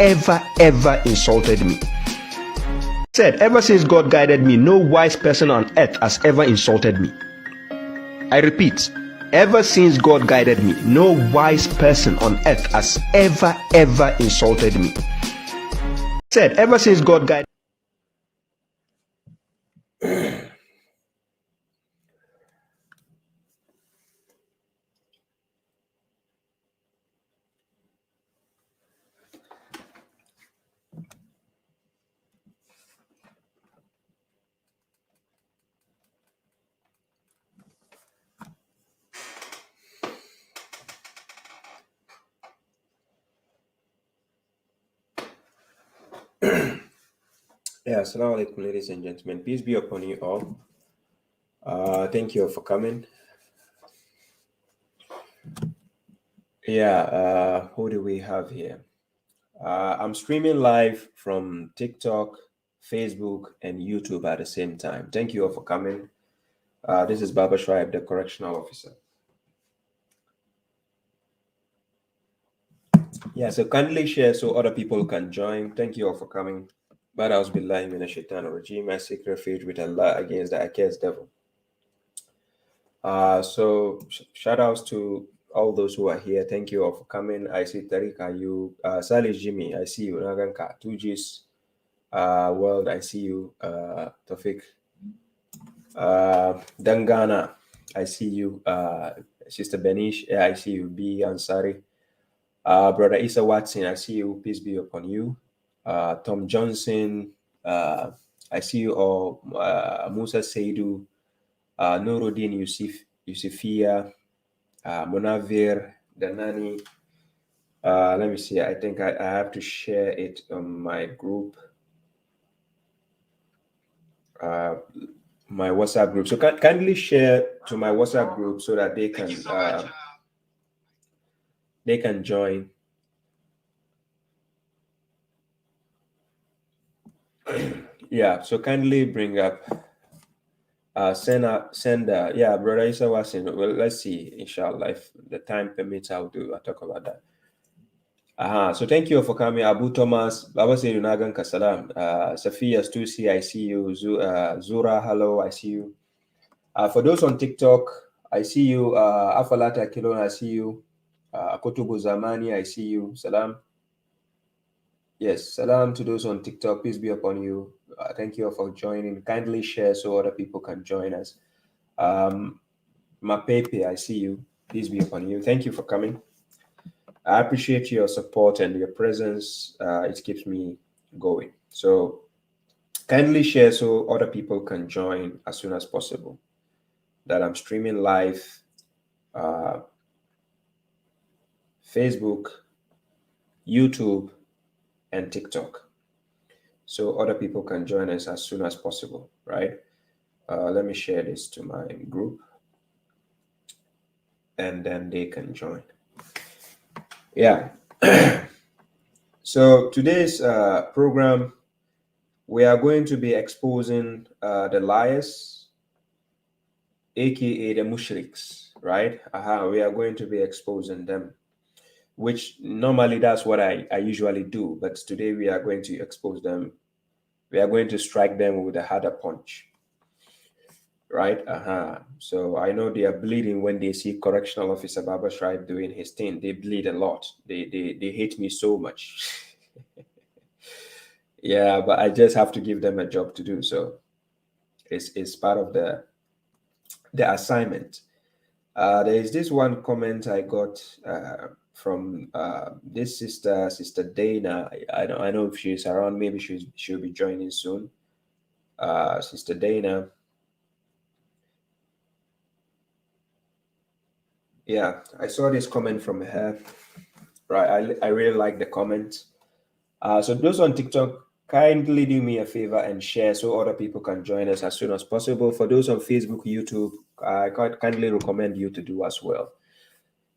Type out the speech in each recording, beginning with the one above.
ever insulted me. Said, ever since God guided me, no wise person on earth has ever insulted me. I repeat, ever since God guided me, no wise person on earth has ever insulted me. Said, ever since God guided Yeah, assalamu alaikum, ladies and gentlemen. Peace be upon you all. Thank you for coming. Yeah, who do we have here? I'm streaming live from TikTok, Facebook, and YouTube at the same time. Thank you all for coming. This is babashuaib, the correctional officer. Yeah, so kindly share so other people can join. Thank you all for coming. But I was billahi minash shaitanir rajim. I seek refuge with Allah against the accursed devil. So shout outs to all those who are here. Thank you all for coming. I see Tarika, you, Salih Jimmy, I see you. Naganka, Tujis, World, I see you. Tofik, Dangana, I see you. Sister Benish, yeah, I see you. B Ansari, Brother Isa Watson, I see you. Peace be upon you. Tom Johnson, I see you all. Musa Seidu, Nuruddin Yusufia, Monavir, Danani. Let me see. I think I have to share it on my group, my WhatsApp group. So kindly share to my WhatsApp group so that they can join. Yeah. So kindly bring up. Send yeah, Brother Isa Wasin. Well, let's see, inshallah, if the time permits, I'll talk about that. So thank you for coming. Abu Thomas, Baba Yunagan Kasalam, Safia Stusi, I see you. Zura, hello, I see you. For those on TikTok, I see you. Afalata Kilon, I see you. Kotubu Zamani, I see you. Salam. Yes, salam to those on TikTok. Peace be upon you. Thank you all for joining. Kindly share so other people can join us. Mapepe, I see you. Peace be upon you. Thank you for coming. I appreciate your support and your presence. It keeps me going. So kindly share so other people can join as soon as possible. That I'm streaming live, Facebook, YouTube, and TikTok. So other people can join us as soon as possible, right? Let me share this to my group, and then they can join. Yeah. So today's program, we are going to be exposing the liars, aka the mushriks, right? We are going to be exposing them, which normally that's what I usually do, but today we are going to expose them. We are going to strike them with a harder punch, right? So I know they are bleeding when they see correctional officer babashuaib doing his thing. They bleed a lot. They hate me so much. Yeah, but I just have to give them a job to do. So it's part of the assignment. There is this one comment I got from this sister Dana. I don't know if she's around. Maybe she'll be joining soon. Sister Dana. Yeah, I saw this comment from her. Right, I really like the comment. So those on TikTok, kindly do me a favor and share so other people can join us as soon as possible. For those on Facebook, YouTube, I kindly recommend you to do as well.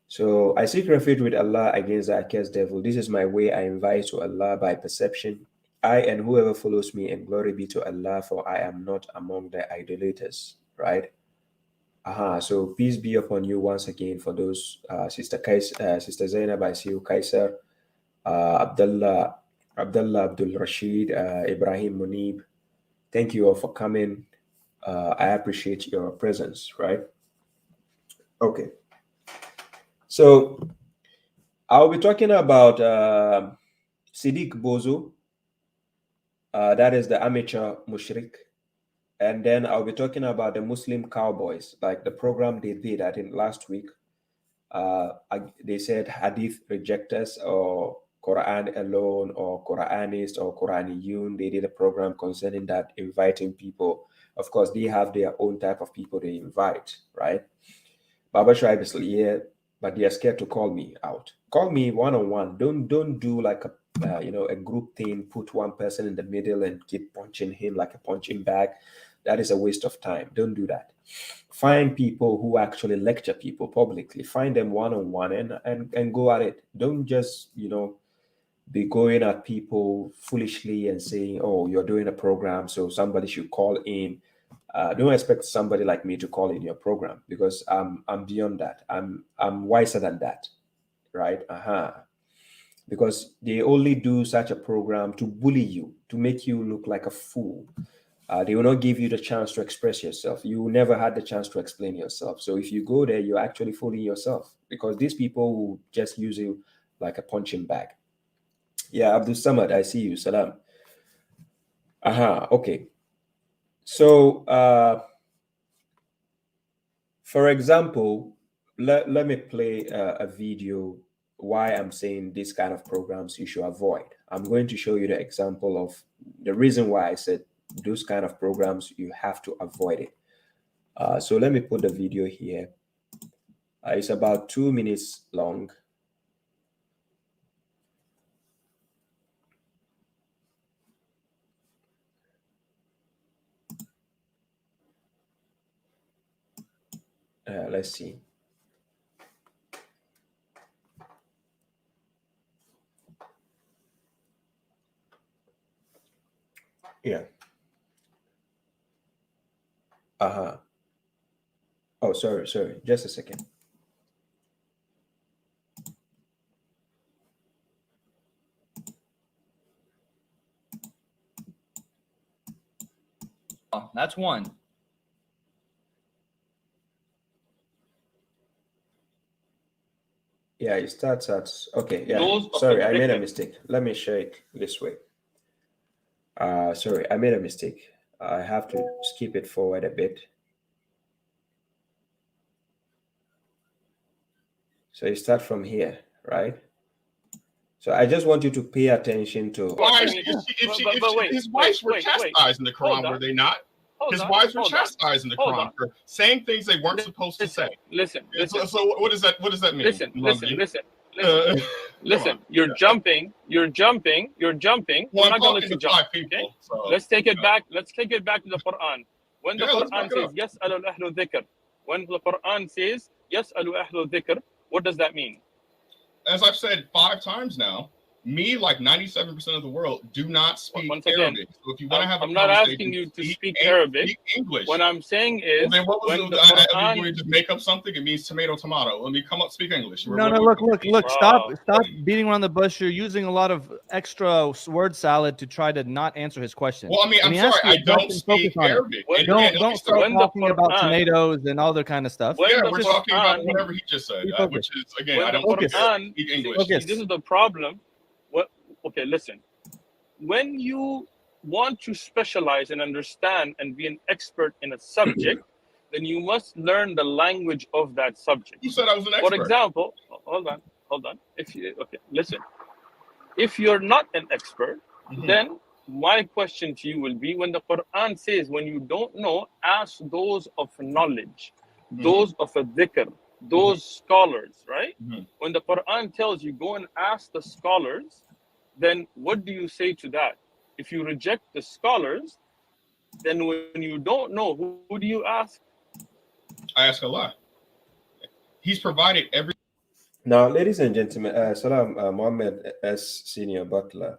So I seek refuge with Allah against the accursed devil. This is my way I invite to Allah by perception. I and whoever follows me, and glory be to Allah, for I am not among the idolaters, right? So peace be upon you once again for those, Sister Zainab, I see you, Kaiser, Abdullah, Abdullah Abdul Rashid, Ibrahim Munib. Thank you all for coming. I appreciate your presence, right? Okay. So I'll be talking about Siddik Bozo. That is the amateur mushrik. And then I'll be talking about the Muslim Cowboys, like the program they did, I think, last week. They said Hadith rejectors or Quran alone or Quranist or Quraniyun. They did a program concerning that, inviting people. Of course, they have their own type of people they invite, right? babashuaib is here, but they are scared to call me out. Call me one-on-one. Don't do like a a group thing. Put one person in the middle and keep punching him like a punching bag. That is a waste of time. Don't do that. Find people who actually lecture people publicly. Find them one-on-one and go at it. Don't just be going at people foolishly and saying, oh, you're doing a program, so somebody should call in. Don't expect somebody like me to call in your program, because I'm beyond that. I'm wiser than that, right? Because they only do such a program to bully you, to make you look like a fool. They will not give you the chance to express yourself. You never had the chance to explain yourself. So if you go there, you're actually fooling yourself, because these people will just use you like a punching bag. Yeah, Abdul Samad, I see you. Salam. Okay. So, for example, let me play a video why I'm saying this kind of programs you should avoid. I'm going to show you the example of the reason why I said those kind of programs, you have to avoid it. So let me put the video here. It's about 2 minutes long. Let's see. Yeah. Oh, sorry. Just a second. That's one. Yeah, it starts at, okay, yeah. Sorry, I made a mistake. Let me share it this way. Sorry, I made a mistake. I have to skip it forward a bit. So you start from here, right? So I just want you to pay attention to. His wives were chastised in the Quran, were they not? His wives were chastised in the Quran for saying things they weren't supposed to say. Listen. So what does that? What does that mean? Listen. You're jumping. We're not going to let you jump. Okay? So, let's take it back. Let's take it back to the Quran. When the Quran says "Yas'alu ahlu dhikr," when the Quran says "Yas'alu ahlu dhikr," what does that mean? As I've said 5 times now, me, like 97% of the world, do not speak Arabic. So if you want to have, I'm not asking you to speak Arabic. Speak English. What I'm saying is, well, then what was when the Quran, you just make up something? It means tomato. Let me come up, speak English. No, look. Stop beating around the bush. You're using a lot of extra word salad to try to not answer his question. Well, I mean, I'm sorry, I don't speak Arabic. Don't start talking about tomatoes and all the kind of stuff. Yeah, we're talking about whatever he just said, which is, again, I don't speak English. This is the problem. Okay, listen. When you want to specialize and understand and be an expert in a subject, then you must learn the language of that subject. Who said I was an expert? For example, hold on. Listen. If you're not an expert, then my question to you will be, when the Quran says, when you don't know, ask those of knowledge, those of a dhikr, those scholars, right? When the Quran tells you, go and ask the scholars, then what do you say to that? If you reject the scholars, then when you don't know, who do you ask? I ask Allah. He's provided every. Now, ladies and gentlemen, Salam Mohammed S. Senior Butler.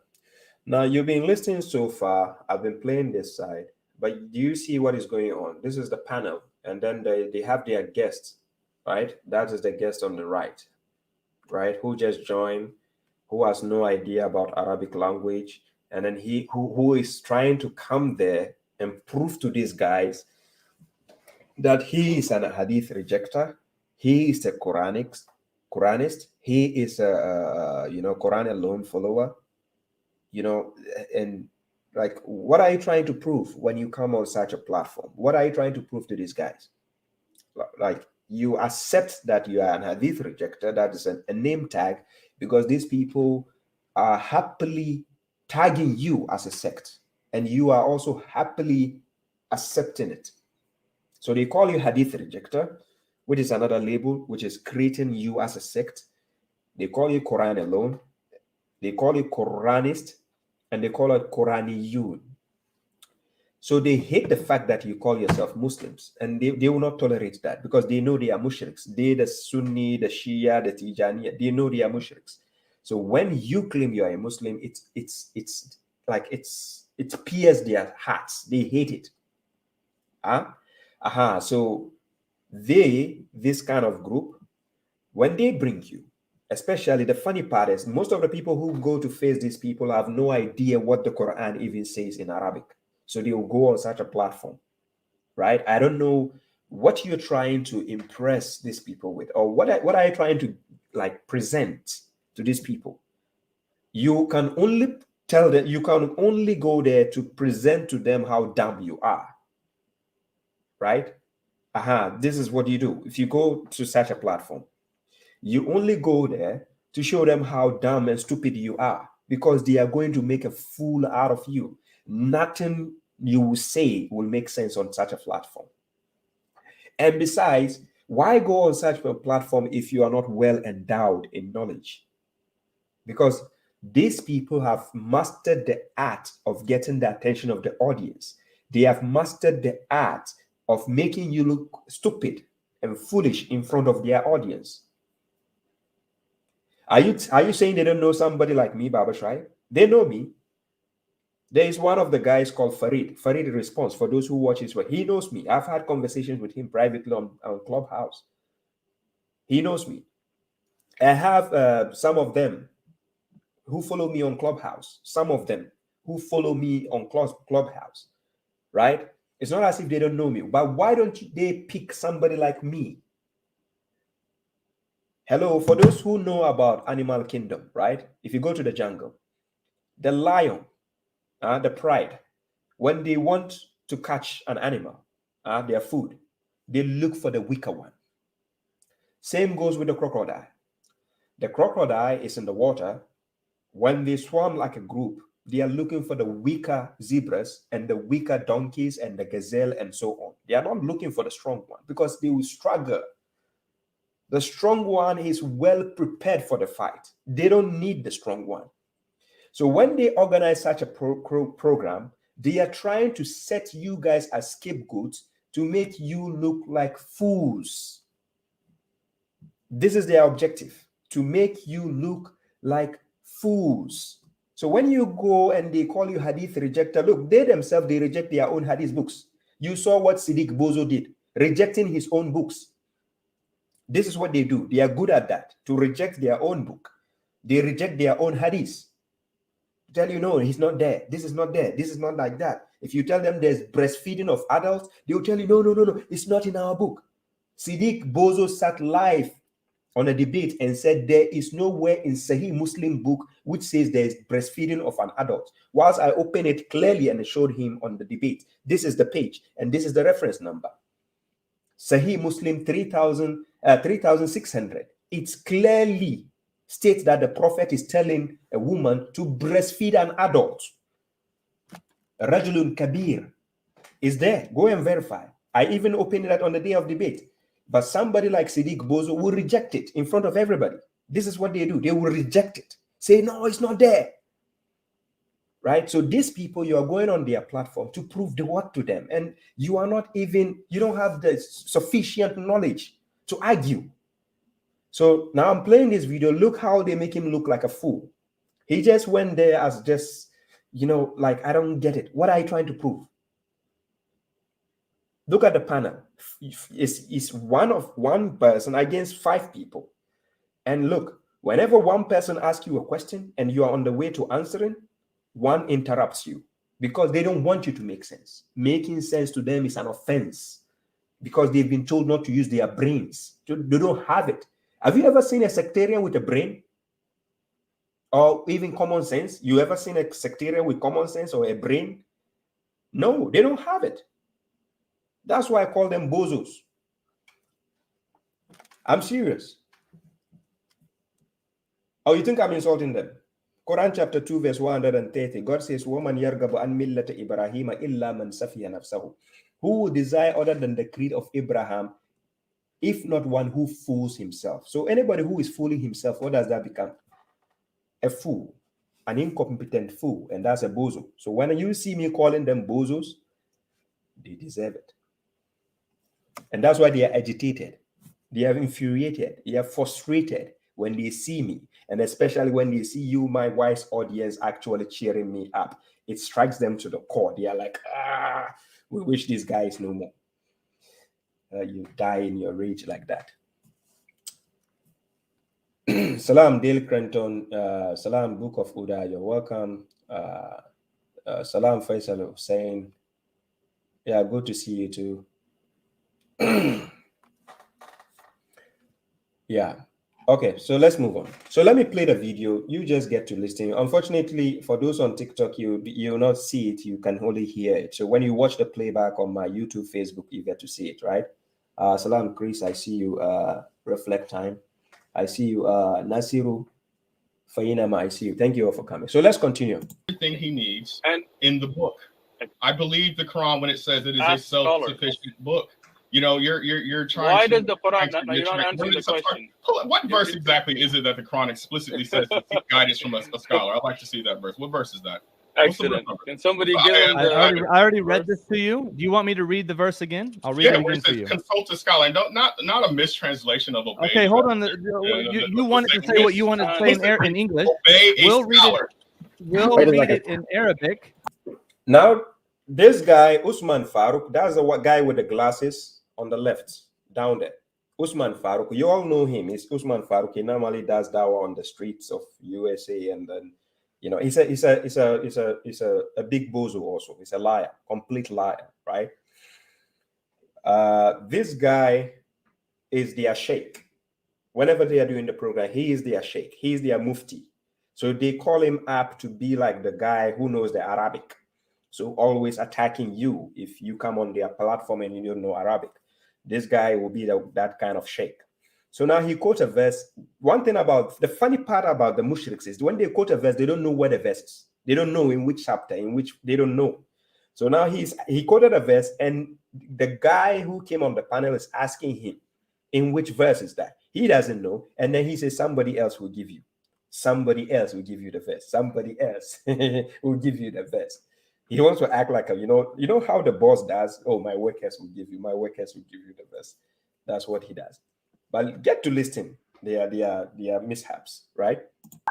Now, you've been listening so far. I've been playing this side, but do you see what is going on? This is the panel, and then they have their guests, right? That is the guest on the right, who just joined, who has no idea about Arabic language, and then who is trying to come there and prove to these guys that he is an hadith rejecter, he is a Quranist, he is a Quran alone follower, and like, what are you trying to prove when you come on such a platform? What are you trying to prove to these guys? Like, you accept that you are an hadith rejecter, that is a name tag, because these people are happily tagging you as a sect, and you are also happily accepting it. So they call you hadith rejecter, which is another label, which is creating you as a sect. They call you Quran alone. They call you Quranist, and they call it Quraniyun. So they hate the fact that you call yourself Muslims, and they will not tolerate that, because they know they are mushriks. They, the Sunni, the Shia, the Tijani, they know they are mushriks. So when you claim you are a Muslim, it pierces their hearts. They hate it. So this kind of group, when they bring you, especially the funny part is most of the people who go to face these people have no idea what the Quran even says in Arabic. So they will go on such a platform, right? I don't know what you're trying to impress these people with, or what are you trying to like present to these people. You can only tell them, you can only go there to present to them how dumb you are, right? This is what you do. If you go to such a platform, you only go there to show them how dumb and stupid you are, because they are going to make a fool out of you. Nothing you will say will make sense on such a platform. And besides, why go on such a platform if you are not well endowed in knowledge? Because these people have mastered the art of getting the attention of the audience. They have mastered the art of making you look stupid and foolish in front of their audience. Are you saying they don't know somebody like me, babashuaib? They know me. There is one of the guys called Farid. Farid Response, for those who watch his work. He knows me. I've had conversations with him privately on Clubhouse. He knows me. I have some of them who follow me on Clubhouse. Some of them who follow me on Clubhouse, right? It's not as if they don't know me, but why don't they pick somebody like me? Hello, for those who know about animal kingdom, right? If you go to the jungle, the lion, the pride, when they want to catch an animal, their food, they look for the weaker one. Same goes with the crocodile. The crocodile is in the water. When they swarm like a group, they are looking for the weaker zebras and the weaker donkeys and the gazelle and so on. They are not looking for the strong one, because they will struggle. The strong one is well prepared for the fight. They don't need the strong one. So when they organize such a program, they are trying to set you guys as scapegoats to make you look like fools. This is their objective, to make you look like fools. So when you go and they call you hadith rejecter, look, they themselves, they reject their own hadith books. You saw what Siddik Bozo did, rejecting his own books. This is what they do. They are good at that, to reject their own book. They reject their own hadith. Tell you, no, he's not there. This is not there. This is not like that. If you tell them there's breastfeeding of adults, they will tell you, no, it's not in our book. Siddik Bozo sat live on a debate and said there is nowhere in Sahih Muslim book which says there is breastfeeding of an adult. Whilst I opened it clearly and showed him on the debate, this is the page and this is the reference number. Sahih Muslim 3600. It's clearly states that the Prophet is telling a woman to breastfeed an adult. Rajulun Kabir is there. Go and verify. I even opened that on the day of debate. But somebody like Siddik Bozo will reject it in front of everybody. This is what they do. They will reject it. Say, no, it's not there. Right? So these people, you are going on their platform to prove the word to them. And you are not even, you don't have the sufficient knowledge to argue. So now I'm playing this video. Look how they make him look like a fool. He just went there as just, like, I don't get it. What are you trying to prove? Look at the panel. It's one person against 5 people. And look, Whenever one person asks you a question and you are on the way to answering, one interrupts you because they don't want you to make sense. Making sense to them is an offense because they've been told not to use their brains. They don't have it. Have you ever seen a sectarian with a brain? Or even common sense? You ever seen a sectarian with common sense or a brain? No, they don't have it. That's why I call them bozos. I'm serious. Oh, you think I'm insulting them? Quran chapter 2 verse 130, God says, "Woman yargabu an millata Ibrahim illa man safiya nafsahu." Who would desire other than the creed of Abraham, if not one who fools himself? So anybody who is fooling himself, what does that become? A fool, an incompetent fool, and that's a bozo. So when you see me calling them bozos, they deserve it. And that's why they are agitated. They are infuriated. They are frustrated when they see me. And especially when they see you, my wife's audience, actually cheering me up. It strikes them to the core. They are like, we wish this guy is no more. You die in your rage like that. Salam, Dale Crenton. Salam, Book of Uda. You're welcome. Salam, Faisal Hussein. Yeah, good to see you too. Yeah. Okay, so let's move on. So let me play the video. You just get to listen. Unfortunately, for those on TikTok, you'll not see it. You can only hear it. So when you watch the playback on my YouTube, Facebook, you get to see it, right? Salam, Chris. I see you. Reflect time. I see you. Nasiru, Fainama. I see you. Thank you all for coming. So let's continue. Everything he needs and in the book. I believe the Quran when it says it is a self-sufficient book. You know, you're trying. Why does the Quran? You're not answering the question. What verse exactly is it that the Quran explicitly says to seek guidance from a scholar? I'd like to see that verse. What verse is that? Excellent. Can somebody give him the? I already read this to you. Do you want me to read the verse again? I'll read it again for you. Consult a scholar, and not a mistranslation of obey. Okay, hold on. You wanted to say what you wanted to say in English. We'll read it. We'll read it in Arabic. Now, this guy Usman Farouk, that's the guy with the glasses on the left down there. Usman Farouk, you all know him. He's Usman Farouk. He normally does dawah on the streets of USA, and then he's a big bozo also. He's a liar, complete liar, right? This guy is their sheikh. Whenever they are doing the program, he is their sheikh. He is their mufti. So they call him up to be like the guy who knows the Arabic. So always attacking you if you come on their platform and you don't know Arabic. This guy will be that kind of sheikh. So now he quotes a verse. One thing about the funny part about the mushriks is when they quote a verse, they don't know where the verse is. They don't know in which chapter, in which they don't know. So now he quoted a verse, and the guy who came on the panel is asking him, in which verse is that? He doesn't know. And then he says, somebody else will give you. Somebody else will give you the verse. Somebody else will give you the verse. He wants to act like you know how the boss does. Oh, my workers will give you. My workers will give you the verse. That's what he does. But get to listen. They are mishaps, right?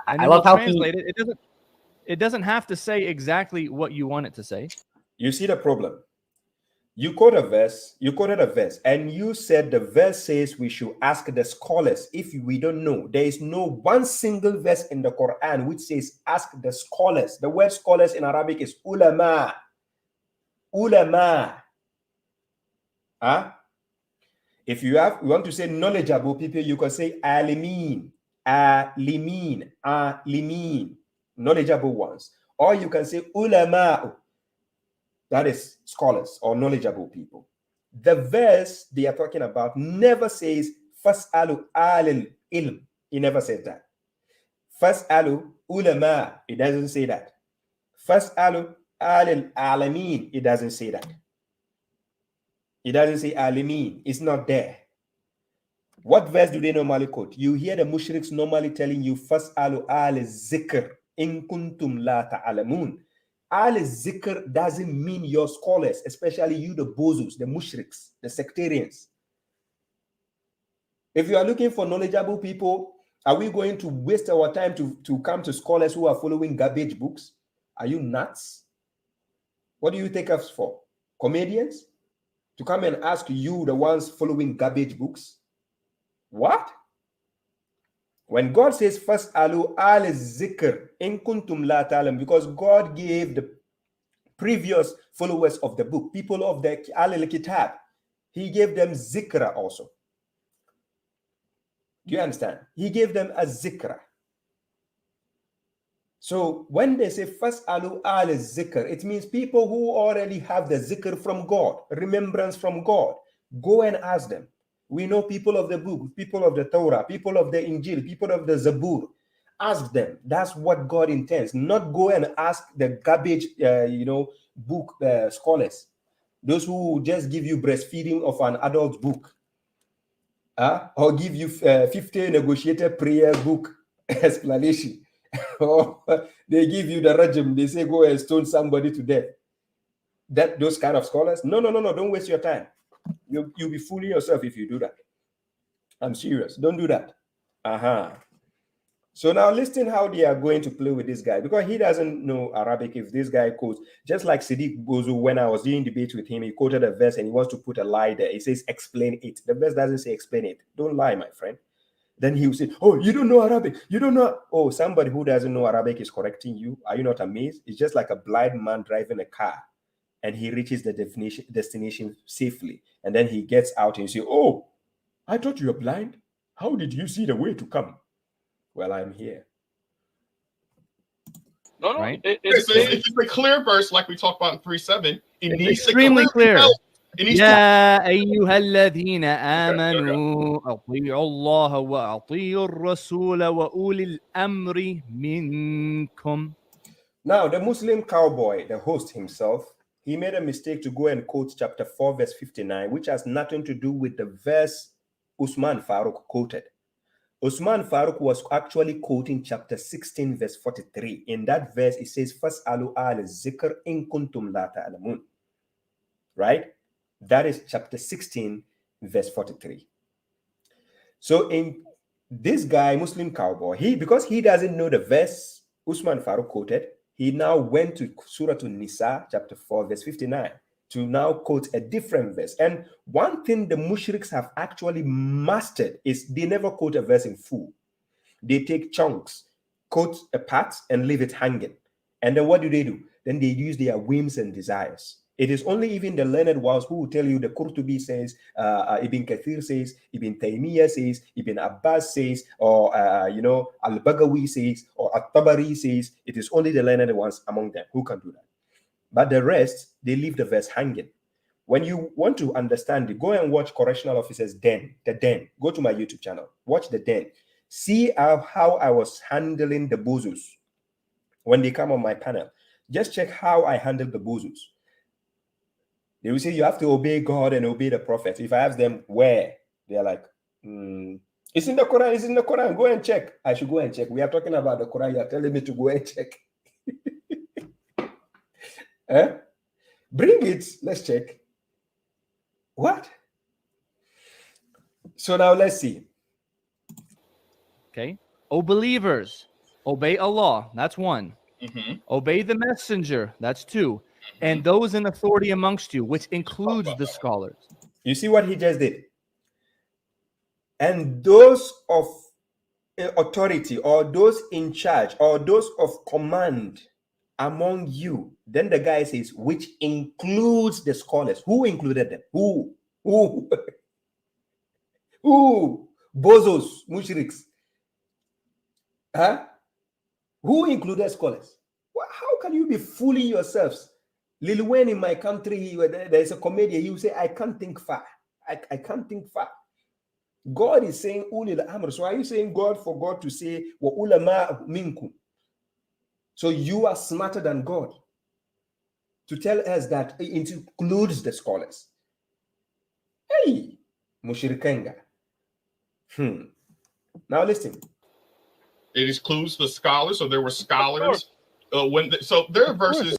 And I love how translate it. It doesn't have to say exactly what you want it to say. You see the problem. You quoted a verse, and you said the verse says we should ask the scholars if we don't know. There is no one single verse in the Quran which says ask the scholars. The word scholars in Arabic is ulama. Ulama. Huh? If you want to say knowledgeable people, you can say alimin, alimin, alimin, knowledgeable ones. Or you can say ulama. That is scholars or knowledgeable people. The verse they are talking about never says fas'alu alil ilm. He never said that. Fas'alu ulama. It doesn't say that. Fas'alu alil alamin. It doesn't say that. It doesn't say alimin. It's not there. What verse do they normally quote? You hear the mushriks normally telling you fas'alu al zikr in kuntum la ta'alamun. Al-Zikr doesn't mean your scholars, especially you, the bozos, the mushriks, the sectarians. If you are looking for knowledgeable people, are we going to waste our time to come to scholars who are following garbage books? Are you nuts? What do you take us for? Comedians? To come and ask you, the ones following garbage books? What? When God says first alu al zikr in kuntum la ta'lam, because God gave the previous followers of the book, people of the al-kitab, he gave them zikra also. Do you understand? He gave them a zikra. So when they say first alu al zikr, it means people who already have the zikr from God, remembrance from God. Go and ask them. We know people of the book, people of the Torah, people of the Injil, people of the Zabur. Ask them. That's what God intends. Not go and ask the garbage, book scholars. Those who just give you breastfeeding of an adult book. Or give you 50 negotiated prayer book explanation. Or they give you the rajam. They say go and stone somebody to death. Those kind of scholars? No. Don't waste your time. You'll be fooling yourself if you do that. I'm serious. Don't do that. So now listen how they are going to play with this guy, because he doesn't know Arabic. If this guy quotes, just like Siddik Bozo, when I was doing debate with him, he quoted a verse and he wants to put a lie there. He says, explain it. The verse doesn't say explain it. Don't lie, my friend. Then he will say, oh, you don't know Arabic. You don't know. Oh, somebody who doesn't know Arabic is correcting you. Are you not amazed? It's just like a blind man driving a car and he reaches the destination safely. And then he gets out and you say, oh, I thought you were blind. How did you see the way to come? Well, I'm here. No, right? It's a clear verse, like we talked about in 3:7. It needs extremely clear. يا أيها الذين آمنوا أطيعوا الله وأطيعوا الرسول وأولي الأمر منكم. Now, the Muslim cowboy, the host himself, he made a mistake to go and quote chapter 4, verse 59, which has nothing to do with the verse Usman Farouk quoted. Usman Farouk was actually quoting chapter 16, verse 43. In that verse, it says, Fas'alu al zikr in kuntum la ta'lamun. Right? That is chapter 16, verse 43. So in this guy, Muslim cowboy, because he doesn't know the verse Usman Farouk quoted, he now went to Surah An-Nisa, chapter 4, verse 59, to now quote a different verse. And one thing the mushriks have actually mastered is they never quote a verse in full. They take chunks, quote a part, and leave it hanging. And then what do? Then they use their whims and desires. It is only even the learned ones who will tell you the Qurtubi says, Ibn Kathir says, Ibn Taymiyyah says, Ibn Abbas says, or, Al-Bagawi says, or At-Tabari says. It is only the learned ones among them who can do that. But the rest, they leave the verse hanging. When you want to understand it, go and watch Correctional Officer's Den, the Den. Go to my YouTube channel. Watch the Den. See how I was handling the bozos when they come on my panel. Just check how I handled the bozos. They will say you have to obey God and obey the prophet. If I ask them where, they're like, it's in the Quran, it's in the Quran. Go and check. I should go and check. We are talking about the Quran. You are telling me to go and check. Bring it. Let's check. What? So now let's see. Okay. O believers, obey Allah. That's one. Obey the messenger. That's two. And those in authority amongst you, which includes the scholars. You see what he just did? And those of authority, or those in charge, or those of command among you. Then the guy says, which includes the scholars. Who included them? Who? Bozos, mushriks. Who included scholars? How can you be fooling yourselves? Lil Wayne in my country, there's a comedian, he will say, I can't think far. I can't think far. God is saying, Ulil Amr. So are you saying God forgot to say, Wa ulama minkum? So you are smarter than God to tell us that it includes the scholars. Hey, mushrikenga. Now listen. It includes the scholars, so there were scholars. So there are verses.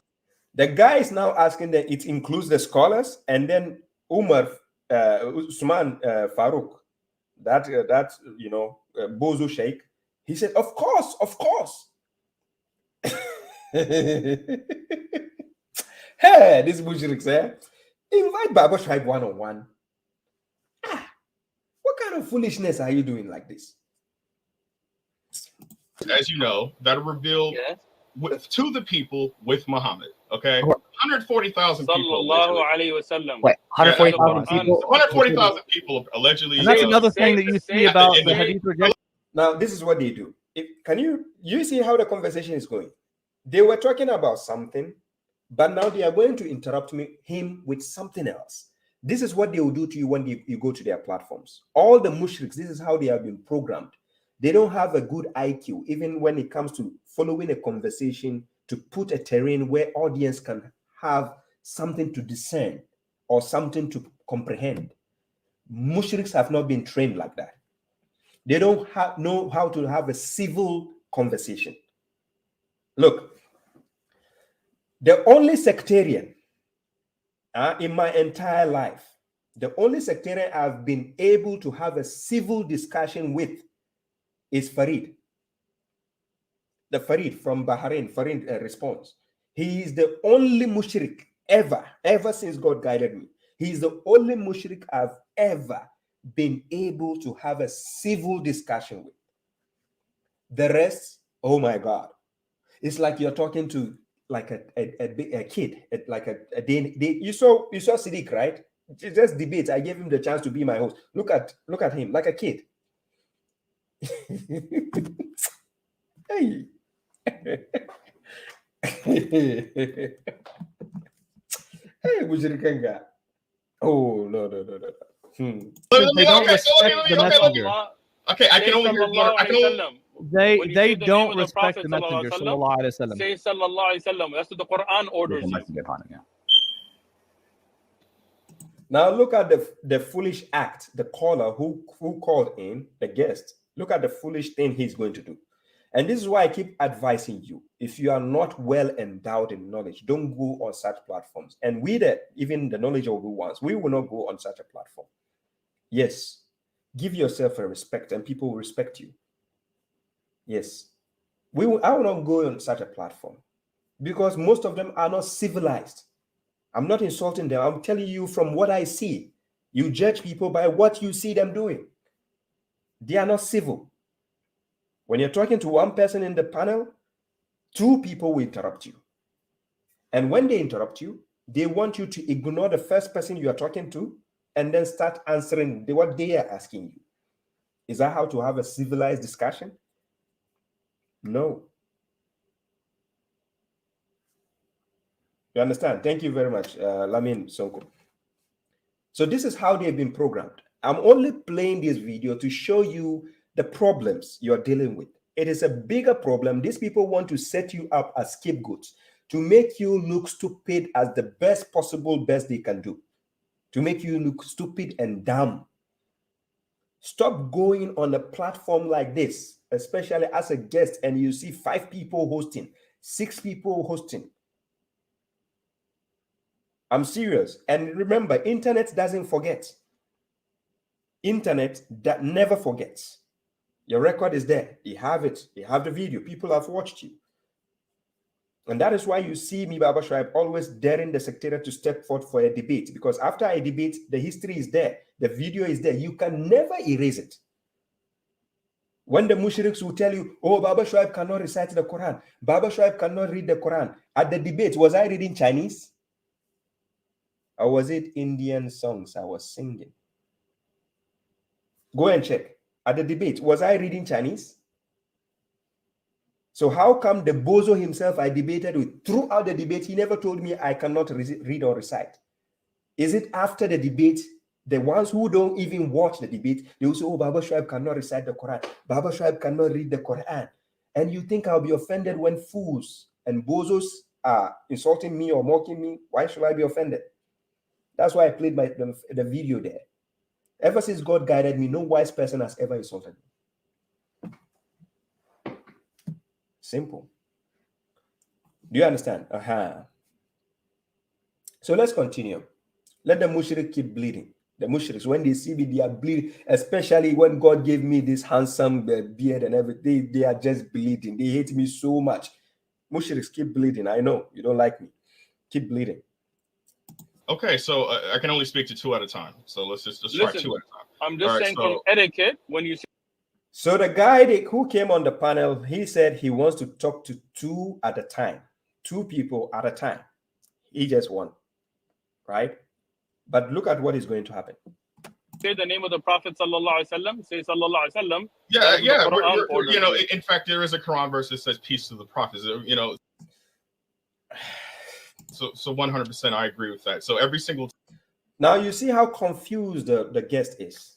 The guy is now asking that it includes the scholars, and then Usman Farouk, that Bozo Sheikh, he said, of course. Hey, this mushriks, invite babashuaib one-on-one. What kind of foolishness are you doing like this? as you know, that are revealed to the people with Muhammad. Okay, 140,000 people. Wait, 140,000 people. 140,000 people allegedly. And that's another thing that you see about the hadith rejection. Now, this is what they do. Can you see how the conversation is going? They were talking about something, but now they are going to interrupt him with something else. This is what they will do to you when you go to their platforms. All the mushriks, this is how they have been programmed. They don't have a good IQ, even when it comes to following a conversation, to put a terrain where audience can have something to discern or something to comprehend. Mushriks have not been trained like that. They don't know how to have a civil conversation. Look, the only sectarian in my entire life, the only sectarian I've been able to have a civil discussion with is Farid. The Farid from Bahrain, Farid response. He is the only mushrik ever since God guided me. He is the only mushrik I've ever been able to have a civil discussion with. The rest, oh my God. It's like you're talking to like a kid, like you saw Siddik, right? Just debate. I gave him the chance to be my host. Look at him, like a kid. Hey. Hey, Mushrikanga. Oh no. They don't respect the messenger. Okay, I can only hear. They don't respect the messenger. Sallallahu alaihi wasallam. Say sallallahu alaihi wasallam. That's what the Quran orders you. Now look at the foolish act, the caller who called in, the guest. Look at the foolish thing he's going to do. And this is why I keep advising you. If you are not well endowed in knowledge, don't go on such platforms. And even the knowledgeable ones, we will not go on such a platform. Yes, give yourself a respect and people will respect you. Yes, I will not go on such a platform because most of them are not civilized. I'm not insulting them. I'm telling you from what I see. You judge people by what you see them doing. They are not civil. When you're talking to one person in the panel, two people will interrupt you. And when they interrupt you, they want you to ignore the first person you are talking to and then start answering what they are asking you. Is that how to have a civilized discussion? No. You understand? Thank you very much, Lamin Sonko. So this is how they've been programmed. I'm only playing this video to show you the problems you're dealing with. It is a bigger problem. These people want to set you up as scapegoats to make you look stupid as the best they can do, to make you look stupid and dumb. Stop going on a platform like this, especially as a guest, and you see 5 people hosting, 6 people hosting. I'm serious. And remember, internet doesn't forget. Internet that never forgets. Your record is there. You have it. You have the video. People have watched you. And that is why you see me, babashuaib, always daring the secretariat to step forth for a debate. Because after a debate, the history is there. The video is there. You can never erase it. When the mushriks will tell you, oh, babashuaib cannot recite the Quran. Babashuaib cannot read the Quran. At the debate, was I reading Chinese? Or was it Indian songs I was singing? Go and check. At the debate, was I reading Chinese? So how come the Bozo himself I debated with, throughout the debate, he never told me I cannot read or recite? Is it after the debate, the ones who don't even watch the debate, they will say, oh, babashuaib cannot recite the Quran. babashuaib cannot read the Quran. And you think I'll be offended when fools and Bozos are insulting me or mocking me? Why should I be offended? That's why I played the video there. Ever since God guided me, no wise person has ever insulted me. Simple. Do you understand? So let's continue. Let the mushrik keep bleeding. The mushriks, when they see me, they are bleeding, especially when God gave me this handsome beard and everything, they are just bleeding. They hate me so much. Mushriks, keep bleeding. I know you don't like me. Keep bleeding. Okay, so I can only speak to 2 at a time. So let's try 2 at a time. I'm just saying from etiquette, when you So the guy who came on the panel, he said he wants to talk to 2 at a time, 2 people at a time. He just won, right? But look at what is going to happen. Say the name of the Prophet sallallahu alaihi wasallam. Say sallallahu alaihi wasallam. Yeah. You know, in fact, there is a Quran verse that says peace to the prophets. You know, so 100%, I agree with that. So every single. Now you see how confused the guest is.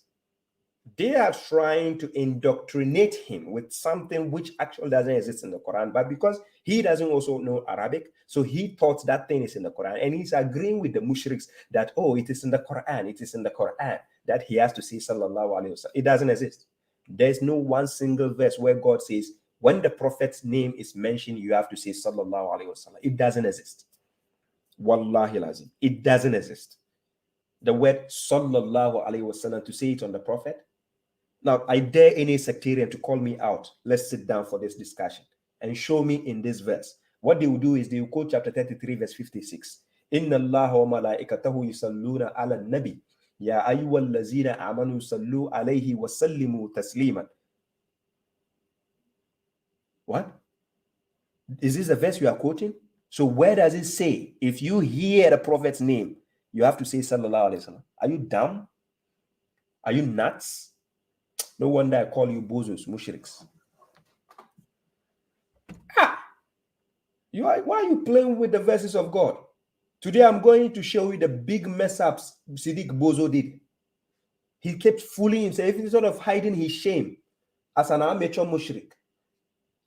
They are trying to indoctrinate him with something which actually doesn't exist in the Quran, but because he doesn't also know Arabic, so he thought that thing is in the Quran, and he's agreeing with the mushriks that, oh, it is in the Quran, it is in the Quran, that he has to say sallallahu alaihi wasallam. It doesn't exist. There's no one single verse where God says, when the prophet's name is mentioned, you have to say sallallahu alaihi wasallam. It doesn't exist. Wallahi lazim. It doesn't exist. The word sallallahu alaihi wasallam, to say it on the prophet. Now, I dare any sectarian to call me out. Let's sit down for this discussion and show me in this verse. What they will do is they will quote chapter 33, verse 56. Inna Allah wa malaikatahu yusalluna ala nabi. Ya ayyuhal lazina amanu sallu alayhi wa sallimu tasliman. What? Is this a verse you are quoting? So where does it say, if you hear the prophet's name, you have to say sallallahu alayhi wa sallam? Are you dumb? Are you nuts? No wonder I call you bozos, mushriks. Why are you playing with the verses of God? Today I'm going to show you the big mess ups Siddik Bozo did. He kept fooling himself, instead of hiding his shame as an amateur mushrik.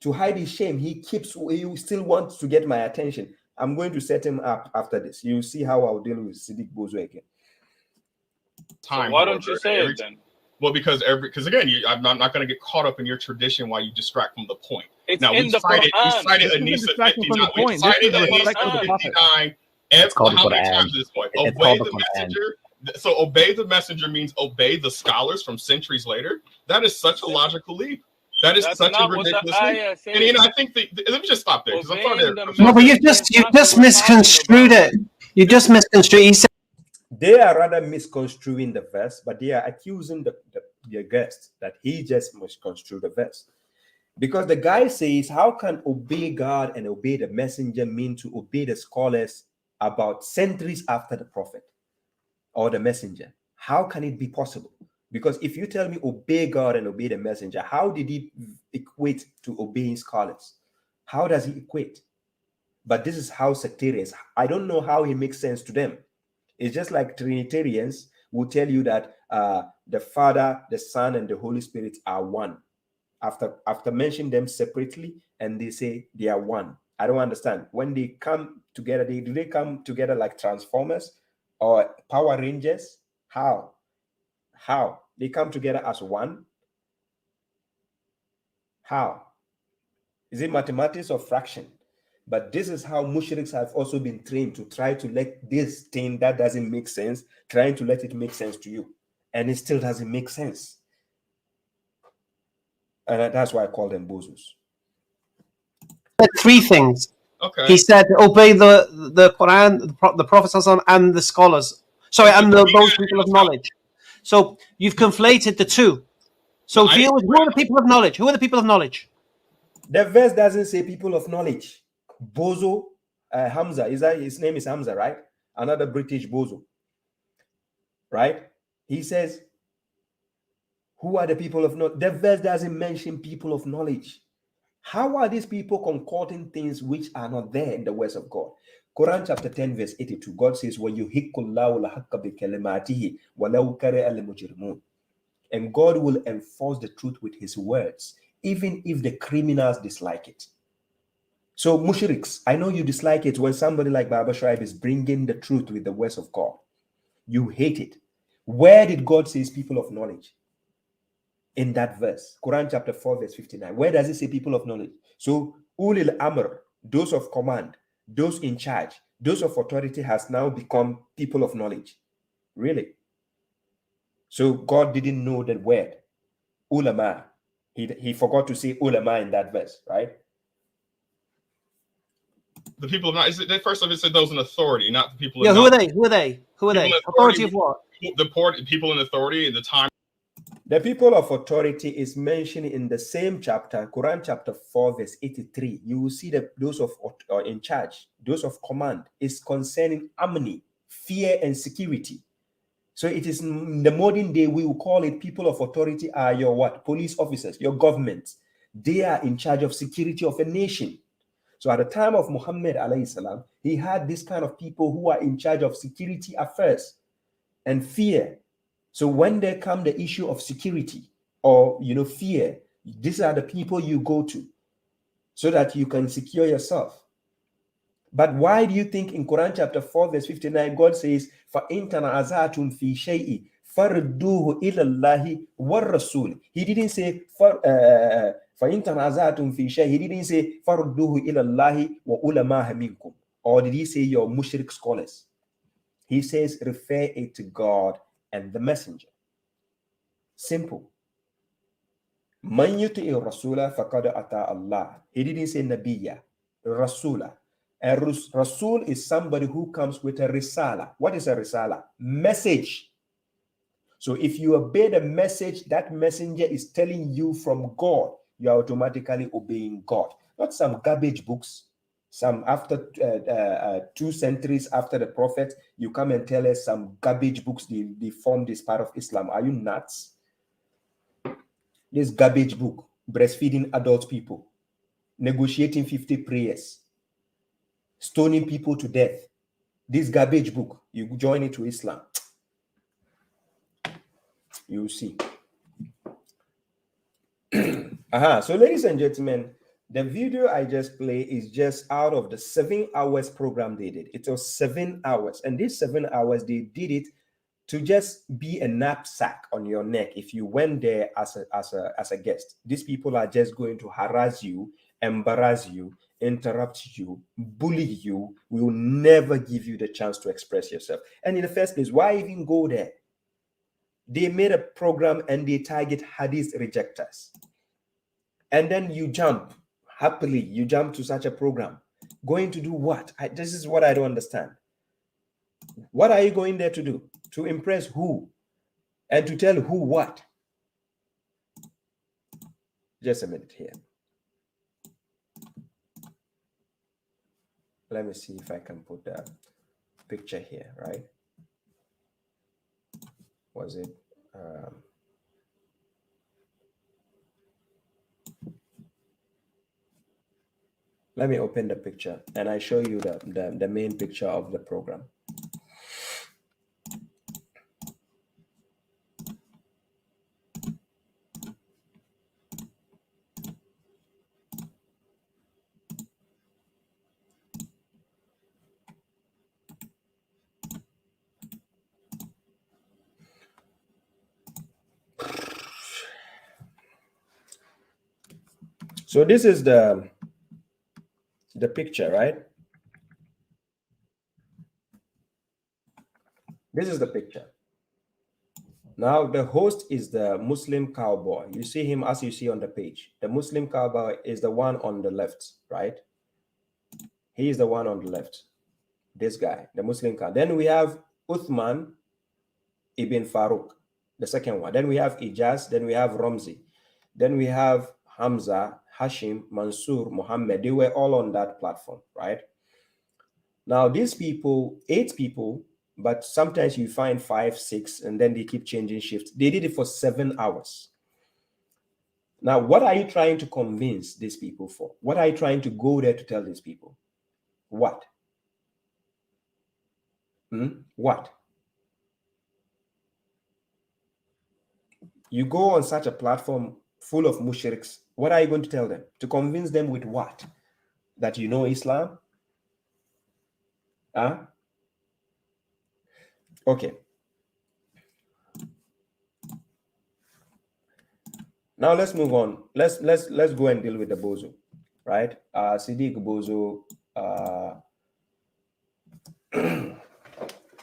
To hide his shame, he still wants to get my attention. I'm going to set him up after this. You'll see how I'll deal with Siddik Bozo again. So why don't you say it then? Well, because again, I'm not going to get caught up in your tradition while you distract from the point. It's now, in the Quran. We cited Anisa 59 how many times at this point? Obey the messenger. So obey the messenger means obey the scholars from centuries later. That is such a logical leap. That's such a ridiculous leap. And you know, I think let me just stop there because I'm sorry. No, but you just misconstrued it. You just misconstrued. He said they are rather misconstruing the verse, but they are accusing the guest that he just misconstrued the verse. Because the guy says, how can obey God and obey the messenger mean to obey the scholars about centuries after the prophet or the messenger? How can it be possible? Because if you tell me obey God and obey the messenger, how did he equate to obeying scholars? How does he equate? But this is how sectarians, I don't know how he makes sense to them. It's just like Trinitarians will tell you that the Father, the Son, and the Holy Spirit are one. After mentioning them separately, and they say they are one. I don't understand. When they come together, do they come together like Transformers or Power Rangers? How? They come together as one? How? Is it mathematics or fraction? But this is how mushriks have also been trained to try to let this thing that doesn't make sense, trying to let it make sense to you. And it still doesn't make sense. And that's why I call them bozos. Three things. Okay. He said, obey the Quran, the Prophet and the scholars. Sorry, and those people of knowledge. So you've conflated the two. So deal with who are the people of knowledge? Who are the people of knowledge? The verse doesn't say people of knowledge. Bozo, Hamza, his name is Hamza, right? Another British Bozo, right? He says, who are the people of knowledge? The verse doesn't mention people of knowledge. How are these people concocting things which are not there in the words of God? Quran chapter 10, verse 82, God says, and God will enforce the truth with his words, even if the criminals dislike it. So mushriks, I know you dislike it when somebody like babashuaib is bringing the truth with the words of God. You hate it. Where did God say people of knowledge? In that verse, Quran chapter 4, verse 59. Where does it say people of knowledge? So ulil amr, those of command, those in charge, those of authority has now become people of knowledge. Really? So God didn't know that word. Ulama. He forgot to say ulama in that verse, right? The people of not. First of it said those in authority, not the people. Yeah, who are they? Who are they? Authority of what? The people in authority at the time. The people of authority is mentioned in the same chapter, Quran chapter 4, verse 83. You will see that those of in charge, those of command, is concerning harmony, fear, and security. So it is in the modern day, we will call it people of authority are your what? Police officers, your government. They are in charge of security of a nation. So at the time of Muhammad alayhi salam, he had this kind of people who are in charge of security affairs and fear. So when there come the issue of security or fear, these are the people you go to so that you can secure yourself. But why do you think in Quran chapter 4 verse 59 God says فَإِن تَنَازَعْتُمْ فِي شَيْءٍ فَرُدُّوهُ إِلَى اللَّهِ وَالرَّسُولِ? He didn't say فَإِن تَنَازَعْتُمْ فِي شَيْءٍ. He didn't say فَرُدُّوهُ إِلَى اللَّهِ وَعُلَمَاءَ مِنْكُمْ. Or did he say your mushrik scholars? He says refer it to God and the messenger. Simple. Man yuti'i rasula faqad ata Allah. He didn't say nabiyya, rasula. A rasul is somebody who comes with a risala. What is a risala? Message. So if you obey the message that messenger is telling you from God, you are automatically obeying God. Not some garbage books. Some after 2 centuries after the prophet, you come and tell us some garbage books they form this part of Islam. Are you nuts? This garbage book, breastfeeding adult people, negotiating 50 prayers, stoning people to death. This garbage book, you join it to Islam. You see. So ladies and gentlemen, the video I just played is just out of the 7 hours program they did. It was 7 hours. And these 7 hours, they did it to just be a knapsack on your neck if you went there as a guest. These people are just going to harass you, embarrass you, interrupt you, bully you, will never give you the chance to express yourself. And in the first place, why even go there? They made a program and they target hadith rejectors. And then you jump, happily, you jump to such a program. Going to do what? This is what I don't understand. What are you going there to do? To impress who? And to tell who what? Just a minute here. Let me see if I can put the picture here, right? Was it? Let me open the picture and I show you the main picture of the program. So this is the picture, right? This is the picture. Now the host is the Muslim cowboy. You see him as you see on the page. The Muslim cowboy is the one on the left, right? He is the one on the left. This guy, the Muslim cowboy. Then we have Uthman ibn Farouk, the second one. Then we have Ijaz. Then we have Ramzi. Then we have Hamza, Hashim, Mansour, Muhammad. They were all on that platform, right? Now these people, 8 people, but sometimes you find 5, 6, and then they keep changing shifts. They did it for 7 hours. Now, what are you trying to convince these people for? What are you trying to go there to tell these people? What? What? You go on such a platform full of mushriks. What are you going to tell them? To convince them with what? That you know Islam? Okay. Now let's move on. Let's go and deal with the Bozo, right? Siddik Bozo.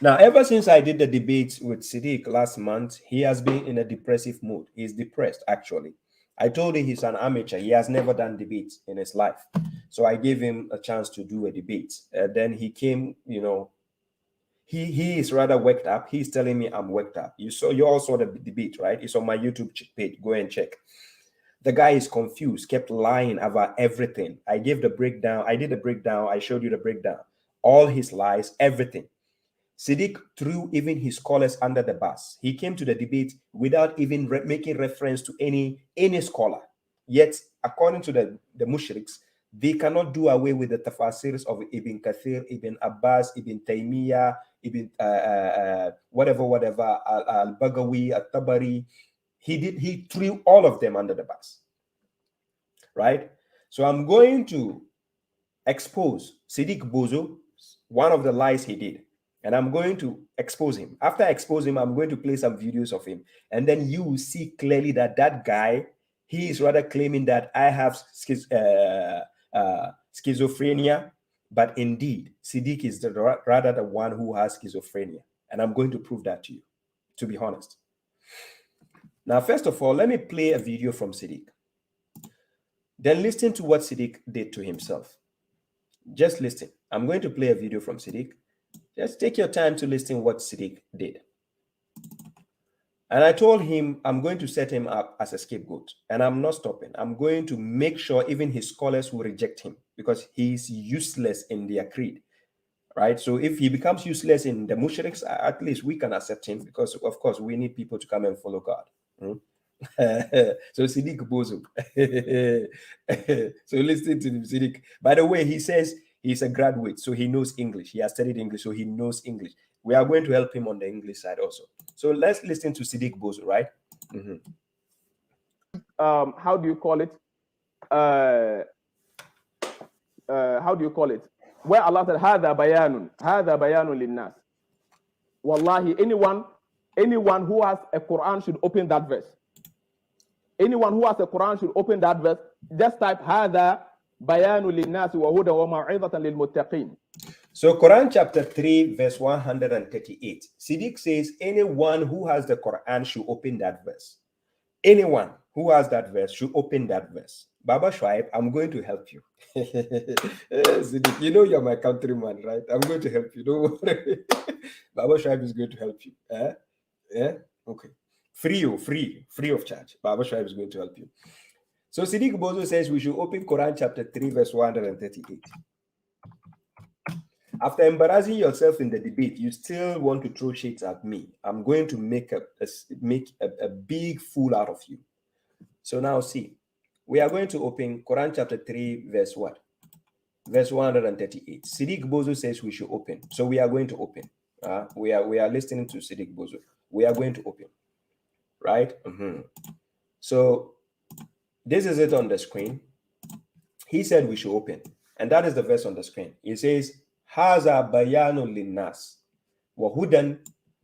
Now, ever since I did the debate with Siddik last month, he has been in a depressive mood. He's depressed, actually. I told him he's an amateur. He has never done debates in his life. So I gave him a chance to do a debate. Then he came, He is rather worked up. He's telling me I'm worked up. You all saw the debate, right? It's on my YouTube page. Go and check. The guy is confused, kept lying about everything. I gave the breakdown. I did the breakdown. I showed you the breakdown. All his lies, everything. Siddik threw even his scholars under the bus. He came to the debate without even making reference to any scholar. Yet, according to the mushriks, they cannot do away with the tafasirs of Ibn Kathir, Ibn Abbas, Ibn Taymiyyah, Ibn whatever, Al-Bagawi, Al-Tabari. He threw all of them under the bus, right? So I'm going to expose Siddik Bozo, one of the lies he did, and I'm going to expose him. After I expose him, I'm going to play some videos of him, and then you will see clearly that that guy, he is rather claiming that I have schizophrenia, but indeed, Siddik is rather the one who has schizophrenia, and I'm going to prove that to you, to be honest. Now, first of all, let me play a video from Siddik. Then listen to what Siddik did to himself. Just listen. I'm going to play a video from Siddik. Just take your time to listen what Siddik did. And I told him I'm going to set him up as a scapegoat. And I'm not stopping. I'm going to make sure even his scholars will reject him because he's useless in their creed. Right? So if he becomes useless in the mushriks, at least we can accept him because, of course, we need people to come and follow God. So Siddik Bozo. So listen to Siddik. By the way, he says he's a graduate, so he knows English. He has studied English, so he knows English. We are going to help him on the English side also. So let's listen to Siddik Bozo, right? How do you call it? How do you call it? Where Allah said, "Hada bayanun linnas." Wallahi, anyone who has a Quran should open that verse. Anyone who has a Quran should open that verse. Just type "Hada bayanun linnas wa huda wa ma'idatan lil muttaqin." So Quran chapter 3 verse 138. Siddik says anyone who has the Quran should open that verse. Anyone who has that verse should open that verse. Babashuaib, I'm going to help you. Siddik, you know you're my countryman, right? I'm going to help you. Don't worry. Babashuaib is going to help you. Yeah? Okay. Free of charge. Babashuaib is going to help you. So Siddik Bozo says we should open Quran chapter 3 verse 138. After embarrassing yourself in the debate, you still want to throw shades at me. I'm going to make a big fool out of you. So now see, we are going to open Quran chapter 3 verse what? Verse 138. Siddik Bozo says we should open. So we are going to open. We are listening to Siddik Bozo. We are going to open. Right? So this is it on the screen. He said we should open. And that is the verse on the screen. He says, Haza bayanun linnas wa hudan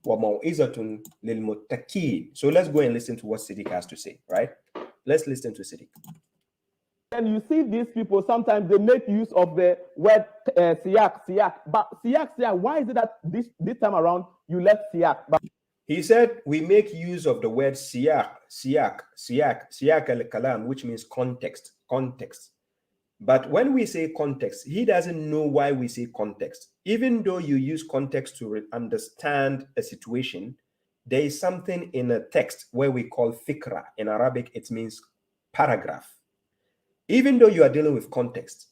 wa mau'izatun lil muttaqin. So let's go and listen to what Siddik has to say, right? Let's listen to Siddik. And you see these people, sometimes they make use of the word siyak. But siyak, why is it that this time around you left siyak? But he said we make use of the word siyak al-kalam, which means context. But when we say context, he doesn't know why we say context. Even though you use context to understand a situation, there is something in a text where we call fikra. In Arabic, it means paragraph. Even though you are dealing with context,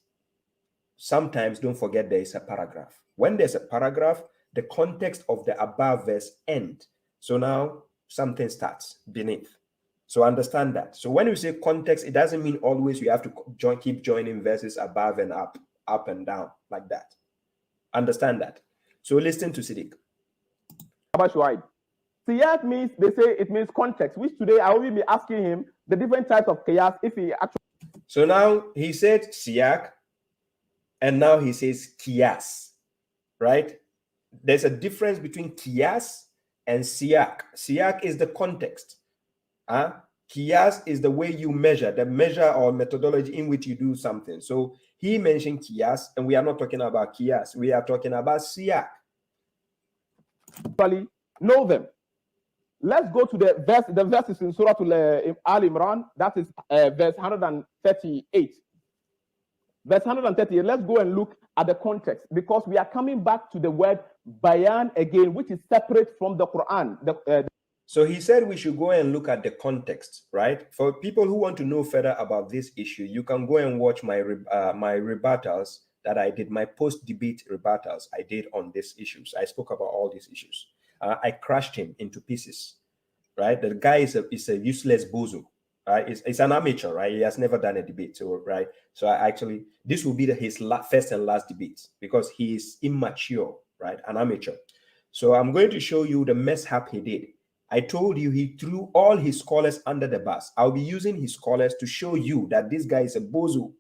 sometimes don't forget there is a paragraph. When there's a paragraph, the context of the above verse ends. So now something starts beneath. So understand that. So when we say context, it doesn't mean always you have to keep joining verses above and up and down like that. Understand that. So listen to Siddik. Babashuaib. Siyak means, they say it means context, which today I will be asking him the different types of qiyas if he actually. So now he said siyak, and now he says qiyas, right? There's a difference between qiyas and siyak. Siyak is the context. Qiyas is the way you measure, the measure or methodology in which you do something. So he mentioned qiyas, and we are not talking about qiyas. We are talking about siyak. Know them. Let's go to the verse. The verse is in Surah Al Imran. That is verse 138. verse 130. Let's go and look at the context, because we are coming back to the word bayan again, which is separate from the Quran. So he said we should go and look at the context, right? For people who want to know further about this issue, you can go and watch my rebuttals that I did, my post-debate rebuttals I did on these issues. I spoke about all these issues. I crushed him into pieces, right? The guy is a useless bozo. It's an amateur, right? He has never done a debate, so right. So this will be his first and last debate, because he is immature, right? An amateur. So I'm going to show you the mishap he did. I told you he threw all his scholars under the bus. I'll be using his scholars to show you that this guy is a bozo.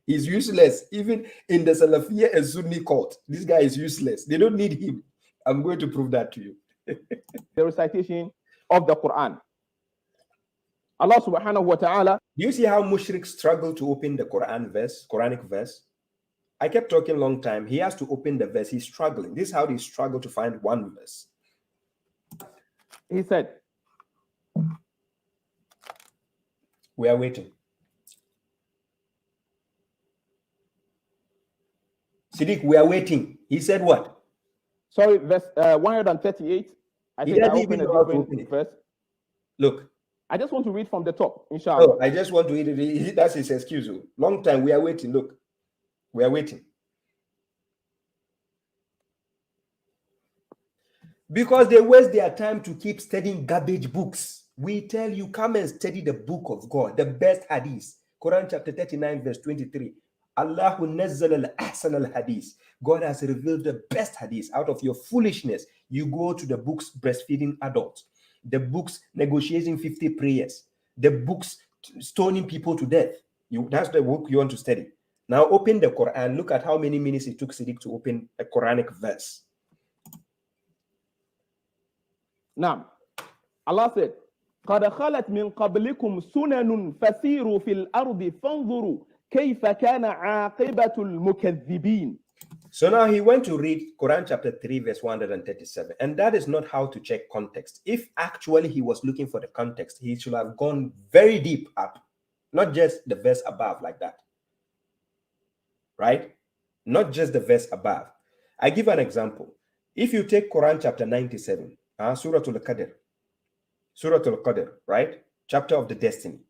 He's useless. Even in the Salafiyya and Sunni court, this guy is useless. They don't need him. I'm going to prove that to you. The recitation of the Quran. Allah subhanahu wa ta'ala. Do you see how mushrik struggle to open the Quranic verse? I kept talking a long time. He has to open the verse. He's struggling. This is how they struggle to find one verse. He said, we are waiting. Siddik, we are waiting. He said what? Sorry, verse 138. I think I opened a verse. Look. I just want to read from the top, inshallah. Oh, I just want to read it. That's his excuse. Long time. We are waiting. Look. We are waiting. Because they waste their time to keep studying garbage books. We tell you, come and study the book of God, the best hadith. Quran chapter 39, verse 23. Allahu nazzala al-ahsan al-hadith. God has revealed the best hadith. Out of your foolishness, you go to the books breastfeeding adults, the books negotiating 50 prayers, the books stoning people to death. That's the book you want to study. Now open the Quran. Look at how many minutes it took Siddik to open a Quranic verse. Now, Allah said, قَدْ خَلَتْ مِنْ قَبْلِكُمْ سُنَنٌ فَسِيرُوا فِي الْأَرْضِ فَانْظُرُوا كَيْفَ كَانَ عَاقِبَةُ الْمُكَذِّبِينَ. So now he went to read Quran chapter 3, verse 137. And that is not how to check context. If actually he was looking for the context, he should have gone very deep up, not just the verse above like that. Right? Not just the verse above. I give an example. If you take Quran chapter 97, Surah Al-Qadr, right? Chapter of the destiny.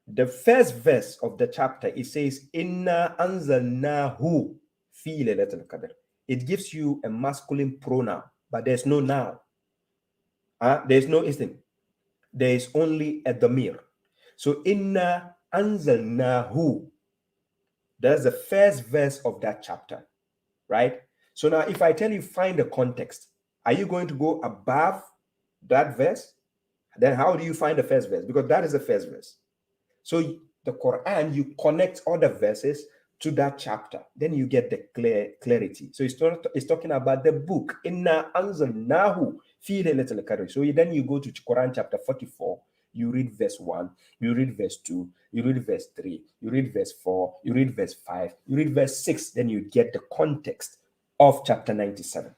The first verse of the chapter, it says, Inna anzalnahu fi laylatil qadr. It gives you a masculine pronoun, but there's no noun. There's no ism. There is only a damir. So Inna anzalnahu. That's the first verse of that chapter, right? So now if I tell you find the context, are you going to go above that verse? Then how do you find the first verse? Because that is the first verse. So the Quran, you connect all the verses to that chapter. Then you get the clarity. So it's talking about the book. Inna anzalnahu fi laylatil qadr. So then you go to Quran chapter 44. You read verse 1, you read verse 2, you read verse 3, you read verse 4, you read verse 5, you read verse 6. Then you get the context of chapter 97.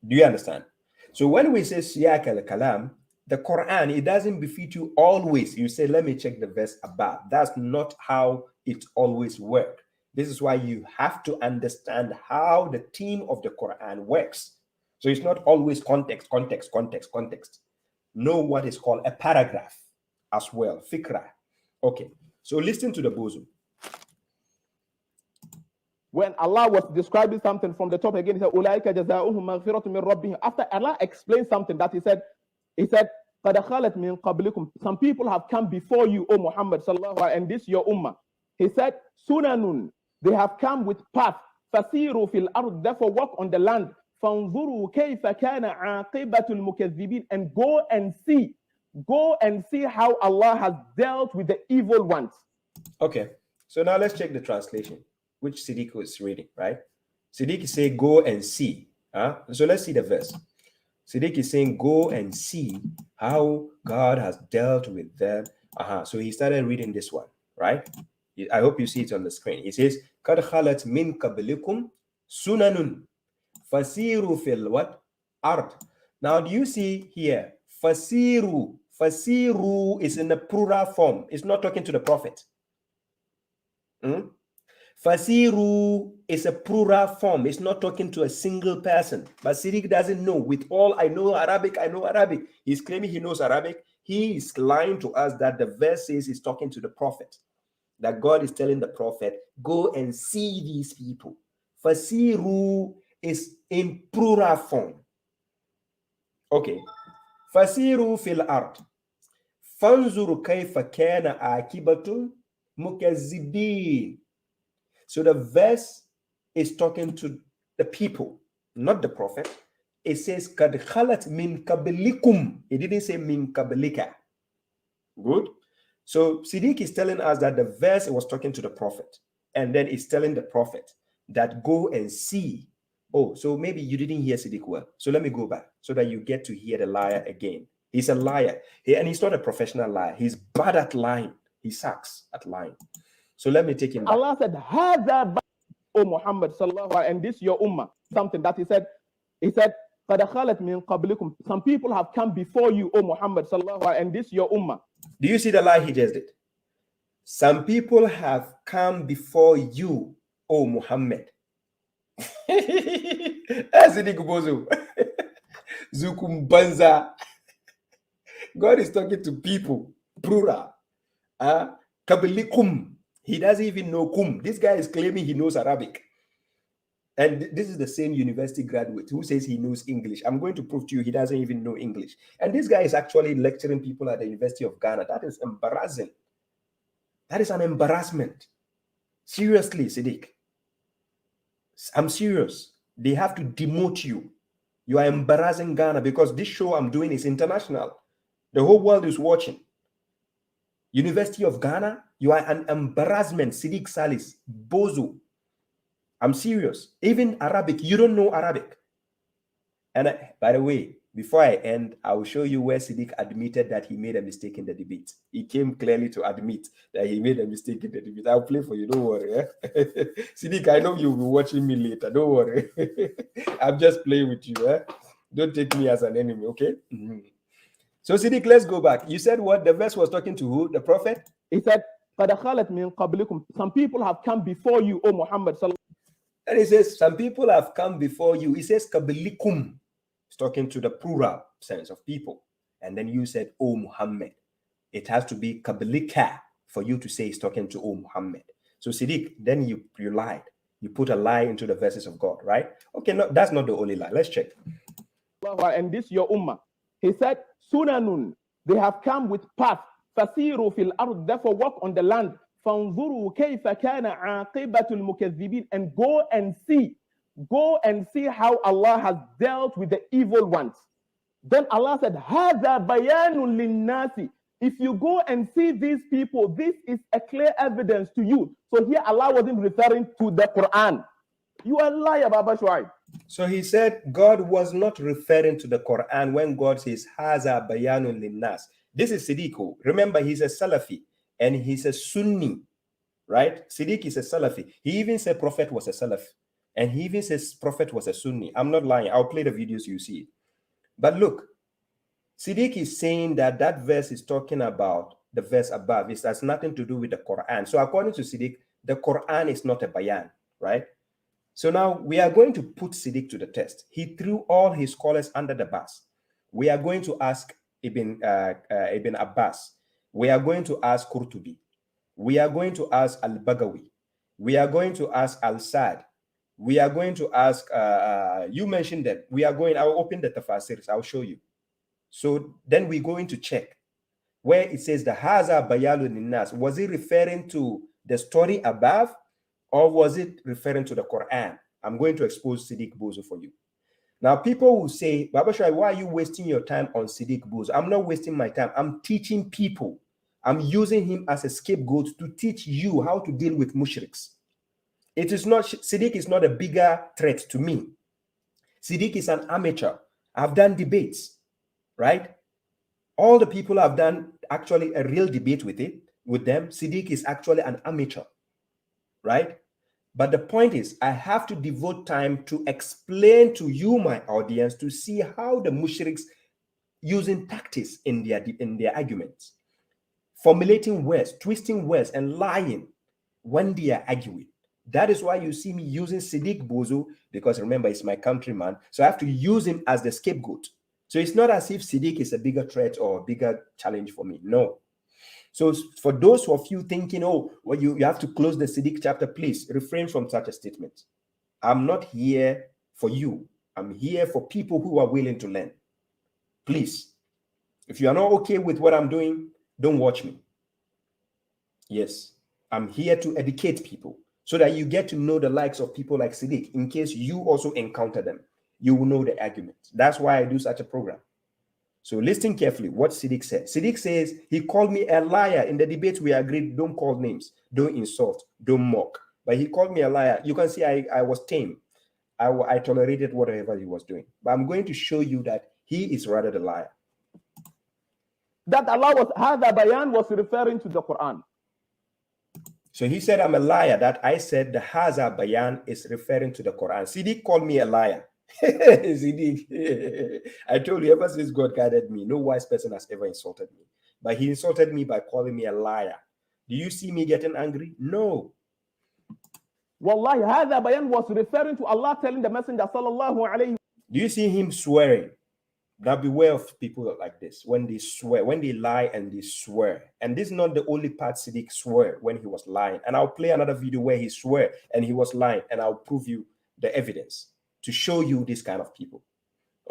Do you understand? So when we say siyak al-kalam, the Quran, it doesn't befit you always. You say, let me check the verse above. That's not how it always works. This is why you have to understand how the theme of the Quran works. So it's not always context. Know what is called a paragraph as well. Fikra. Okay. So listen to the bozo. When Allah was describing something from the top again, he said, "Ulaika jazaohum maghfiratun min rabbihim." After Allah explained something that he said, "Qad khalat min qablikum." Some people have come before you, O Muhammad sallallahu alaihi wasallam, and this your ummah. He said, "Sunanun." They have come with path. Fasiru fil ard. Therefore, walk on the land. Fanzuru kayfa kana aqibatul mukaththibin. And go and see how Allah has dealt with the evil ones. Okay. So now let's check the translation, which Siddik was reading, right? Siddik is saying, go and see. So let's see the verse. Siddik is saying, go and see how God has dealt with them. So he started reading this one, right? I hope you see it on the screen. He says, قَدْ خَلَتْ مِنْ قَبْلِكُمْ سُنَنٌ فَسِيرُوا فِي الْوَدْ ard. Now, do you see here? Fasiru is in the plural form. It's not talking to the prophet. Fasiru is a plural form. It's not talking to a single person. But Siddik doesn't know. With all I know Arabic, He's claiming he knows Arabic. He is lying to us that the verse says he's talking to the prophet. That God is telling the prophet, go and see these people. Fasiru is in plural form. Okay. Fasiru fil ard. Fanzuru kayfa kana akibatul mukazzibin. So the verse is talking to the people, not the prophet. It says, Kad khalat min qablikum. It didn't say min qablika. Good. So Siddik is telling us that the verse was talking to the prophet. And then it's telling the prophet that go and see. Oh, so maybe you didn't hear Siddik well. So let me go back so that you get to hear the liar again. He's a liar. And he's not a professional liar. He's bad at lying. He sucks at lying. So let me take him back. Allah said, Hada O Muhammad sallallahu alaihi, and this your ummah. Something that he said, قَدْ خَلَتْ مِنْ قَبْلِكُمْ. Some people have come before you, O Muhammad sallallahu alaihi, and this your ummah. Do you see the lie he just did? Some people have come before you, O Muhammad. Siddik Bozo. Zukumbanza. God is talking to people, plural. Kabilikum. He doesn't even know kum. This guy is claiming he knows Arabic. And this is the same university graduate who says he knows English. I'm going to prove to you he doesn't even know English. And this guy is actually lecturing people at the University of Ghana. That is embarrassing. That is an embarrassment. Seriously, Siddik. I'm serious. They have to demote you. You are embarrassing Ghana because this show I'm doing is international. The whole world is watching. University of Ghana, you are an embarrassment, Siddik Salis, Bozo. I'm serious. Even Arabic, you don't know Arabic. And by the way, before I end, I will show you where Siddik admitted that he made a mistake in the debate. He came clearly to admit that he made a mistake in the debate. I'll play for you, don't worry. Eh? Siddik, I know you'll be watching me later, don't worry. I'm just playing with you. Eh? Don't take me as an enemy, okay? Mm-hmm. So Siddik, let's go back. You said what? The verse was talking to who? The prophet? He said, قَدْ خَلَتْ مِنْ قَبْلِكُمْ. Some people have come before you, O Muhammad sallallahu. And he says, some people have come before you. He says, Kabilikum. It's talking to the plural sense of people. And then you said, O Muhammad. It has to be Kabilika for you to say he's talking to O Muhammad. So Siddik, then you lied. You put a lie into the verses of God, right? Okay, no, that's not the only lie. Let's check. And this your ummah. He said, Sunanun. They have come with path. Fasiru fil ard. Therefore walk on the land. فانظروا كيف كان عاقبة المكذبين, and go and see how Allah has dealt with the evil ones. Then Allah said, هذا بيان للناس. If you go and see these people, this is a clear evidence to you. So here Allah wasn't referring to the Quran. You are a liar, babashuaib. So he said God was not referring to the Quran when God says هذا بيان للناس. This is Siddiq. Remember, he's a Salafi. And he's a Sunni, right? Siddik is a Salafi. He even said Prophet was a Salafi. And he even says Prophet was a Sunni. I'm not lying. I'll play the videos, you see. But look, Siddik is saying that that verse is talking about the verse above. It has nothing to do with the Quran. So according to Siddik, the Quran is not a bayan, right? So now we are going to put Siddik to the test. He threw all his scholars under the bus. We are going to ask Ibn Abbas. We are going to ask Qurtubi. We are going to ask Al-Bagawi. We are going to ask Al-Sad. We are going to ask, you mentioned that. I'll open the tafasirs. I'll show you. So then we're going to check where it says the Haza Bayalun Nas. Was it referring to the story above, or was it referring to the Quran? I'm going to expose Siddik Bozo for you. Now, people will say, babashuaib, why are you wasting your time on Siddik Bozo? I'm not wasting my time. I'm teaching people. I'm using him as a scapegoat to teach you how to deal with mushriks. It is not, Siddik is not a bigger threat to me. Siddik is an amateur. I've done debates, right? All the people I've done actually a real debate with them. Siddik is actually an amateur, right? But the point is, I have to devote time to explain to you, my audience, to see how the mushriks using tactics in their arguments, formulating words, twisting words, and lying. when they are arguing. That is why you see me using Siddik Bozo, because remember, it's my countryman. So I have to use him as the scapegoat. So it's not as if Siddik is a bigger threat or a bigger challenge for me. No. So for those of you thinking, oh, well, you have to close the Siddik chapter, please refrain from such a statement. I'm not here for you. I'm here for people who are willing to learn. Please, if you are not okay with what I'm doing, don't watch me. Yes, I'm here to educate people so that you get to know the likes of people like Siddik. In case you also encounter them, you will know the argument. That's why I do such a program. So listen carefully what Siddik said. Siddik says, he called me a liar. In the debate we agreed, don't call names, don't insult, don't mock. But he called me a liar. You can see I was tame. I tolerated whatever he was doing. But I'm going to show you that he is rather the liar. That Allah was, Hadha Bayan was referring to the Quran. So he said, I'm a liar. That I said the Hadha Bayan is referring to the Quran. Siddik called me a liar. Siddik, I told you, ever since God guided me, no wise person has ever insulted me. But he insulted me by calling me a liar. Do you see me getting angry? No. Wallahi, Hadha Bayan was referring to Allah telling the Messenger sallallahu alayhi. Do you see him swearing? Now beware of people like this. When they swear, when they lie and they swear. And this is not the only part Siddik swore when he was lying. And I'll play another video where he swore and he was lying. And I'll prove you the evidence to show you this kind of people.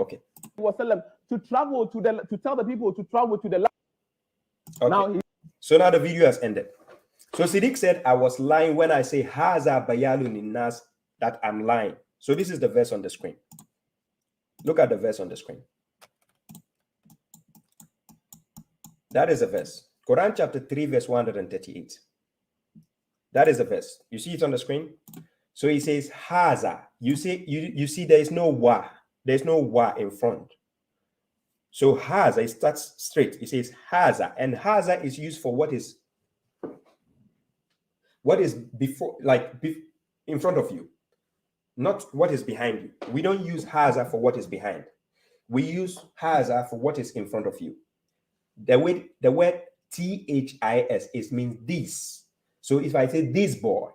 Okay. To travel to tell the people to travel to the land. Okay. So now the video has ended. So Siddik said, I was lying when I say Haza Bayalun Innas, that I'm lying. So this is the verse on the screen. Look at the verse on the screen. That is a verse. Quran chapter 3, verse 138. That is a verse. You see it on the screen? So he says, Haza. You see there is no wa. There's no wa in front. So Haza, it starts straight. It says Haza. And Haza is used for what is before, in front of you, not what is behind you. We don't use Haza for what is behind. We use Haza for what is in front of you. The word THIS is means this. So if I say this boy,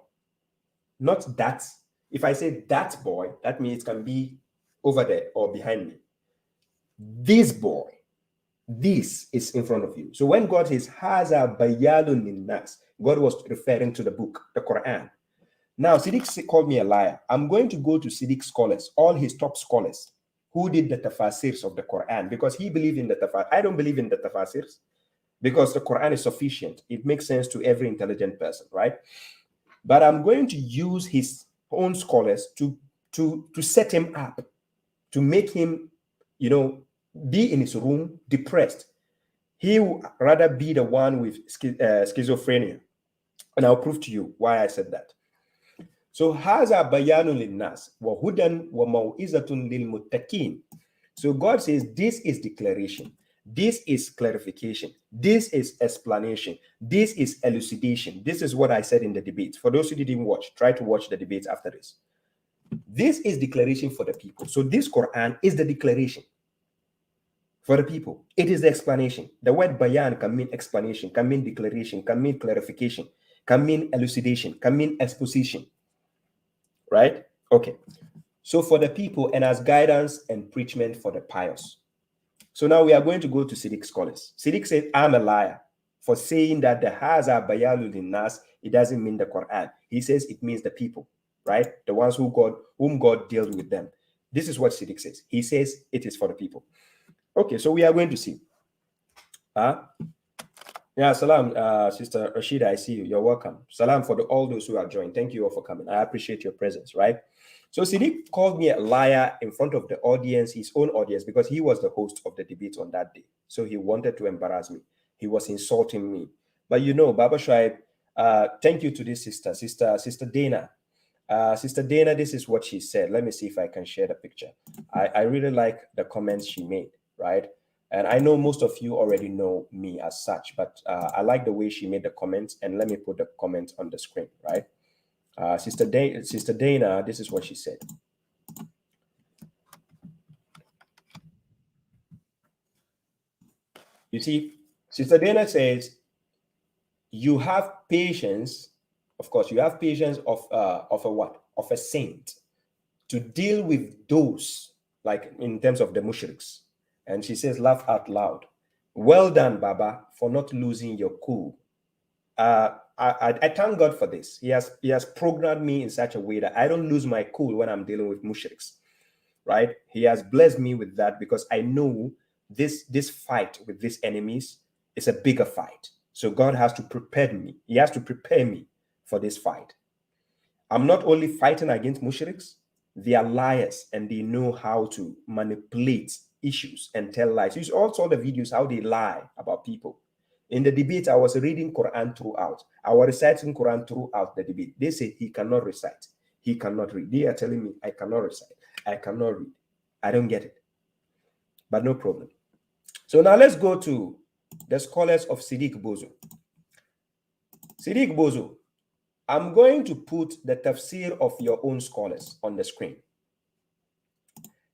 not that. If I say that boy, that means it can be over there or behind me. This boy, this is in front of you. So when God says Haza Bayalun Linnas, God was referring to the book, the Quran. Now, Siddik called me a liar. I'm going to go to Siddik scholars, all his top scholars, who did the tafasirs of the Quran, because he believed in the tafasir. I don't believe in the tafasirs, because the Quran is sufficient. It makes sense to every intelligent person, right? But I'm going to use his own scholars to set him up, to make him, be in his room depressed. He would rather be the one with schizophrenia. And I'll prove to you why I said that. So, Haza Bayanun Linnas wa Hudan wa Mau'izatun lil Muttaqin. So God says this is declaration, this is clarification, this is explanation, this is elucidation. This is what I said in the debate. For those who didn't watch, try to watch the debate after this. This is declaration for the people. So this Quran is the declaration for the people. It is the explanation. The word bayan can mean explanation, can mean declaration, can mean clarification, can mean elucidation, can mean exposition. Right? Okay. So for the people and as guidance and preachment for the pious. So now we are going to go to Siddik scholars. Siddik said, I'm a liar for saying that the Haza Bayalul Linnas, it doesn't mean the Quran. He says it means the people, right? The ones whom God dealt with them. This is what Siddik says. He says it is for the people. Okay, so we are going to see. Yeah, salam, Sister Rashida, I see you. You're welcome. Salam for all those who are joined. Thank you all for coming. I appreciate your presence, right? So Siddik called me a liar in front of the audience, his own audience, because he was the host of the debate on that day. So he wanted to embarrass me. He was insulting me. But babashuaib, thank you to this Sister Dana. Sister Dana, this is what she said. Let me see if I can share the picture. I really like the comments she made, right? And I know most of you already know me as such, but I like the way she made the comments. And let me put the comment on the screen, right? Sister Dana, this is what she said. You see, Sister Dana says, you have patience Of course, you have patience of a what? Of a saint to deal with those, like in terms of the mushriks. And she says, laugh out loud. Well done, Baba, for not losing your cool. I thank God for this. He has programmed me in such a way that I don't lose my cool when I'm dealing with mushriks, right? He has blessed me with that because I know this fight with these enemies is a bigger fight. So God has to prepare me. He has to prepare me for this fight. I'm not only fighting against mushriks, they are liars and they know how to manipulate issues and tell lies. You all saw the videos how they lie about people. In the debate, I was reading Quran throughout. I was reciting Quran throughout the debate. They say he cannot recite. He cannot read. They are telling me I cannot recite. I cannot read. I don't get it. But no problem. So now let's go to the scholars of Siddik Bozo. Siddik Bozo, I'm going to put the tafsir of your own scholars on the screen.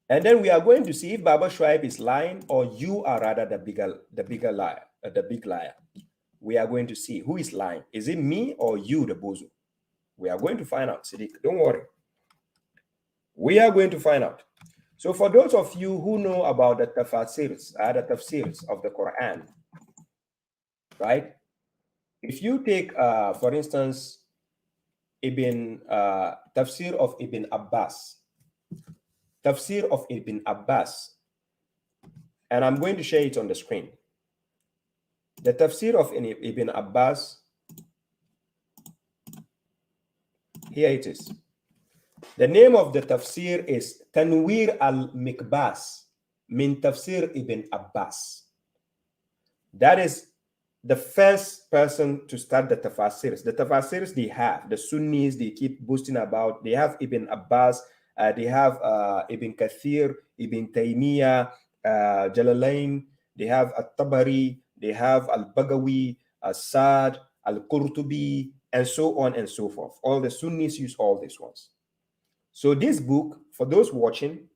And then we are going to see if babashuaib is lying or you are rather the bigger liar, the big liar. We are going to see who is lying. Is it me or you, the Bozo? We are going to find out, Siddik. Don't worry. We are going to find out. So for those of you who know about the tafsirs of the Quran, right? If you take, for instance, tafsir of Ibn Abbas, tafsir of Ibn Abbas, and I'm going to share it on the screen. The tafsir of Ibn Abbas, here it is. The name of the tafsir is Tanwir al-Mikbas min Tafsir Ibn Abbas. That is the first person to start the tafsirs. The tafsirs they have, the Sunnis, they keep boasting about. They have Ibn Abbas, they have Ibn Kathir, Ibn Taymiyyah, Jalalain, they have At-Tabari, they have Al-Bagawi, Al-Sad, Al-Qurtubi, and so on and so forth. All the Sunnis use all these ones. So this book, for those watching,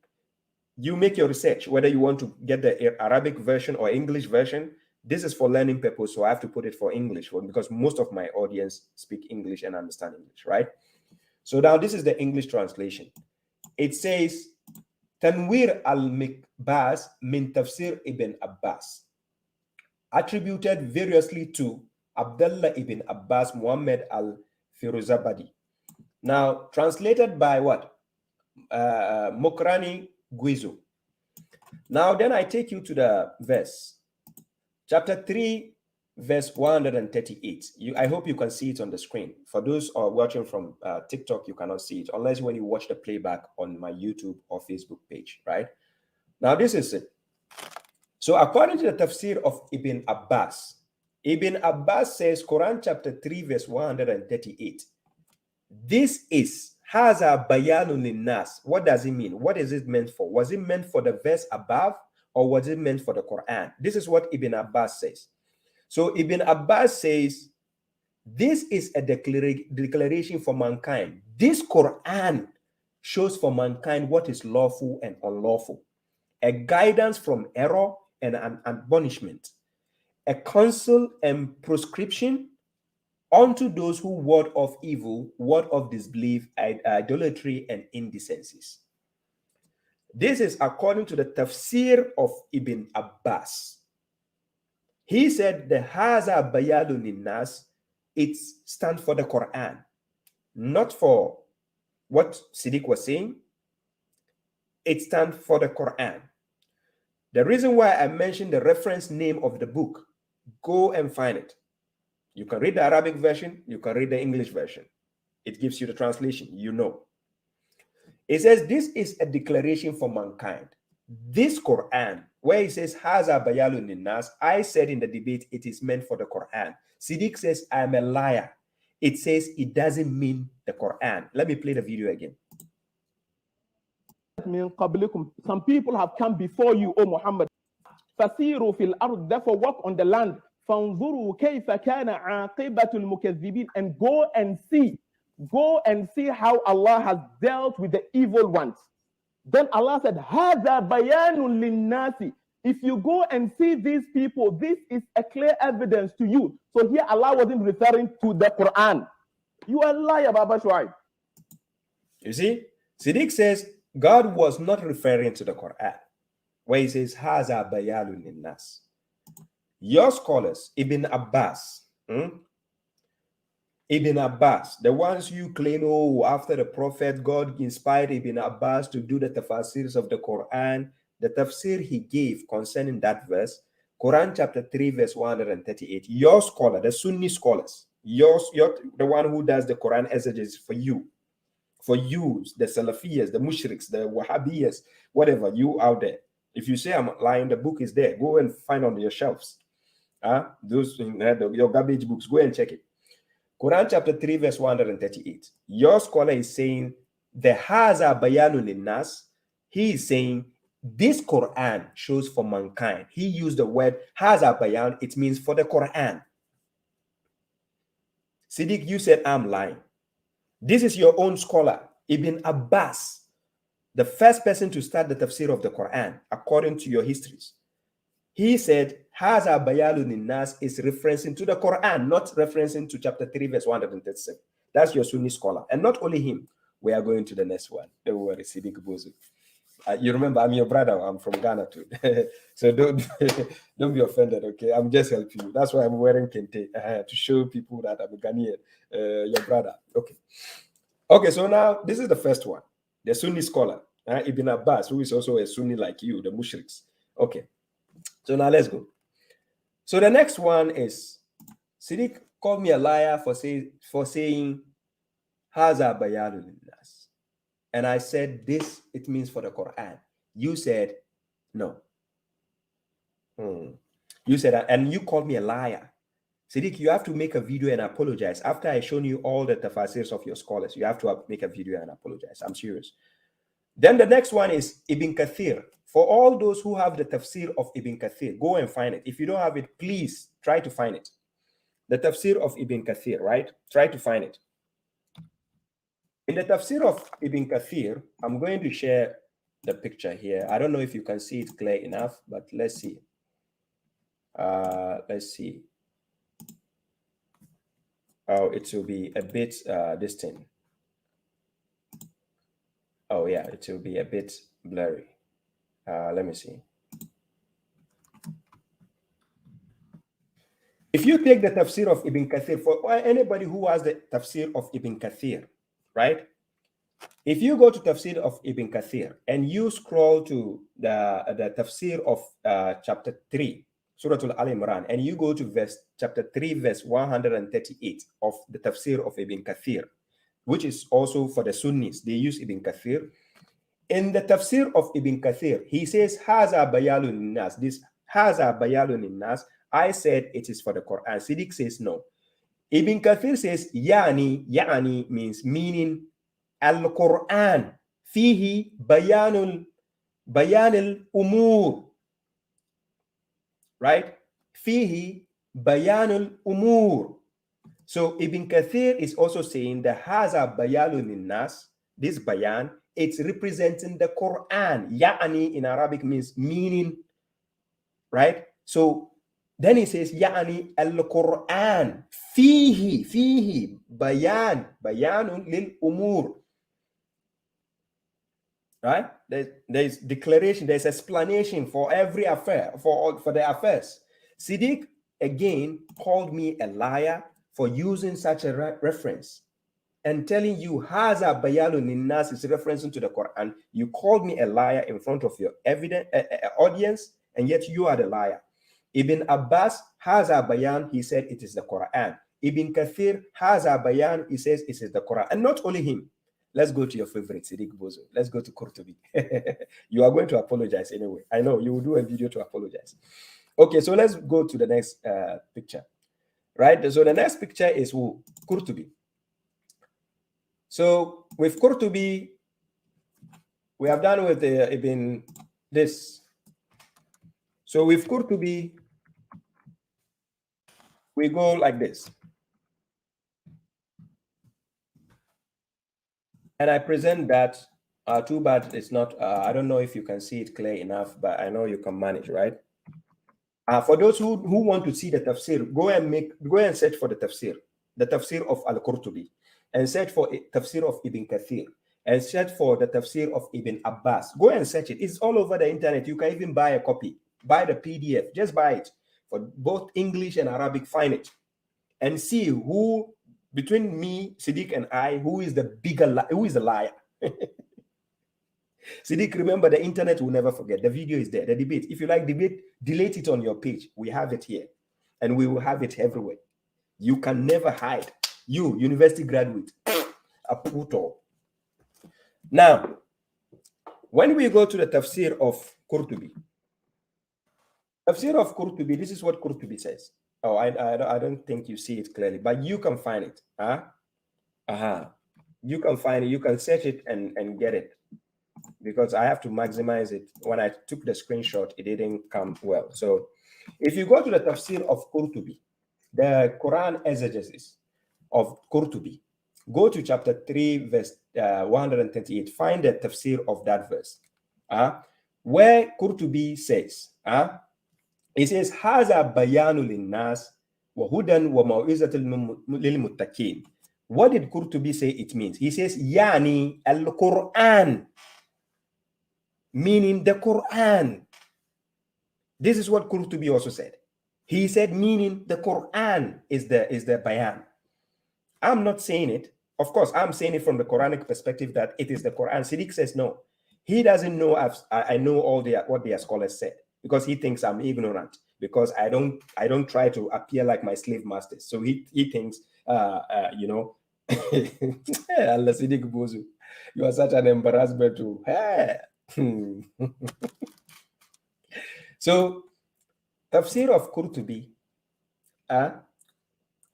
you make your research, whether you want to get the Arabic version or English version. This is for learning purpose, so I have to put it for English because most of my audience speak English and understand English, right? So now this is the English translation. It says, Tanwir al-Mikbas min Tafsir Ibn Abbas, attributed variously to Abdullah ibn Abbas Muhammad al-Firuzabadi. Now, translated by what? Mokrani Guizo. Now, then I take you to the verse. Chapter 3, verse 138. I hope you can see it on the screen. For those who are watching from TikTok, you cannot see it, unless when you watch the playback on my YouTube or Facebook page, right? Now, this is it. So, according to the tafsir of Ibn Abbas says, Quran chapter 3, verse 138. This is Haza Bayanun Linnas. What does it mean? What is it meant for? Was it meant for the verse above or was it meant for the Quran? This is what Ibn Abbas says. So Ibn Abbas says, this is a declaration for mankind. This Quran shows for mankind what is lawful and unlawful, a guidance from error and an admonishment, a counsel and prescription unto those who ward of evil, ward of disbelief, idolatry, and indecencies. This is according to the tafsir of Ibn Abbas. He said the Haza Bayadun Linnas, it stands for the Quran, not for what Siddik was saying. It stands for the Quran. The reason why I mentioned the reference name of the book, go and find it. You can read the Arabic version, you can read the English version. It gives you the translation, you know. It says this is a declaration for mankind. This Quran, where it says, Haza Bayalun Linnas, I said in the debate, it is meant for the Quran. Siddik says, I'm a liar. It says it doesn't mean the Quran. Let me play the video again. Some people have come before you, O Muhammad. Fasiru fil ard, therefore walk on the land. فانظروا كيف كان عاقبة المكذبين, and go and see how Allah has dealt with the evil ones. Then Allah said, هذا بيان للناس. If you go and see these people, this is a clear evidence to you. So here Allah wasn't referring to the Quran. You are a liar, babashuaib. You see, Siddik says God was not referring to the Quran, where he says, Haza bayalun linnas. Your scholars, Ibn Abbas, Ibn Abbas, the ones you claim, oh, after the Prophet, God inspired Ibn Abbas to do the tafsirs of the Quran, the tafsir he gave concerning that verse, Quran chapter 3, verse 138. Your scholar, the Sunni scholars, you're the one who does the Quran exegesis for you, the Salafiyas, the Mushriks, the Wahhabiyas, whatever, you out there. If you say I'm lying, the book is there. Go and find on your shelves. Those your garbage books, go and check it. Quran chapter 3, verse 138. Your scholar is saying the Haza Bayanun Linnas. He is saying this Quran shows for mankind. He used the word Haza Bayan. It means for the Quran. Siddik, you said I'm lying. This is your own scholar, Ibn Abbas, the first person to start the tafsir of the Quran, according to your histories. He said, Haza Bayalun Nas is referencing to the Quran, not referencing to chapter 3, verse 137. That's your Sunni scholar. And not only him, we are going to the next one. Don't worry, Siddik Bozo. You remember, I'm your brother. I'm from Ghana too. So don't be offended, okay? I'm just helping you. That's why I'm wearing kente, to show people that I'm a Ghanaian, your brother. Okay. Okay, so now this is the first one. The Sunni scholar, Ibn Abbas, who is also a Sunni like you, the Mushriks. Okay. So now let's go. So the next one is Siddik called me a liar for saying Haza Bayalun Nas. And I said this, it means for the Quran. You said no. You said that, and you called me a liar. Siddik, you have to make a video and apologize. After I shown you all the tafsirs of your scholars, you have to make a video and apologize. I'm serious. Then the next one is Ibn Kathir. For all those who have the tafsir of Ibn Kathir, go and find it. If you don't have it, please try to find it. The tafsir of Ibn Kathir, right? Try to find it. In the tafsir of Ibn Kathir, I'm going to share the picture here. I don't know if you can see it clear enough, but let's see. Let's see. Oh, it will be a bit distant. Oh yeah, it will be a bit blurry. Let me see. If you take the tafsir of Ibn Kathir, for anybody who has the tafsir of Ibn Kathir, right? If you go to tafsir of Ibn Kathir and you scroll to the tafsir of chapter 3, Surah Al-Imran, and you go to chapter 3, verse 138 of the tafsir of Ibn Kathir, which is also for the Sunnis, they use Ibn Kathir. In the tafsir of Ibn Kathir, he says, Haza Bayalun Nas. This Haza Bayalun Nas, I said it is for the Quran. Siddik says no. Ibn Kathir says, Yani meaning Al-Quran. Fihi bayanul umur. Right? Fihi bayanul umur. So Ibn Kathir is also saying the Haza Bayalun Nas, this bayan, it's representing the Quran. Ya'ani in Arabic means meaning, right? So then he says, Ya'ani al-Quran. Fihi, bayanun lil umur. Right? There's declaration, there's explanation for every affair, for the affairs. Siddik again called me a liar for using such a reference and telling you Haza Bayalun Nas is referencing to the Quran. You called me a liar in front of your audience, and yet you are the liar. Ibn Abbas Haza Bayan, he said it is the Quran. Ibn Kathir Haza Bayan, he says it is the Quran. And not only him. Let's go to your favorite, Siddik Bozo. Let's go to Qurtubi. You are going to apologize anyway. I know you will do a video to apologize. Okay, so let's go to the next picture. Right? So the next picture is who? Qurtubi. So with Qurtubi, we have done with Ibn this. So with Qurtubi, we go like this. And I present that, too bad it's not, I don't know if you can see it clear enough, but I know you can manage, right? For those who want to see the tafsir, go and search for the tafsir of Al-Qurtubi. and search for tafsir of Ibn Kathir, and search for the tafsir of Ibn Abbas. Go and search it. It's all over the internet. You can even buy a copy. Buy the PDF. Just buy it. For both English and Arabic, find it. And see who, between me, Siddik, and I, who is the who is the liar. Siddik, remember, the internet will never forget. The video is there, the debate. If you like debate, delete it on your page. We have it here. And we will have it everywhere. You can never hide. You, university graduate, a puto. Now, when we go to the tafsir of Qurtubi, tafsir of Qurtubi, this is what Qurtubi says. Oh, I don't think you see it clearly, but you can find it. You can find it. You can search it and get it. Because I have to maximize it. When I took the screenshot, it didn't come well. So if you go to the tafsir of Qurtubi, the Quran exegesis of Qurtubi, go to chapter 3, verse 138. Find the tafsir of that verse. Where Qurtubi says, it says, Haza bayanu linnas wa hudan wa mau'izatul lil muttaqin. What did Qurtubi say it means? He says, Yani al-Quran, meaning the Quran. This is what Qurtubi also said. He said, meaning the Quran is the bayan. I'm not saying it. Of course, I'm saying it from the Quranic perspective that it is the Quran. Siddik says no. He doesn't know. I know all what their scholars said, because he thinks I'm ignorant, because I don't try to appear like my slave masters. So he thinks, you know, Allah, Siddik Bozo, you are such an embarrassment to. So tafsir of Qurtubi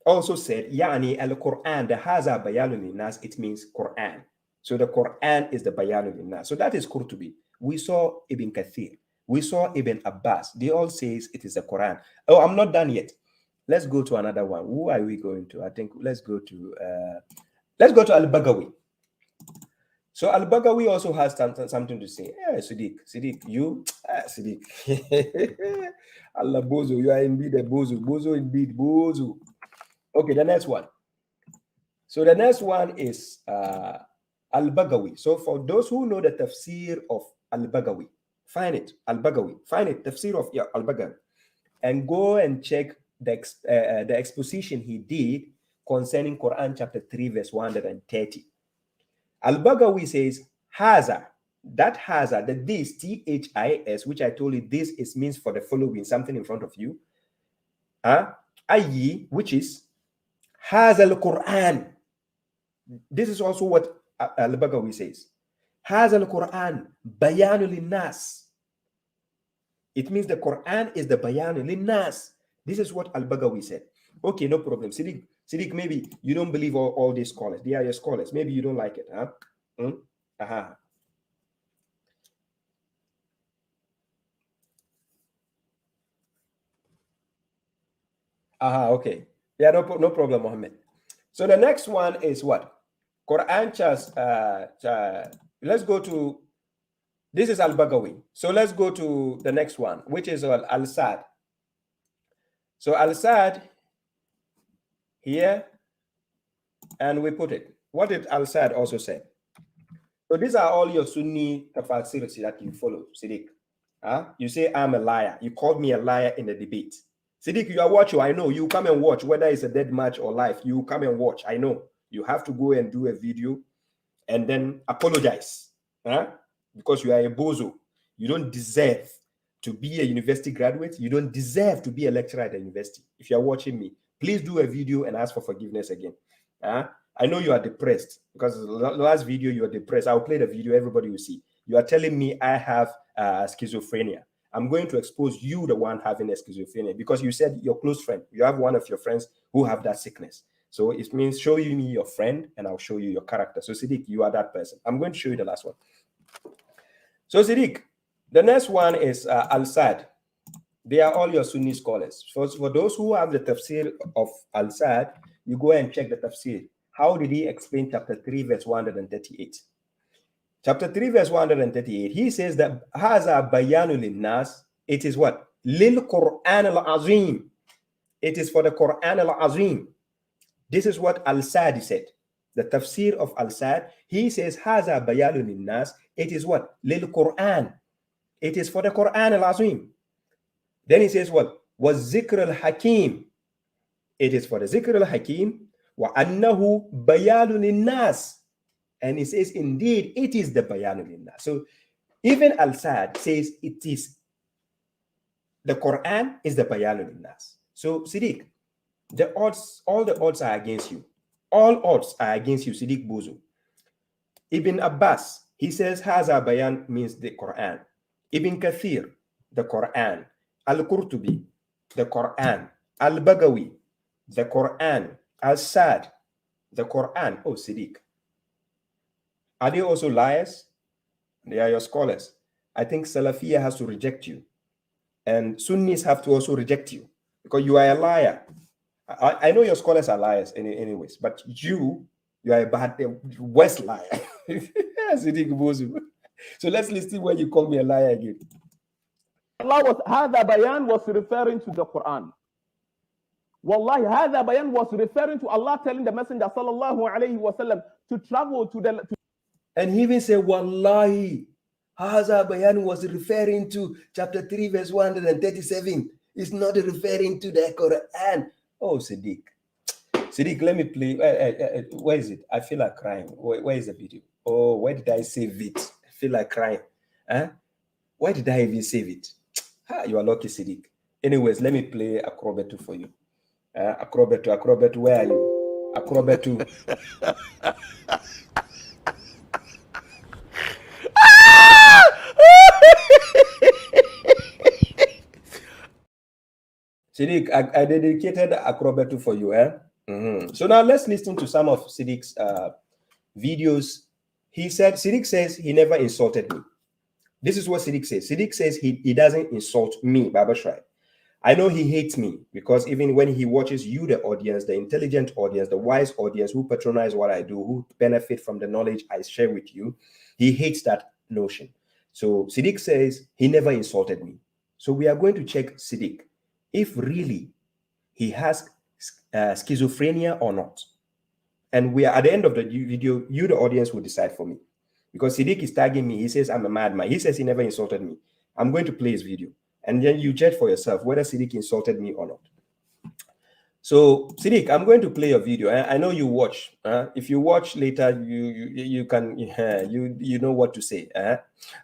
also said, Yani al-Quran, the haza bayanun linnas, it means Quran. So the Quran is the bayanun linnas. So that is Qurtubi. We saw Ibn Kathir. We saw Ibn Abbas. They all says it is the Quran. Oh, I'm not done yet. Let's go to another one. Who are we going to? I think let's go to Al-Bagawi. So Al-Bagawi also has something to say. Yeah, Siddik, you, Siddik. Allah Bozo, you are indeed a Bozo. Bozo indeed, Bozo. Okay, the next one. So the next one is Al-Bagawi. So for those who know the tafsir of Al-Bagawi, find it, Al-Bagawi. Find it, tafsir of Al-Bagawi. And go and check the exposition he did concerning Quran chapter 3, verse 130. Al-Bagawi says, Haza, that Haza, the this, T-H-I-S, which I told you this is means for the following, something in front of you. Ayi, which is Haza al-Quran. This is also what Al-Bagawi says. Haza al-Quran, bayanu linnas. It means the Quran is the bayanu linnas. This is what Al-Bagawi said. Okay, no problem. Siddik, maybe you don't believe all these scholars. They are your scholars. Maybe you don't like it, huh? Okay. Yeah, no problem, Mohammed. So the next one is what? Quran let's go to, this is Al-Bagawi. So let's go to the next one, which is Al-Sad. So Al-Sad here, and we put it. What did Al-Sad also say? So these are all your Sunni tafsirs that you follow, Siddik. You say I'm a liar. You called me a liar in the debate. Siddik, you are watching. I know. You come and watch, whether it's a dead match or live. You come and watch. I know. You have to go and do a video and then apologize. Because you are a bozo. You don't deserve to be a university graduate. You don't deserve to be a lecturer at the university. If you are watching me, please do a video and ask for forgiveness again. I know you are depressed, because the last video you are depressed. I'll play the video, everybody will see. You are telling me I have schizophrenia. I'm going to expose you, the one having a schizophrenia, because you said your close friend. You have one of your friends who have that sickness. So it means show me your friend and I'll show you your character. So Siddik, you are that person. I'm going to show you the last one. So Siddik, the next one is Al-Sad. They are all your Sunni scholars. For those who have the tafsir of Al-Sad, you go and check the tafsir. How did he explain chapter 3, verse 138? Chapter 3, verse 138, he says that Haza bayanu linnas, it is what? Lil Quran al-Azim. It is for the Quran al-Azim. This is what Al-Sadi said. the tafsir of Al-Sad, he says, Haza bayalun linnas. It is what? Lil Quran. It is for the Quran al-Azim. Then he says what? Was zikr al-Hakim. It is for the zikr al-Hakim. Wa annahu bayalun linnas. And he says, indeed, it is the bayalun linnas. So even Al-Sad says it is the Quran is the bayalun linnas. So Siddik, the odds, all the odds are against you. All odds are against you, Siddik Bozo. Ibn Abbas, he says Haza Bayan means the Quran. Ibn Kathir, the Quran. Al-Qurtubi, the Quran. Al-Bagawi, the Quran. Al-Sad, the Quran. Oh, Siddik. Are they also liars? They are your scholars. I think Salafiyah has to reject you. And Sunnis have to also reject you because you are a liar. I know your scholars are liars anyways, but you are a bad, worst liar. Siddik Bozo. So let's listen when you call me a liar again. Hadha bayan was referring to the Quran. Wallahi, hadha bayan was referring to Allah telling the Messenger sallallahu alayhi wasallam to travel to the. And he even said, Wallahi, hadha bayan was referring to chapter 3, verse 137. It's not referring to the Quran. Oh, Siddik. Siddik, let me play. Where is it? I feel like crying. Where is the video? Oh, where did I save it? I feel like crying. Huh? Why did I even save it? You are lucky, Siddik. Anyways, let me play Acrobat for you. Acrobat, where are you? Acrobat 2. Siddik, I dedicated Acrobat for you. So now let's listen to some of Siddik's videos. Siddik says he never insulted me. This is what Siddik says. Siddik says he doesn't insult me, babashuaib. I know he hates me because even when he watches you, the audience, the intelligent audience, the wise audience who patronize what I do, who benefit from the knowledge I share with you, he hates that notion. So Siddik says he never insulted me. So we are going to check Siddik if really he has schizophrenia or not. And we are at the end of the video, you, the audience, will decide for me. Because Siddik is tagging me. He says I'm a madman. He says he never insulted me. I'm going to play his video. And then you judge for yourself whether Siddik insulted me or not. So Siddik, I'm going to play your video. I know you watch. If you watch later, you can you know what to say.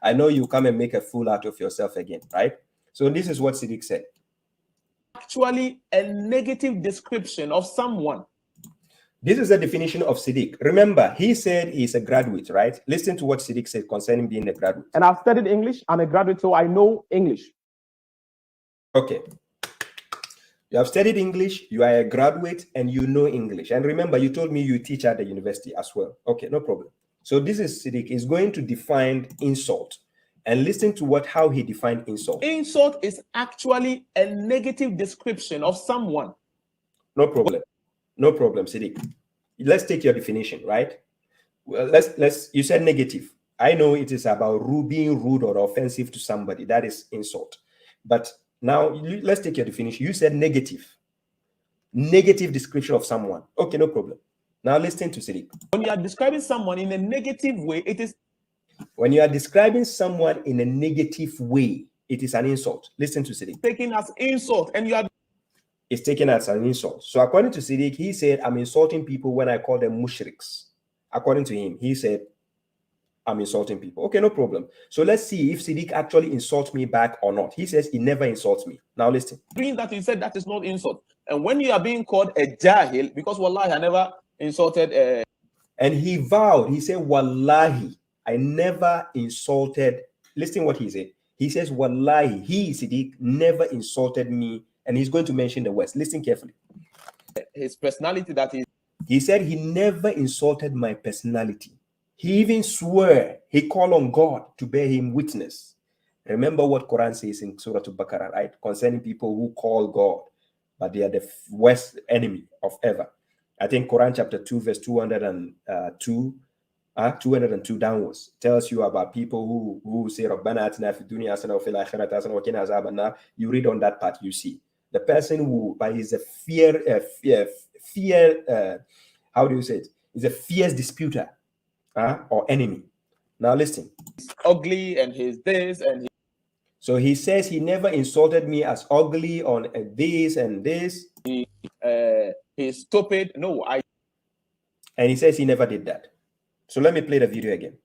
I know you come and make a fool out of yourself again, right? So this is what Siddik said. Actually, a negative description of someone. This is the definition of Siddik. Remember, he said he's a graduate, right? Listen to what Siddik said concerning being a graduate. And I've studied English. I'm a graduate, so I know English. Okay. You have studied English, you are a graduate, and you know English. And remember, you told me you teach at the university as well. Okay, no problem. So this is Siddik is going to define insult. And listen to how he defined insult. Insult is actually a negative description of someone. No problem. No problem, Siddik. Let's take your definition, right? Well, let's. You said negative. I know it is about being rude or offensive to somebody. That is insult. But now let's take your definition. You said negative. Negative description of someone. Okay, no problem. Now listen to Siddik. When you are describing someone in a negative way, it is. When you are describing someone in a negative way, it is an insult. Listen to Siddik. Taken as insult, and you are. It's taken as an insult. So according to Siddik, he said, I'm insulting people when I call them mushriks. According to him, he said, I'm insulting people. Okay, no problem. So let's see if Siddik actually insults me back or not. He says he never insults me. Now listen. Doing that, he said that is not insult. And when you are being called a jahil, because wallahi, I never insulted a... And he vowed, he said, wallahi, I never insulted. Listen what he said. He says, wallahi, he, Siddik, never insulted me. And he's going to mention the words. Listen carefully. His personality that is. He said he never insulted my personality. He even swore, he called on God to bear him witness. Remember what Quran says in Surah Al-Baqarah, right? Concerning people who call God, but they are the worst enemy of ever. I think Quran chapter 2, verse 202 downwards tells you about people who say, Rabbana atina fid dunya hasana wa fil akhirati hasana wa qina azaban nar. You read on that part, you see. The person who, by his fear, how do you say it? He's a fierce disputer or enemy. Now listen. He's ugly and he's this and he. So he says he never insulted me as ugly on this and this. He's stupid. No, and he says he never did that. So let me play the video again.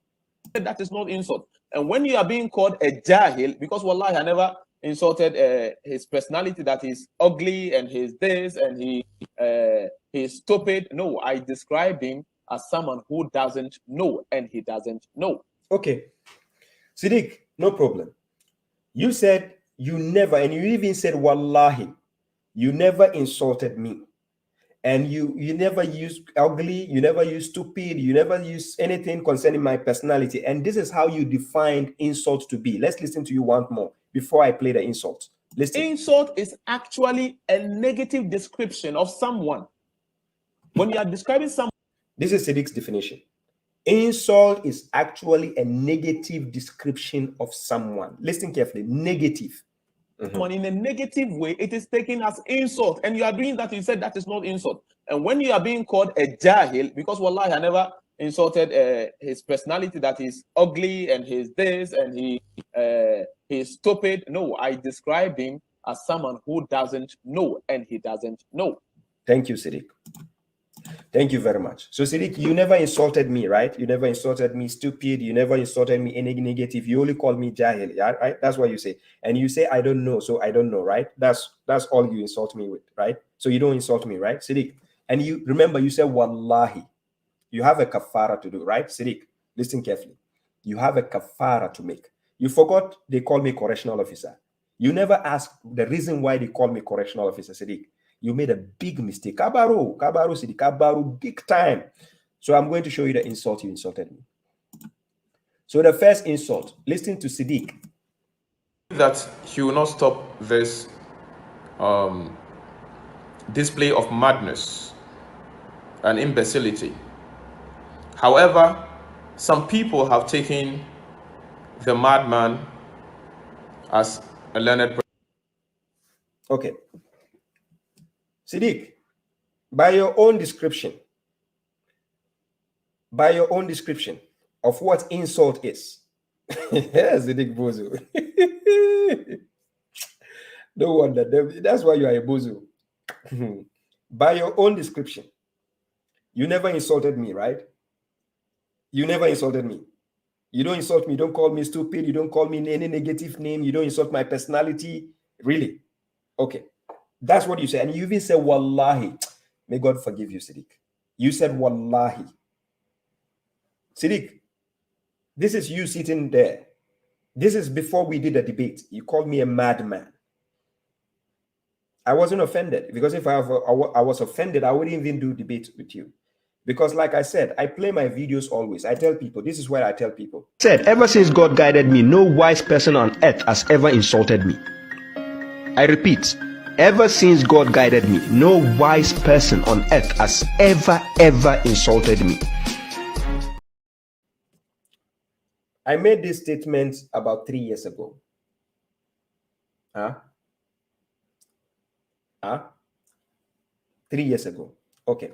That is not insult. And when you are being called a jahil, because wallahi, I never insulted his personality that he's ugly and he's this and he's stupid. No, I described him as someone who doesn't know and he doesn't know. Okay. Siddik, no problem. You said you never, and you even said wallahi, you never insulted me. And you never use ugly, you never use stupid, you never use anything concerning my personality. And this is how you defined insult to be. Let's listen to you once more before I play the insult. Listen. Insult is actually a negative description of someone. When you are describing someone. This is Siddik's definition. Insult is actually a negative description of someone. Listen carefully. Negative. In a negative way, it is taken as insult, and you are doing that. You said that is not insult. And when you are being called a jahil, because wallahi, I never insulted his personality that he's ugly and he's this and he's stupid. No, I described him as someone who doesn't know and he doesn't know. Thank you, Siddik. Thank you very much. So Siddik, you never insulted me, right? You never insulted me stupid. You never insulted me any negative. You only called me jahil, yeah, right? That's what you say. And you say I don't know, so I don't know, right? That's all you insult me with, right? So you don't insult me, right, Siddik? And you remember you said wallahi. You have a kafara to do, right, Siddik? Listen carefully. You have a kafara to make. You forgot they call me correctional officer. You never asked the reason why they call me correctional officer, Siddik. You made a big mistake. Kabaru, Siddik, Kabaru, big time. So I'm going to show you the insult you insulted me. So the first insult, listen to Siddik. That he will not stop this display of madness and imbecility. However, some people have taken the madman as a learned person. Okay. Siddik, by your own description of what insult is, Siddik Bozo. No wonder, that's why you are a Bozo. By your own description, you never insulted me, right? You never insulted me. You don't insult me, you don't call me stupid, you don't call me any negative name, you don't insult my personality, really? Okay. That's what you say. And you even said, wallahi. May God forgive you, Siddik. You said, wallahi. Siddik, this is you sitting there. This is before we did a debate. You called me a madman. I wasn't offended, because if I was offended, I wouldn't even do debate with you. Because like I said, I play my videos always. I tell people, this is what I tell people. Said, ever since God guided me, no wise person on earth has ever insulted me. I repeat, ever since God guided me, no wise person on earth has ever insulted me. I made this statement about 3 years ago. 3 years ago. Okay.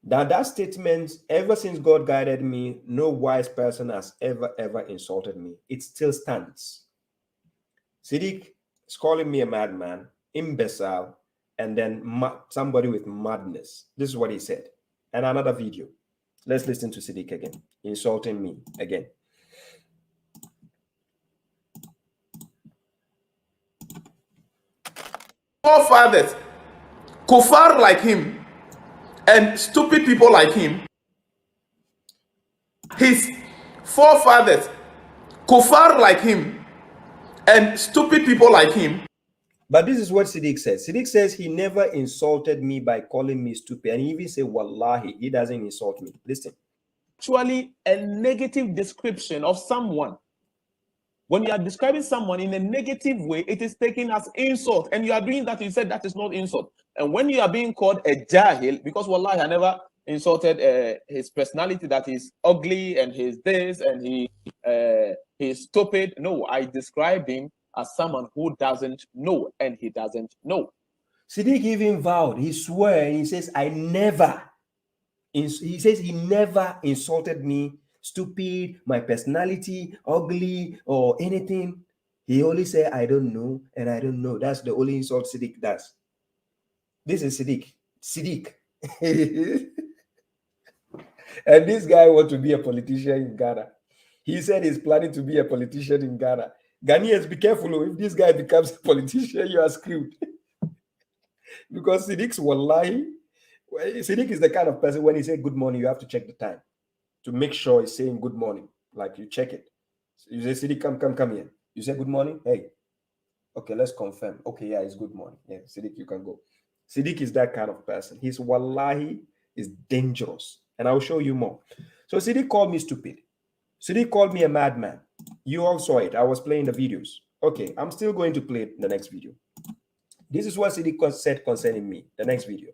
Now that statement, ever since God guided me, no wise person has ever insulted me. It still stands. Siddik is calling me a madman, imbecile, and then somebody with madness. This is what he said. And another video. Let's listen to Siddik again, insulting me again. Forefathers, kuffar like him, and stupid people like him. His forefathers, kuffar like him, and stupid people like him. But this is what Siddik says. Siddik says he never insulted me by calling me stupid. And he even say, wallahi, he doesn't insult me. Listen. Actually, a negative description of someone. When you are describing someone in a negative way, it is taken as insult. And you are doing that, you said that is not insult. And when you are being called a jahil, because wallahi, I never insulted his personality that he's ugly and he's this and he's stupid. No, I described him as someone who doesn't know and he doesn't know. Siddik even vowed, he swore, and he says, I never He says he never insulted me, stupid, my personality, ugly, or anything. He only said, I don't know, and I don't know. That's the only insult Siddik does. This is Siddik. Siddik. And this guy wants to be a politician in Ghana. He said he's planning to be a politician in Ghana. Ghanaians, be careful. If this guy becomes a politician, you are screwed. Because Siddik's wallahi, Siddik is the kind of person, when he says good morning, you have to check the time to make sure he's saying good morning. Like, you check it. You say, Siddik, come here. You say good morning. Hey, okay, let's confirm. Okay, yeah, it's good morning. Yeah, Siddik, you can go. Siddik is that kind of person. His wallahi is dangerous. And I'll show you more. So Siddik called me stupid. Siddik called me a madman. You all saw it. I was playing the videos. Okay, I'm still going to play the next video. This is what Siddik said concerning me. The next video.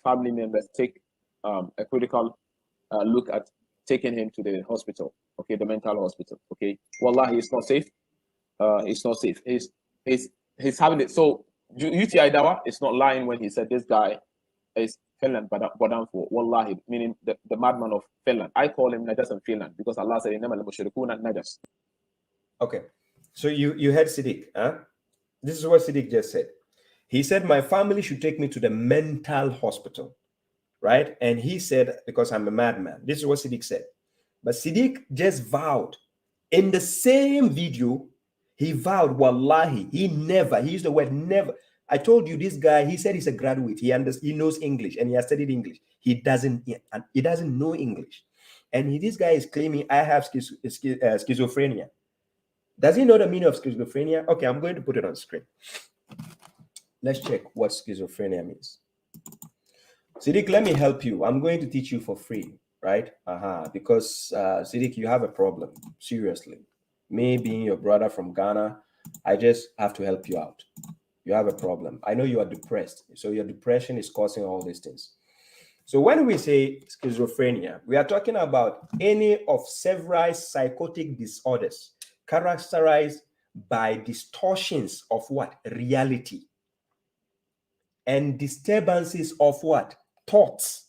Family members take a critical look at taking him to the hospital. Okay, the mental hospital. Okay, wallahi, it's not safe. It's not safe. He's having it. So UTI Dawa is not lying when he said this guy is Finland Bodanfo. Wallahi, meaning the madman of Finland. I call him Najas in Finland because Allah said Najas. Okay, so you heard Siddik, huh? This is what Siddik just said. He said my family should take me to the mental hospital, right? And he said, because I'm a madman. This is what Siddik said. But Siddik just vowed in the same video. He vowed, wallahi, he used the word never. I told you this guy, he said he's a graduate. He knows English and he has studied English. He doesn't know English. And this guy is claiming I have schizophrenia. Does he know the meaning of schizophrenia? Okay, I'm going to put it on screen. Let's check what schizophrenia means. Siddik, let me help you. I'm going to teach you for free, right? Because Siddik, you have a problem, seriously. Me being your brother from Ghana, I just have to help you out. You have a problem. I know you are depressed. So your depression is causing all these things. So when we say schizophrenia, we are talking about any of several psychotic disorders characterized by distortions of what? Reality. And disturbances of what? Thoughts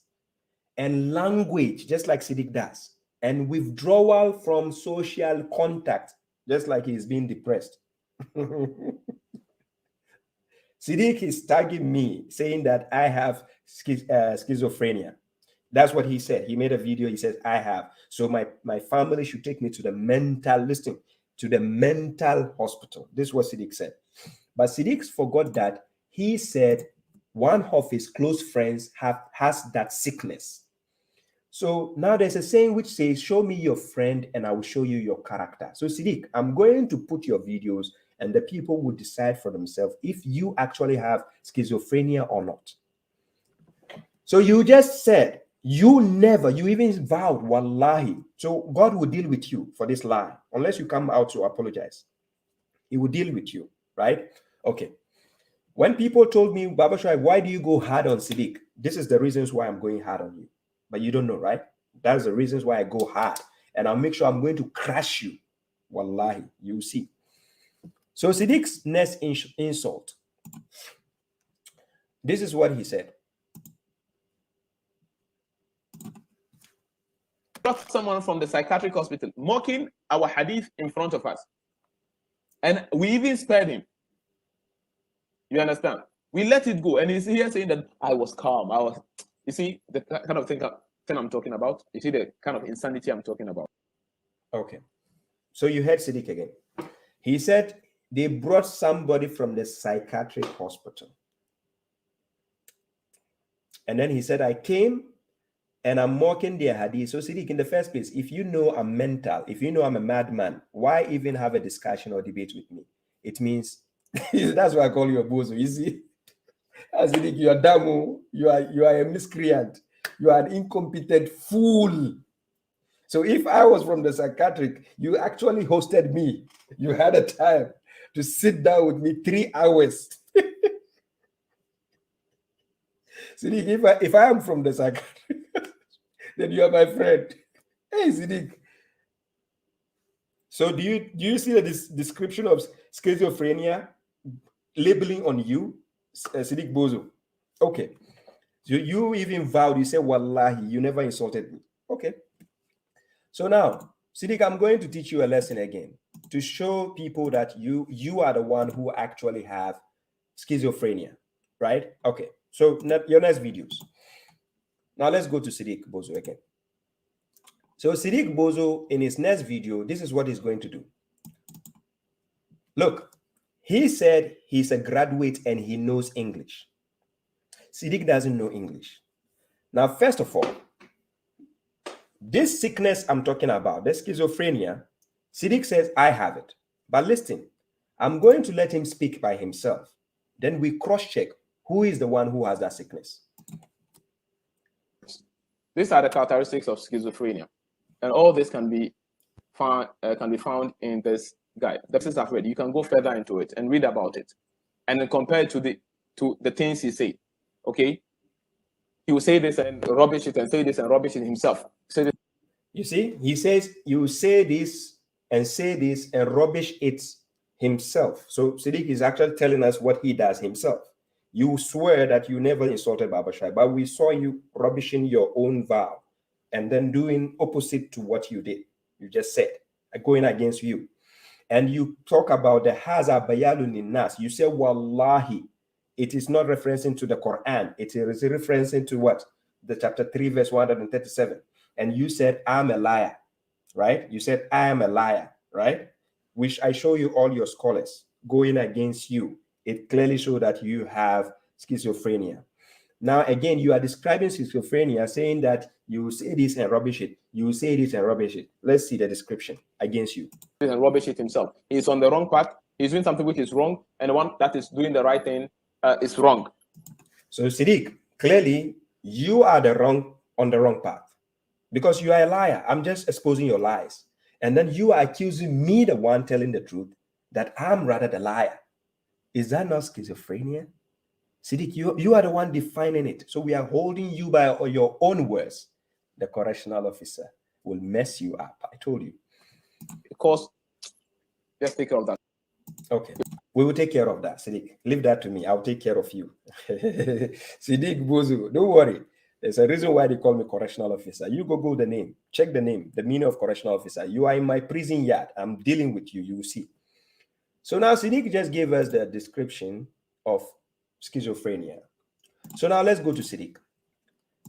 and language, just like Siddik does. And withdrawal from social contact, just like he's being depressed. Siddik is tagging me, saying that I have schizophrenia. That's what he said. He made a video. He says, I have. So my family should take me to the mental hospital. This is what Siddik said. But Siddik forgot that he said one of his close friends has that sickness. So now there's a saying which says, show me your friend and I will show you your character. So Siddik, I'm going to put your videos and the people will decide for themselves if you actually have schizophrenia or not. So you just said, you even vowed, wallahi. So God will deal with you for this lie, unless you come out to apologize. He will deal with you, right? Okay. When people told me, babashuaib, why do you go hard on Siddik? This is the reasons why I'm going hard on you. But you don't know, right? That's the reasons why I go hard. And I'll make sure I'm going to crush you. Wallahi, you see. So Siddik's next insult. This is what he said. Brought someone from the psychiatric hospital mocking our hadith in front of us. And we even spared him. You understand? We let it go. And he's here saying that I was calm. You see the kind of thing I'm talking about? You see the kind of insanity I'm talking about? Okay. So you heard Siddik again. He said they brought somebody from the psychiatric hospital. And then he said, I came and I'm mocking their hadith. So Siddik, in the first place, if you know I'm mental, if you know I'm a madman, why even have a discussion or debate with me? It means, that's why I call you a bozo, you see? Siddik, you are damu, you are a miscreant, you are an incompetent fool. So if I was from the psychiatric, you actually hosted me. You had a time to sit down with me 3 hours. Siddik, if I am from the psychiatric, then you are my friend. Hey, Siddik. So do you see the description of schizophrenia labeling on you? Siddik Bozo. Okay. So you even vowed, you said, Wallahi, you never insulted me. Okay. So now, Siddik, I'm going to teach you a lesson again to show people that you are the one who actually have schizophrenia, right? Okay. So your next videos. Now let's go to Siddik Bozo again. So Siddik Bozo, in his next video, this is what he's going to do. Look, he said he's a graduate and he knows English. Siddik doesn't know English. Now, first of all, this sickness I'm talking about, the schizophrenia, Siddik says, I have it. But listen, I'm going to let him speak by himself. Then we cross-check who is the one who has that sickness. These are the characteristics of schizophrenia. And all this can be found in this guide. This is read. You can go further into it and read about it. And then compare it to the things he said. Okay? He will say this and rubbish it and say this and rubbish it himself. Say this. You see, he says you say this and rubbish it himself. So Siddik is actually telling us what he does himself. You swear that you never insulted babashuaib, but we saw you rubbishing your own vow and then doing opposite to what you did. You just said, going against you. And you talk about the haza bayalun linnas. You say, wallahi, it is not referencing to the Quran. It is referencing to what? The chapter 3, verse 137. And you said, I'm a liar, right? You said, I am a liar, right? Which I show you all your scholars going against you. It clearly shows that you have schizophrenia. Now, again, you are describing schizophrenia, saying that you say this and rubbish it. You say this and rubbish it. Let's see the description against you. And rubbish it himself. He's on the wrong path. He's doing something which is wrong, and the one that is doing the right thing is wrong. So, Siddik, clearly you are on the wrong path because you are a liar. I'm just exposing your lies. And then you are accusing me, the one telling the truth, that I'm rather the liar. Is that not schizophrenia? Siddik, you are the one defining it. So we are holding you by your own words. The correctional officer will mess you up. I told you. Of course, just take care of that. Okay. We will take care of that, Siddik. Leave that to me. I'll take care of you. Siddik Bozo, don't worry. There's a reason why they call me correctional officer. You go the name. Check the name, the meaning of correctional officer. You are in my prison yard. I'm dealing with you. You will see. So now Siddik just gave us the description of schizophrenia. So now let's go to Siddik.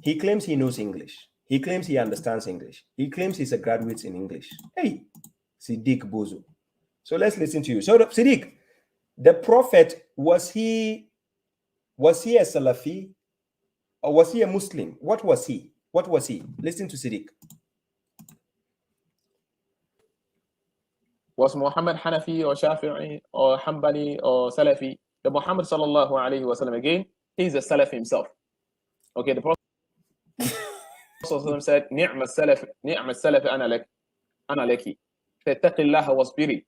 He claims he knows English. He claims he understands English. He claims he's a graduate in English. Hey, Siddik Bozo. So let's listen to you. So Siddik, the prophet, was he a Salafi or was he a Muslim? What was he? What was he? Listen to Siddik. Was Muhammad Hanafi or Shafi'i or Hanbali or Salafi? The Muhammad sallallahu alayhi wa sallam, again, he's a Salafi himself. Okay, the Prophet said, Ni'ma salafi ana laki. Fattaqi Allah wasbiri.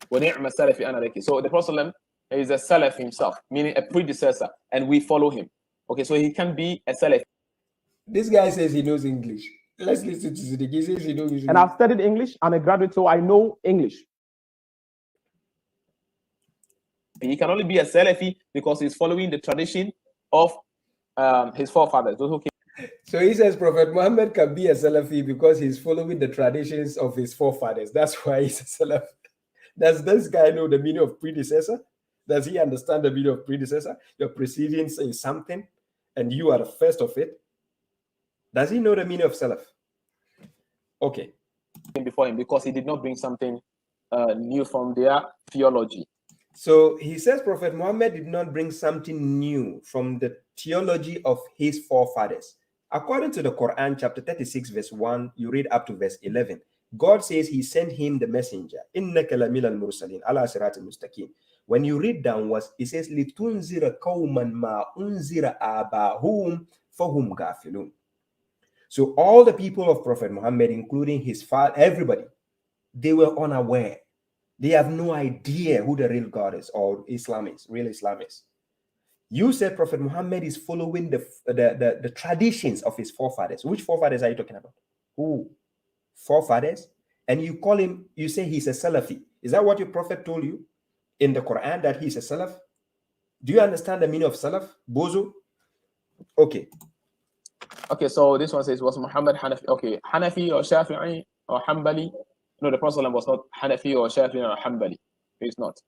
Wa ni'ma salafi ana laki. So the Prophet is a Salafi himself, meaning a predecessor, and we follow him. Okay, so he can be a Salafi. This guy says he knows English. Let's listen to Siddik. He says he knows English. And I've studied English. I'm a graduate, so I know English. He can only be a Salafi because he's following the tradition of his forefathers. Those who came. So he says Prophet Muhammad can be a Salafi because he's following the traditions of his forefathers. That's why he's a Salafi. Does this guy know the meaning of predecessor? Does he understand the meaning of predecessor? Your preceding is something, and you are the first of it. Does he know the meaning of Salaf? Okay. Before him, because he did not bring something new from their theology. So he says Prophet Muhammad did not bring something new from the theology of his forefathers. According to the Quran, chapter 36, verse 1, you read up to verse 11. God says he sent him the messenger. إِنَّكَ لَمِنَ الْمُرْسَلِينَ عَلَى صِرَاطٍ مُسْتَقِيمٍ. When you read downwards, it says, لِتُنْزِرَ قَوْمًا مَا أُنْزِرَ آبَاهُمْ فَهُمْ غَافِلُونَ. So all the people of Prophet Muhammad, including his father, everybody, they were unaware. They have no idea who the real God is or Islam is, real Islam is. You said Prophet Muhammad is following the traditions of his forefathers. Which forefathers are you talking about? Who? Forefathers? And you call him, you say he's a Salafi. Is that what your prophet told you in the Quran, that he's a Salaf? Do you understand the meaning of Salaf, Bozo? Okay. Okay, so this one says, was Muhammad Hanafi? Okay, Hanafi or Shafi'i or Hanbali? No, the Prophet was not Hanafi or Shafi'i or Hanbali. He's not.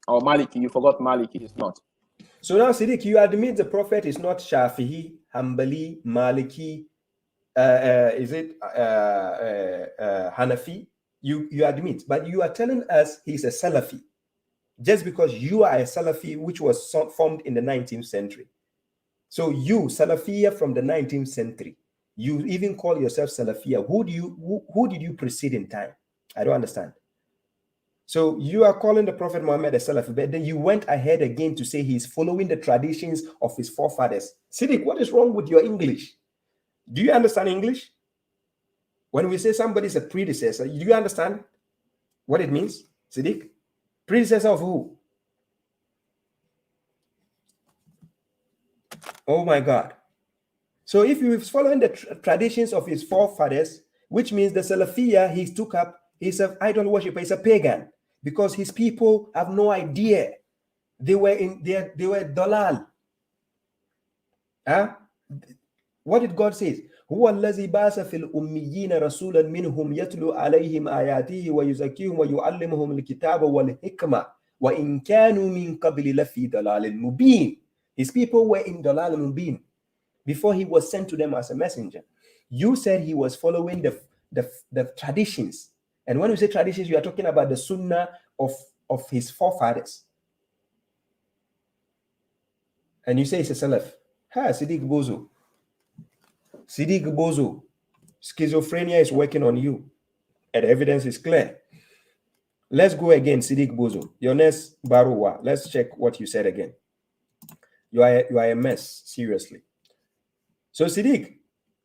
Or Maliki, you forgot Maliki, he's not. So now, Siddiq, you admit the Prophet is not Shafi'i, Hanbali, Maliki, is it Hanafi? You admit, but you are telling us he's a Salafi, just because you are a Salafi which was formed in the 19th century. So you, Salafiyya from the 19th century, you even call yourself Salafiyya. Who did you precede in time? I don't understand. So you are calling the Prophet Muhammad a Salafi, but then you went ahead again to say he's following the traditions of his forefathers. Siddiq, what is wrong with your English? Do you understand English? When we say somebody's a predecessor, do you understand what it means, Siddiq? Predecessor of who? Oh my God. So if he was following the traditions of his forefathers, which means the Salafiyya he took up, he's an idol worshiper, he's a pagan, because his people have no idea. They were dalal. Huh? What did God say? هو الذي بعث في الأميين رسولا منهم يتلو عليهم آياته ويزكيهم ويعلمهم الكتاب والحكمة وإن كانوا من قبل لفي ضلال مبين. His people were in dalal mubin before he was sent to them as a messenger. You said he was following the traditions. And when we say traditions, you are talking about the sunnah of his forefathers. And you say it's a salaf. Siddik Bozo. Siddik Bozo. Schizophrenia is working on you. And the evidence is clear. Let's go again, Siddik Bozo. Your next Baruwa. Let's check what you said again. You are a mess, seriously. So Siddiq,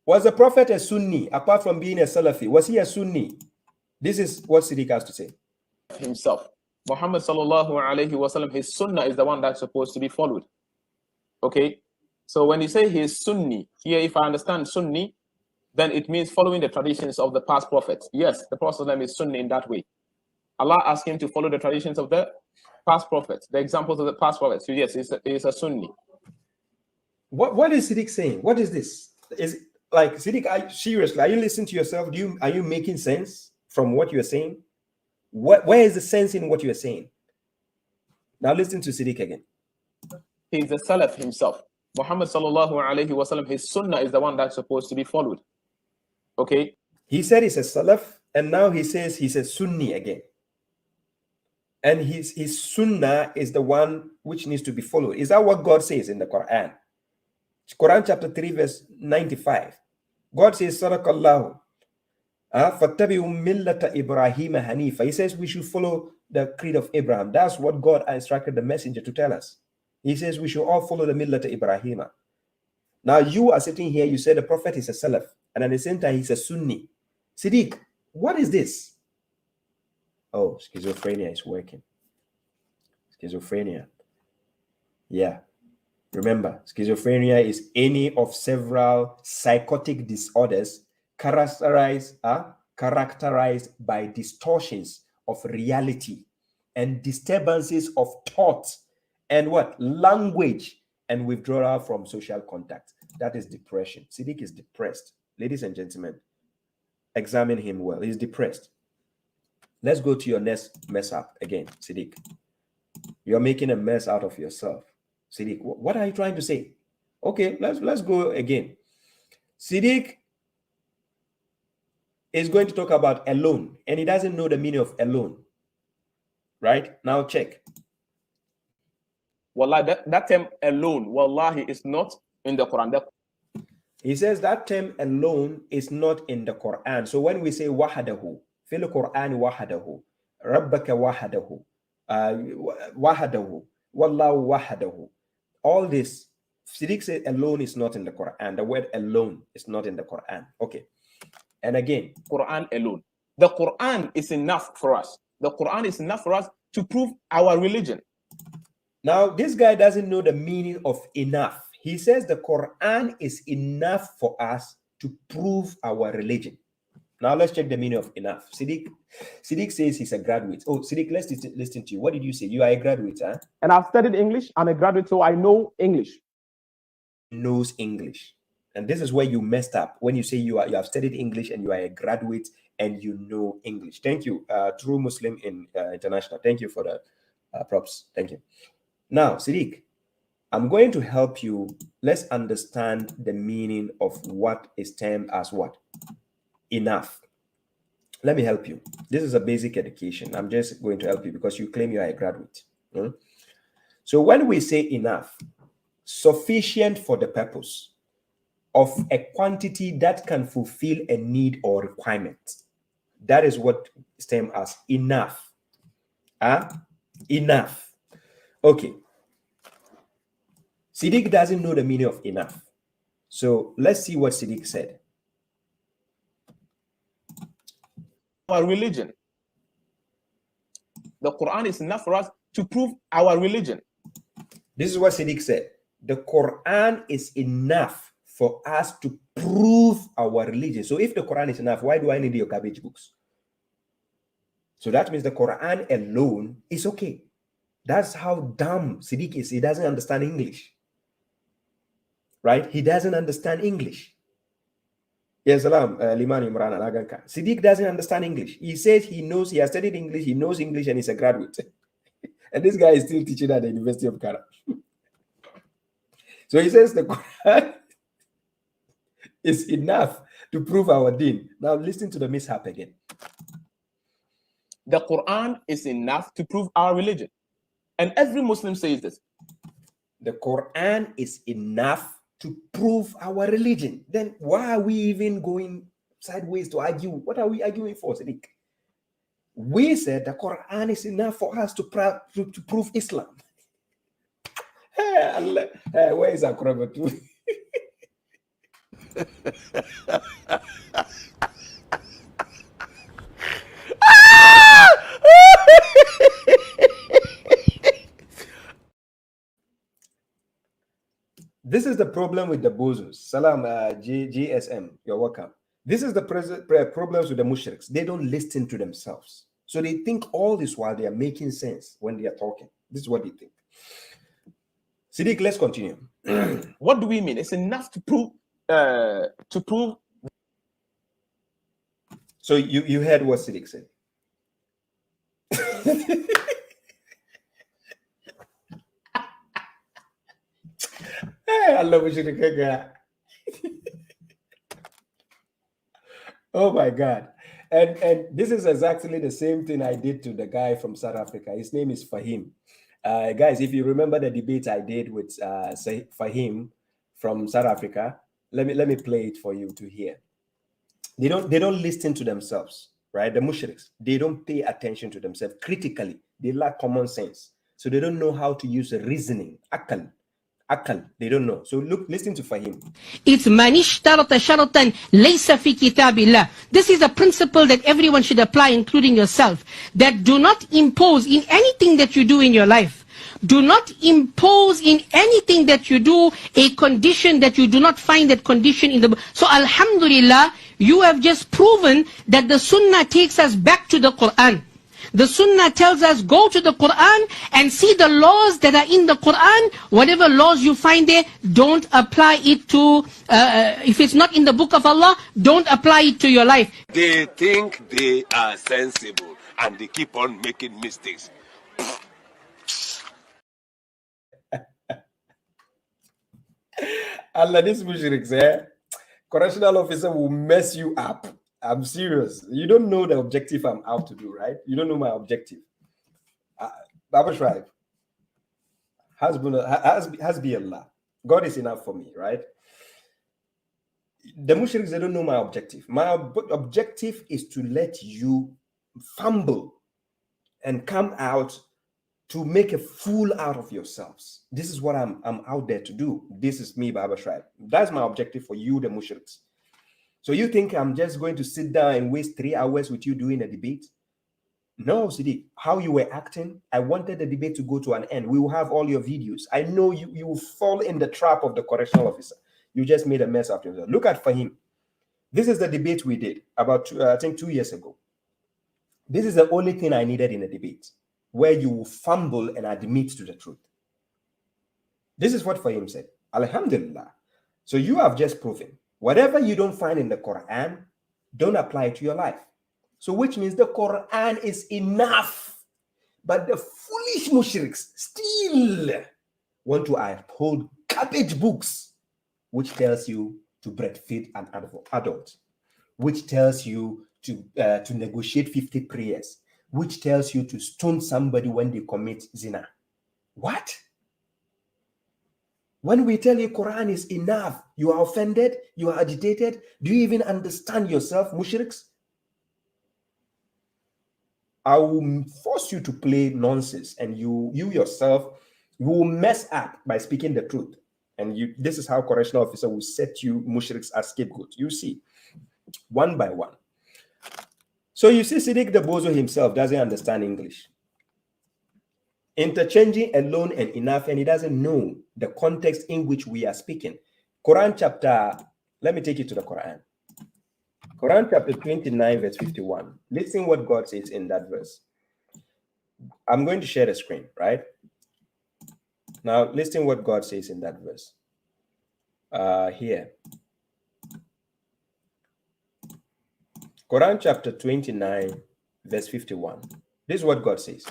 was the Prophet a Sunni, apart from being a Salafi? Was he a Sunni? This is what Siddiq has to say. Himself. Muhammad sallallahu alayhi wasallam, his sunnah is the one that's supposed to be followed. Okay? So when you say he's Sunni, here if I understand Sunni, then it means following the traditions of the past prophets. Yes, the Prophet is Sunni in that way. Allah asked him to follow the traditions of the past prophets, the examples of the past prophets. So yes, he's a Sunni. What is Siddiq saying? What is this? Is like Siddiq? Seriously, are you listening to yourself? Are you making sense from what you're saying? Where is the sense in what you're saying? Now listen to Siddiq again. He's a Salaf himself. Muhammad sallallahu alayhi wasallam, his sunnah is the one that's supposed to be followed. Okay? He said he's a Salaf, and now he says he's a Sunni again. And his sunnah is the one which needs to be followed. Is that what God says in the Quran? Quran chapter 3 verse 95. God says, Sadaqallahu. فَاتَّبِعُوا مِلَّةَ إِبْرَاهِيمَ حَنِيفًا. He says we should follow the creed of Abraham. That's what God instructed the messenger to tell us. He says we should all follow the Millata Ibrahim. Now you are sitting here, you say the Prophet is a Salaf, and at the same time he's a Sunni. Siddiq, what is this? Oh, schizophrenia is working. Schizophrenia. Yeah. Remember, schizophrenia is any of several psychotic disorders characterized by distortions of reality and disturbances of thought and what? Language and withdrawal from social contact. That is depression. Siddiq is depressed. Ladies and gentlemen, examine him well. He's depressed. Let's go to your next mess up again, Siddiq. You're making a mess out of yourself. Siddiq, what are you trying to say? Okay, let's go again. Siddiq is going to talk about alone, and he doesn't know the meaning of alone. Right? Now check. Wallahi, that term alone, wallahi, is not in the Quran. He says that term alone is not in the Quran. So when we say wahadahu, fil Quran wahadahu, rabbaka wahadahu, wahadahu, wallahu wahadahu, all this, Siddiq said alone is not in the Quran. The word alone is not in the Quran. Okay. And again, Quran alone. The Quran is enough for us. The Quran is enough for us to prove our religion. Now, this guy doesn't know the meaning of enough. He says the Quran is enough for us to prove our religion. Now let's check the meaning of enough. Siddik says he's a graduate. Oh, Siddik, let's listen to you. What did you say? You are a graduate, huh? And I've studied English. I'm a graduate, so I know English. Knows English. And this is where you messed up when you say you have studied English and you are a graduate and you know English. Thank you, True Muslim in International. Thank you for the props. Thank you. Now, Siddik, I'm going to help you. Let's understand the meaning of what is termed as what? Enough. Let me help you. This is a basic education. I'm just going to help you because you claim you are a graduate. So when we say enough, sufficient for the purpose of a quantity that can fulfill a need or requirement. That is what is termed as enough. Enough. Okay. Siddik doesn't know the meaning of enough. So let's see what Siddik said. Our religion. The Quran is enough for us to prove our religion. This is what Siddik said. The Quran is enough for us to prove our religion. So if the Quran is enough, why do I need your garbage books? So that means the Quran alone is okay. That's how dumb Siddik is. He doesn't understand English. Right? He doesn't understand English. Yes, salam, Liman Imran Alaganka. Siddik doesn't understand English. He says he knows, he has studied English, he knows English, and he's a graduate. And this guy is still teaching at the University of Ghana. So he says the Quran is enough to prove our deen. Now listen to the mishap again. The Quran is enough to prove our religion. And every Muslim says this. The Quran is enough to prove our religion. Then why are we even going sideways to argue? What are we arguing for, Siddik? We said the Quran is enough for us to prove Islam. Where is our Quran? This is the problem with the Bozos. Salam, GSM, you're welcome. This is the problems with the mushriks. They don't listen to themselves. So they think all this while they are making sense when they are talking. This is what they think. Siddik, let's continue. What do we mean? It's enough to prove. So you heard what Siddik said. Oh my God. And this is exactly the same thing I did to the guy from South Africa. His name is Fahim. Guys, if you remember the debate I did with Fahim from South Africa, let me play it for you to hear. They don't listen to themselves, right? The mushriks, they don't pay attention to themselves critically. They lack common sense. So they don't know how to use reasoning. Akal, they don't know. So listen to Fahim. It's manishtarata sharatan laysa fi kitabillah. This is a principle that everyone should apply, including yourself. That do not impose in anything that you do in your life. Do not impose in anything that you do a condition that you do not find that condition in the book. So alhamdulillah, you have just proven that the sunnah takes us back to the Quran. The Sunnah tells us, go to the Quran and see the laws that are in the Quran. Whatever laws you find there, don't apply it to, if it's not in the book of Allah, don't apply it to your life. They think they are sensible and they keep on making mistakes. Allah, this mushriks, correctional officer will mess you up. I'm serious. You don't know the objective I'm out to do, right? You don't know my objective. babashuaib, hasbi Allah. God is enough for me, right? The mushriks, they don't know my objective. My objective is to let you fumble and come out to make a fool out of yourselves. This is what I'm out there to do. This is me, babashuaib. That's my objective for you, the mushriks. So you think I'm just going to sit down and waste 3 hours with you doing a debate? No, Siddik, how you were acting, I wanted the debate to go to an end. We will have all your videos. I know you will fall in the trap of the correctional officer. You just made a mess of yourself. Look at Fahim. This is the debate we did about, I think, 2 years ago. This is the only thing I needed in a debate, where you fumble and admit to the truth. This is what Fahim said. Alhamdulillah. So you have just proven, whatever you don't find in the Quran, don't apply it to your life. So which means the Quran is enough. But the foolish mushriks still want to uphold garbage books, which tells you to breastfeed an adult, which tells you to negotiate 50 prayers, which tells you to stone somebody when they commit zina. What? When we tell you Quran is enough, you are offended, you are agitated. Do you even understand yourself, mushriks? I will force you to play nonsense, and you yourself will mess up by speaking the truth. And this is how correctional officer will set you mushriks as scapegoats. You see, one by one. So you see, Siddik Bozo himself doesn't understand English. Interchanging alone and enough, and he doesn't know the context in which we are speaking. Quran chapter, let me take you to the Quran. Quran chapter 29, verse 51. Listen what God says in that verse. I'm going to share the screen, right? Now, listen what God says in that verse. Here. Quran chapter 29, verse 51. This is what God says.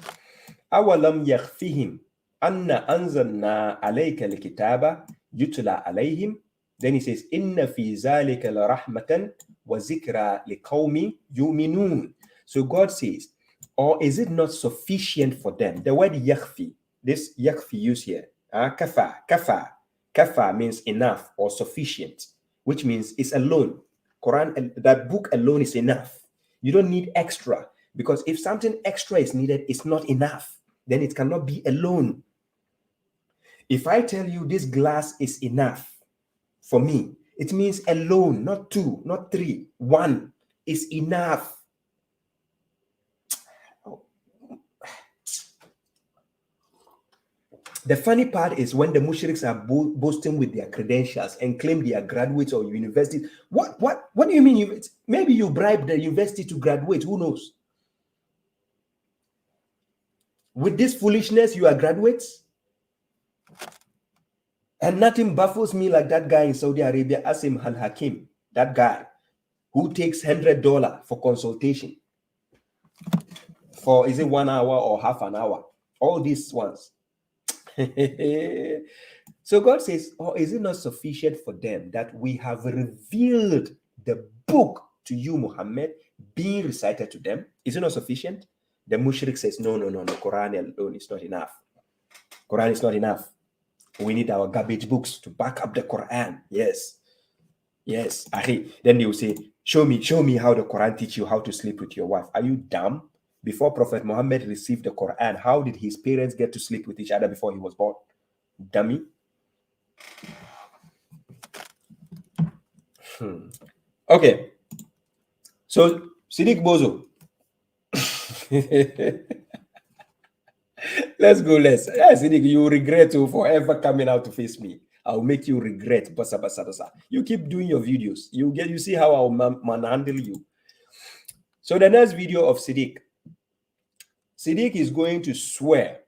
أَوَلَمْ يَخْفِهِمْ أَنَّ أَنزَلْنَا عَلَيْكَ الْكِتَابَ يُتْلَى عَلَيْهِمْ. Then he says, إِنَّ فِي ذَلِكَ لَرَحْمَةً وَذِكْرَى لِقَوْمٍ يُؤْمِنُونَ. So God says, or is it not sufficient for them? The word yakhfi, this yakhfi used here, kafa means enough or sufficient, which means it's alone. Quran, that book alone is enough. You don't need extra, because if something extra is needed, it's not enough. Then it cannot be alone. If I tell you this glass is enough for me, it means alone, not two, not three. One is enough. The funny part is when the mushriks are boasting with their credentials and claim they are graduates of university. What do you mean? Maybe you bribed the university to graduate. Who knows? With this foolishness, you are graduates? And nothing baffles me like that guy in Saudi Arabia, Asim Al-Hakim, that guy who takes $100 for consultation. For, is it 1 hour or half an hour? All these ones. So God says, or is it not sufficient for them that we have revealed the book to you, Muhammad, being recited to them? Is it not sufficient? The mushrik says, no, Quran alone is not enough. Quran is not enough. We need our garbage books to back up the Quran. Yes. Then they will say, show me how the Quran teach you how to sleep with your wife. Are you dumb? Before Prophet Muhammad received the Quran, how did his parents get to sleep with each other before he was born? Dummy. Okay. So, Siddik Bozo. Let's go. Yeah, Siddik, you regret to forever coming out to face me. I'll make you regret. You keep doing your videos. You see how I'll manhandle you. So the next video of Siddik is going to swear.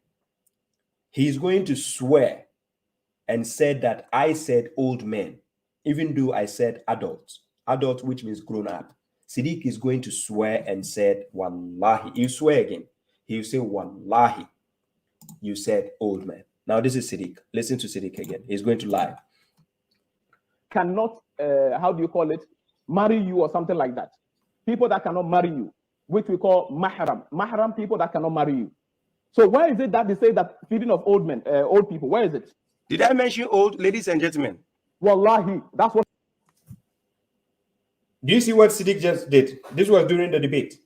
He's going to swear and said that I said old men, even though I said adults. Adult, which means grown up. Siddik is going to swear and said, Wallahi. You swear again. He will say, Wallahi, you said old man. Now this is Siddik. Listen to Siddik again. He's going to lie. Cannot, how do you call it? Marry you or something like that. People that cannot marry you, which we call mahram. Mahram, people that cannot marry you. So where is it that they say that feeding of old men, old people? Where is it? Did I mention old, ladies and gentlemen? Wallahi, that's what. Do you see what Siddik just did? This was during the debate.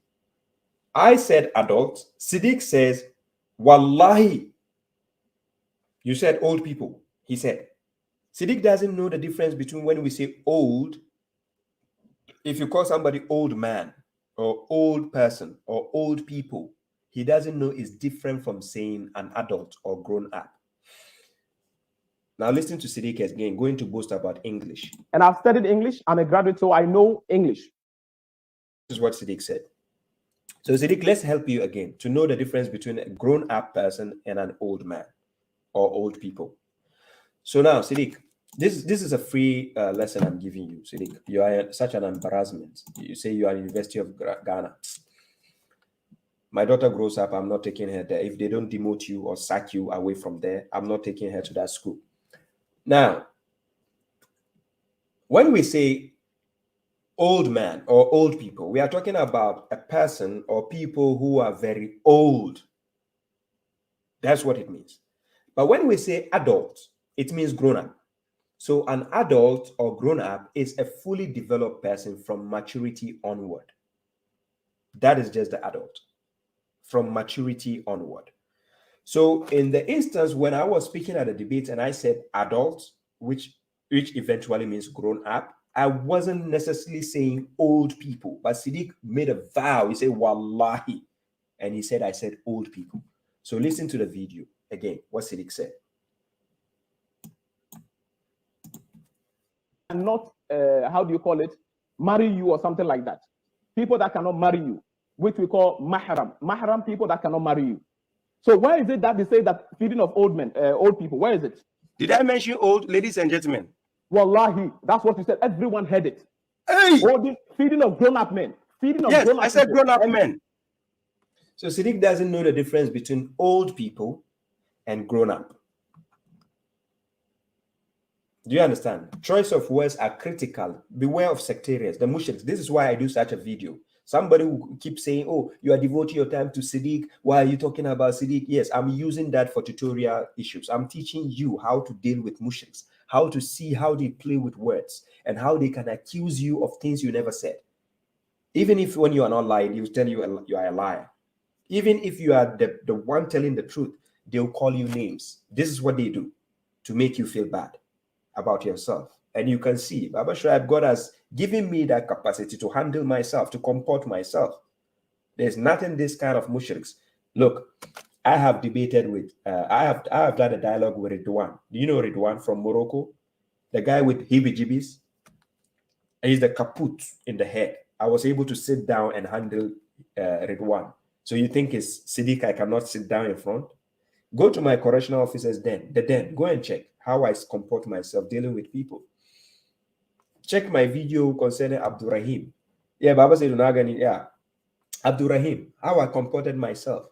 I said adult. Siddik says, Wallahi, you said old people. He said, Siddik doesn't know the difference between when we say old. If you call somebody old man or old person or old people, he doesn't know it's different from saying an adult or grown up. Now listen to Siddik again, going to boast about English. And I've studied English. I'm a graduate, so I know English. This is what Siddik said. So Siddik, let's help you again to know the difference between a grown-up person and an old man or old people. So now, Siddik, this is a free lesson I'm giving you, Siddik. You are such an embarrassment. You say you are at University of Ghana. My daughter grows up, I'm not taking her there. If they don't demote you or sack you away from there, I'm not taking her to that school. Now, when we say old man or old people, we are talking about a person or people who are very old. That's what it means. But when we say adult, it means grown up. So an adult or grown up is a fully developed person from maturity onward. That is just the adult, from maturity onward. So in the instance when I was speaking at a debate and I said adult, which eventually means grown up, I wasn't necessarily saying old people, but Siddik made a vow. He said, Wallahi. And he said, I said old people. So listen to the video again, what Siddik said. And not, how do you call it, marry you or something like that. People that cannot marry you, which we call mahram. Mahram, people that cannot marry you. So where is it that they say that feeding of old men, old people? Where is it? Did I mention old, ladies and gentlemen? Wallahi, that's what you said. Everyone heard it. Hey! Feeding of grown-up men. Feeding of yes, grown-up I said grown-up men. men. So Siddik doesn't know the difference between old people and grown-up. Do you understand? Choice of words are critical. Beware of sectarians, the mushriks. This is why I do such a video. Somebody who keeps saying, oh, you are devoting your time to Siddik. Why are you talking about Siddik? Yes, I'm using that for tutorial issues. I'm teaching you how to deal with mushriks, how to see how they play with words, and how they can accuse you of things you never said. Even if when you are not lying, they will tell you you are a liar. Even if you are the one telling the truth, they'll call you names. This is what they do to make you feel bad about yourself. And you can see, babashuaib, God has given me that capacity to handle myself, to comport myself. There's nothing this kind of mushriks. Look, I have debated with, I have done a dialogue with Ridwan. Do you know Ridwan from Morocco? The guy with heebie-jeebies. He's the kaput in the head. I was able to sit down and handle Ridwan. So you think it's Siddik I cannot sit down in front? Go to my correctional officer's den, go and check how I comport myself dealing with people. Check my video concerning Abdurrahim. Yeah, Baba said, yeah, Abdurrahim, how I comported myself.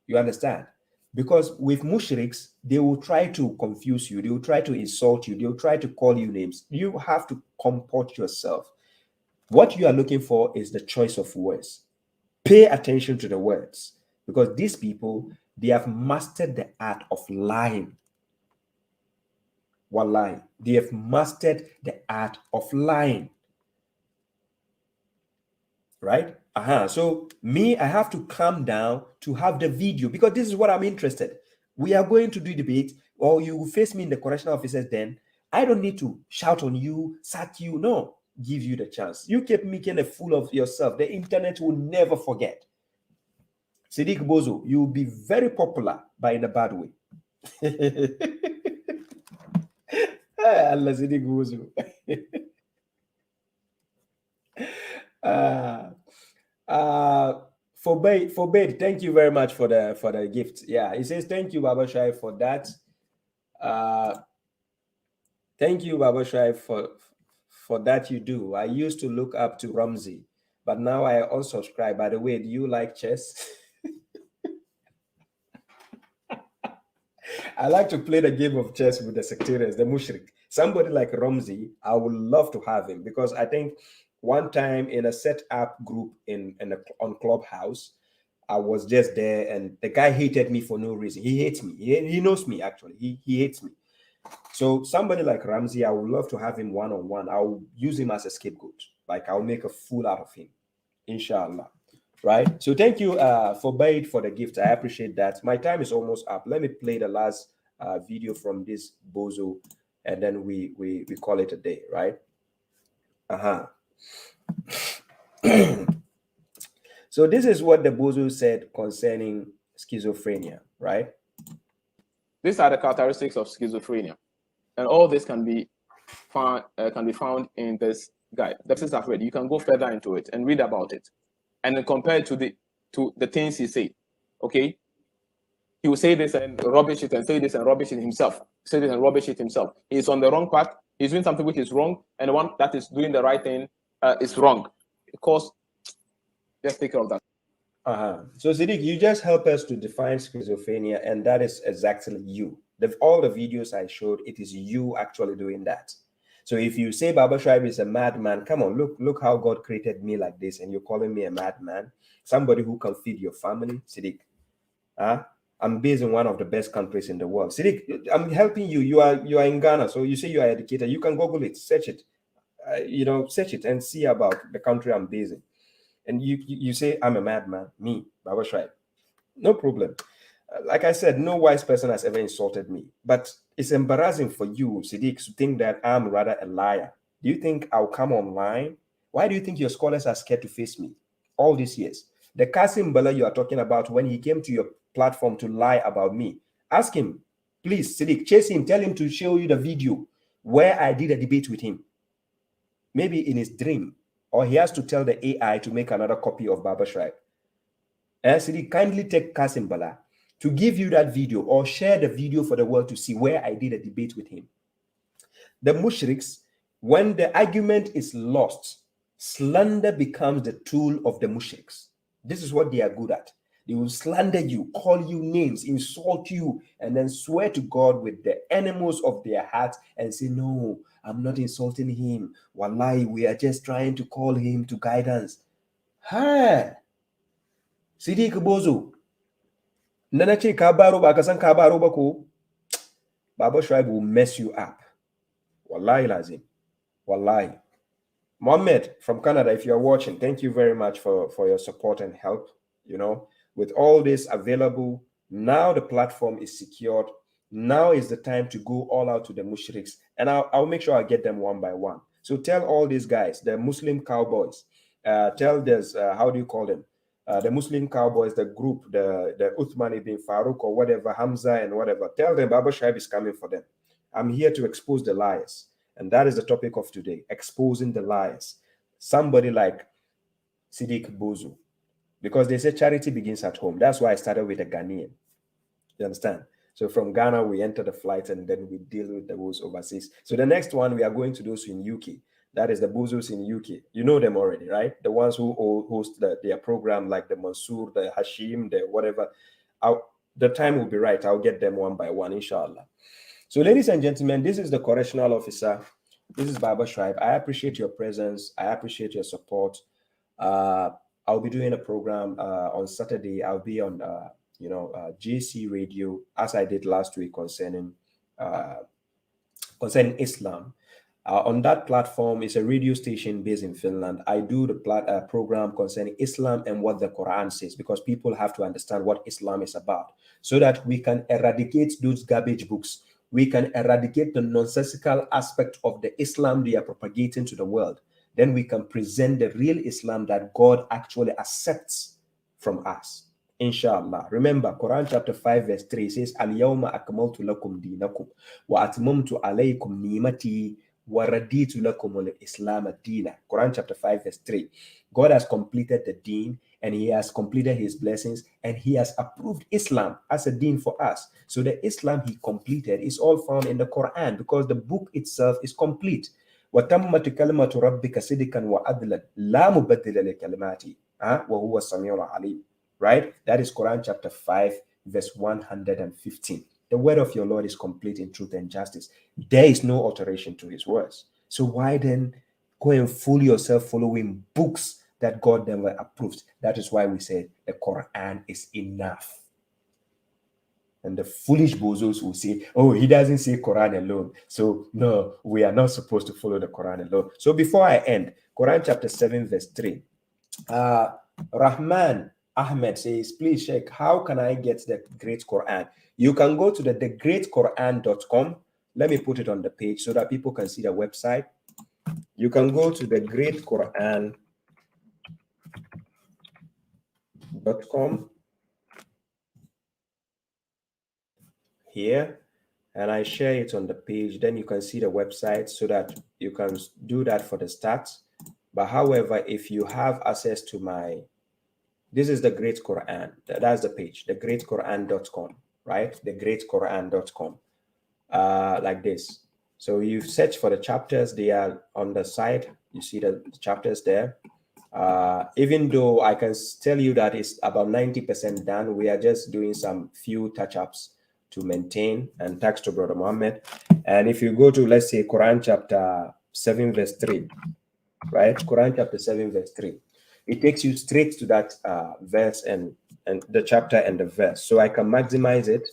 You understand? Because with mushriks, they will try to confuse you. They will try to insult you. They will try to call you names. You have to comport yourself. What you are looking for is the choice of words. Pay attention to the words, because these people, they have mastered the art of lying. Wallahi, they have mastered the art of lying. Right? So me, I have to calm down to have the video, because this is what I'm interested. We are going to do debate, or you will face me in the correctional officers then. I don't need to shout on you, sack you. No, give you the chance. You keep making a fool of yourself. The internet will never forget. Siddik Bozo, you will be very popular, but in a bad way. Allah Siddik Bozo. Forbade, thank you very much for the gift. Yeah, he says thank you, babashuaib, for that. Thank you, babashuaib, for that you do. I used to look up to Ramsey, but now I unsubscribe. By the way, do you like chess? I like to play the game of chess with the sectarians, the mushrik. Somebody like Ramsey, I would love to have him, because I think one time in a set-up group on Clubhouse, I was just there and the guy hated me for no reason. He hates me. He knows me, actually. He hates me. So somebody like Ramsey, I would love to have him one-on-one. I'll use him as a scapegoat. Like, I'll make a fool out of him, inshallah. Right? So thank you, Forbade, for the gift. I appreciate that. My time is almost up. Let me play the last video from this Bozo, and then we call it a day, right? So this is what the Bozo said concerning schizophrenia, right? These are the characteristics of schizophrenia. And all this can be found in this guide. The verses I've read. You can go further into it and read about it, and then compare it to the things he said. Okay, he will say this and rubbish it, and say this and rubbish it himself. Say this and rubbish it himself. He's on the wrong path. He's doing something which is wrong, and the one that is doing the right thing is wrong. Because just take care of that. So Siddik, you just help us to define schizophrenia, and that is exactly you. All the videos I showed, it is you actually doing that. So if you say babashuaib is a madman, come on, look how God created me like this, and you're calling me a madman, somebody who can feed your family, Siddik. I'm based in one of the best countries in the world. Siddik, I'm helping you. You are in Ghana, so you say you are educated. You can Google it, search it, search it and see about the country I'm based in. And you say I'm a madman, me, babashuaib. No problem. Like I said, no wise person has ever insulted me. But it's embarrassing for you, Siddik, to think that I'm rather a liar. Do you think I'll come online? Why do you think your scholars are scared to face me all these years? The Qasim Bala you are talking about, when he came to your platform to lie about me, ask him, please, Siddik, chase him, tell him to show you the video where I did a debate with him. Maybe in his dream, or he has to tell the AI to make another copy of babashuaib. And Siddik, kindly take Qasim Bala to give you that video, or share the video for the world to see where I did a debate with him. The mushriks, when the argument is lost, slander becomes the tool of the mushriks. This is what they are good at. They will slander you, call you names, insult you, and then swear to God with the enemies of their hearts and say, no, I'm not insulting him. Wallahi, we are just trying to call him to guidance. Ha! Siddik Bozo. Nanache kabaro ba kasan kabaro ba ko? babashuaib will mess you up. Wallahi lazim. Wallahi. Mohammed from Canada, if you're watching, thank you very much for your support and help. With all this available, now the platform is secured. Now is the time to go all out to the mushriks, and I'll make sure I get them one by one. So tell all these guys, the Muslim cowboys, tell this, how do you call them? The Muslim cowboys, the group, the Uthman ibn Farouk or whatever, Hamza and whatever, tell them babashuaib is coming for them. I'm here to expose the liars. And that is the topic of today, exposing the liars. Somebody like Siddik Bozo. Because they say charity begins at home. That's why I started with a Ghanaian. You understand? So from Ghana, we enter the flight and then we deal with those overseas. So the next one, we are going to those in UK. That is the Bozos in UK. You know them already, right? The ones who host their program, like the Mansour, the Hashim, the whatever. The time will be right. I'll get them one by one, inshallah. So ladies and gentlemen, this is the correctional officer. This is babashuaib. I appreciate your presence. I appreciate your support. I'll be doing a program on Saturday. I'll be on, JC Radio, as I did last week concerning Islam. On that platform, it's a radio station based in Finland. I do the program concerning Islam and what the Quran says, because people have to understand what Islam is about, so that we can eradicate those garbage books. We can eradicate the nonsensical aspect of the Islam they are propagating to the world. Then we can present the real Islam that God actually accepts from us. Inshallah. Remember, Quran chapter 5 verse 3 says, Al-yawma akmaltu lakum dinakum wa atmamtu alaykum ni'mati wa raditu lakum al-islam ad-dina. Quran chapter 5 verse 3. God has completed the deen, and he has completed his blessings, and he has approved Islam as a deen for us. So the Islam he completed is all found in the Quran, because the book itself is complete. وَتَمَّتْ كَلِمَةُ رَبِّكَ صِدْقًا وَعَدْلًا لَا مُبَدِّلَ لِكَلِمَاتِهِ وَهُوَ السَّمِيعُ الْعَلِيمُ. Right? That is Quran chapter 5 verse 115. The word of your Lord is complete in truth and justice. There is no alteration to his words. So why then go and fool yourself following books that God never approved? That is why we said the Quran is enough. And the foolish bozos will say, oh, he doesn't say Quran alone, so no, we are not supposed to follow the Quran alone. So before I end, Quran chapter 7 verse 3, Rahman Ahmed says, please Sheikh, how can I get the Great Quran? You can go to the thegreatquran.com. Let me put it on the page so that people can see the website. You can go to thegreatquran.com. Here, and I share it on the page, then you can see the website so that you can do that for the stats. But however, if you have access to my, this is the Great Quran. That's the page, thegreatquran.com, right? Thegreatquran.com, like this. So you search for the chapters, they are on the side. You see the chapters there. Even though I can tell you that it's about 90% done, we are just doing some few touch-ups to maintain, and thanks to Brother Muhammad. And if you go to, let's say, Quran chapter 7 verse 3, right? Quran chapter 7 verse 3, it takes you straight to that verse and the chapter and the verse. So I can maximize it,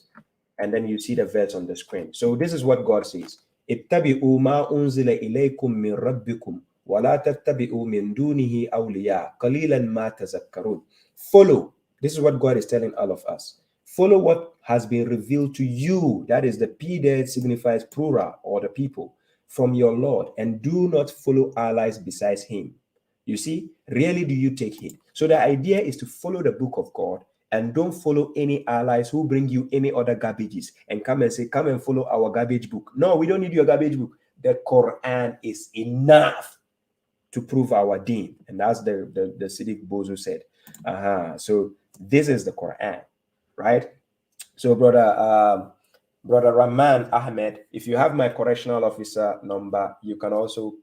and then you see the verse on the screen. So this is what God says: ittabi'u ma unzila ilaykum min rabbikum wa la tattabi'u min dunihi awliya qalilan ma tazakkarun. Follow. This is what God is telling all of us. Follow what has been revealed to you. That is, the P there signifies plural, or the people, from your Lord, and do not follow allies besides him. You see, really do you take heed? So the idea is to follow the book of God, and don't follow any allies who bring you any other garbages and come and say, come and follow our garbage book. No, we don't need your garbage book. The Quran is enough to prove our deen. And that's the Siddik Bozo said. So this is the Quran, right? So brother Rahman Ahmed, if you have my correctional officer number, you can also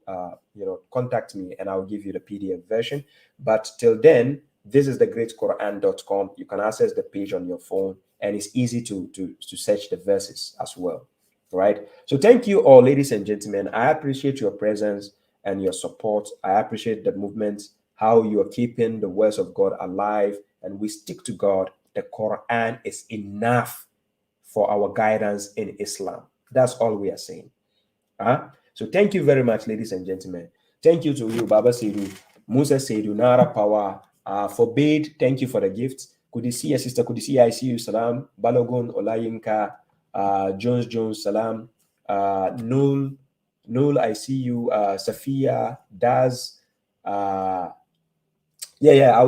contact me, and I'll give you the PDF version. But till then, this is the greatquran.com. You can access the page on your phone, and it's easy to search the verses as well, right? So thank you all, ladies and gentlemen. I appreciate your presence and your support. I appreciate the movement, how you are keeping the words of God alive, and we stick to God. The Quran is enough for our guidance in Islam. That's all we are saying. So thank you very much, ladies and gentlemen. Thank you to you, Baba Seidu, Musa Seidu, Nara Power, Forbade. Thank you for the gifts. Kudisiya, Sister Kudisiya, I see you, salam. Balogun, Olayinka, Jones, salam. Nul, I see you. Safia, Daz. I'll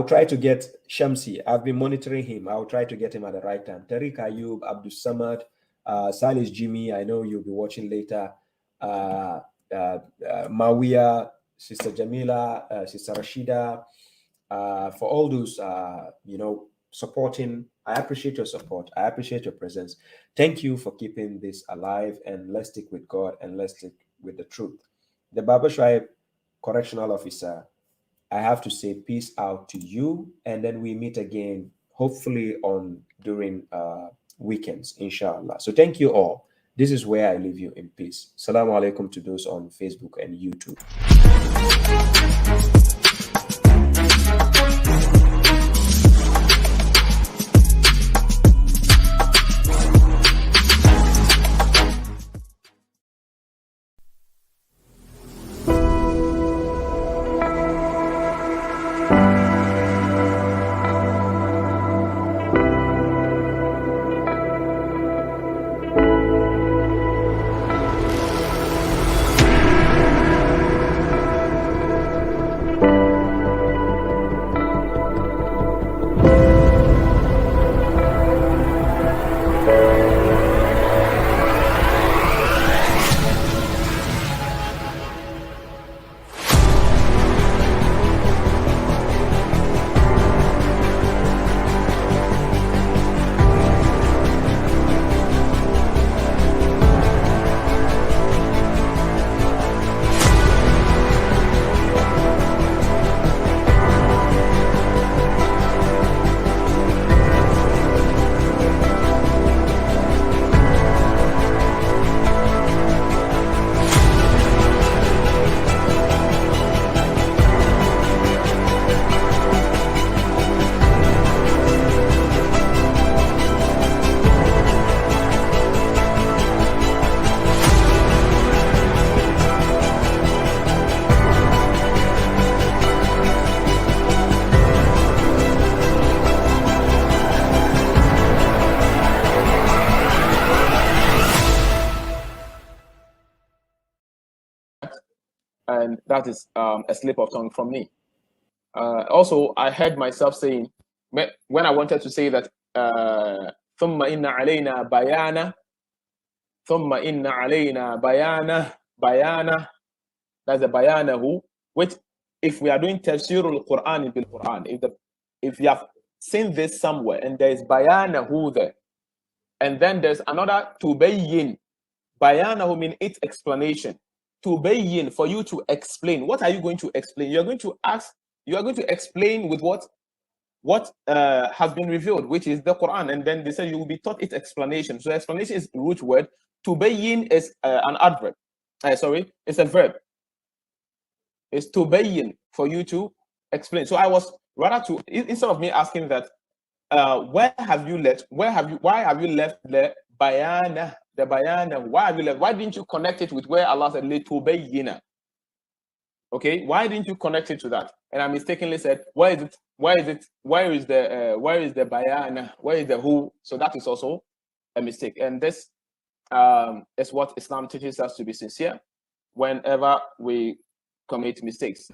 try to get Shamsi. I've been monitoring him. I'll try to get him at the right time. Tariq Ayub, Abdul Samad, Salis Jimmy, I know you'll be watching later. Mawiya, Sister Jamila, Sister Rashida, for all those, supporting. I appreciate your support. I appreciate your presence. Thank you for keeping this alive, and let's stick with God, and let's stick with the truth. The babashuaib correctional officer, I have to say peace out to you, and then we meet again, hopefully during weekends, inshallah. So thank you all. This is where I leave you in peace. Assalamu alaikum to those on Facebook and YouTube. And that is a slip of tongue from me. Also, I heard myself saying, when I wanted to say that, ثُمَّ إِنَّ عَلَيْنَا بَيَانَ, ثم إن علينا bayana. That's the bayanahu, which if we are doing tafsirul Quran bil Quran, if you have seen this somewhere and there is bayanahu there, and then there's another tubayyin. Bayanahu means its explanation. Tubayyin, for you to explain. What are you going to explain? You are going to explain with what has been revealed, which is the Quran, and then they say you will be taught its explanation. So explanation is root word. Tubayyin is an adverb. It's a verb. It's tubayyin, for you to explain. So I was rather to, instead of me asking that, why have you left the bayana? The bayana, why have you left? Why didn't you connect it with where Allah said litubayyina? Okay, why didn't you connect it to that? And I mistakenly said, where is the bayana? Where is the who? So that is also a mistake. And this is what Islam teaches us, to be sincere whenever we commit mistakes.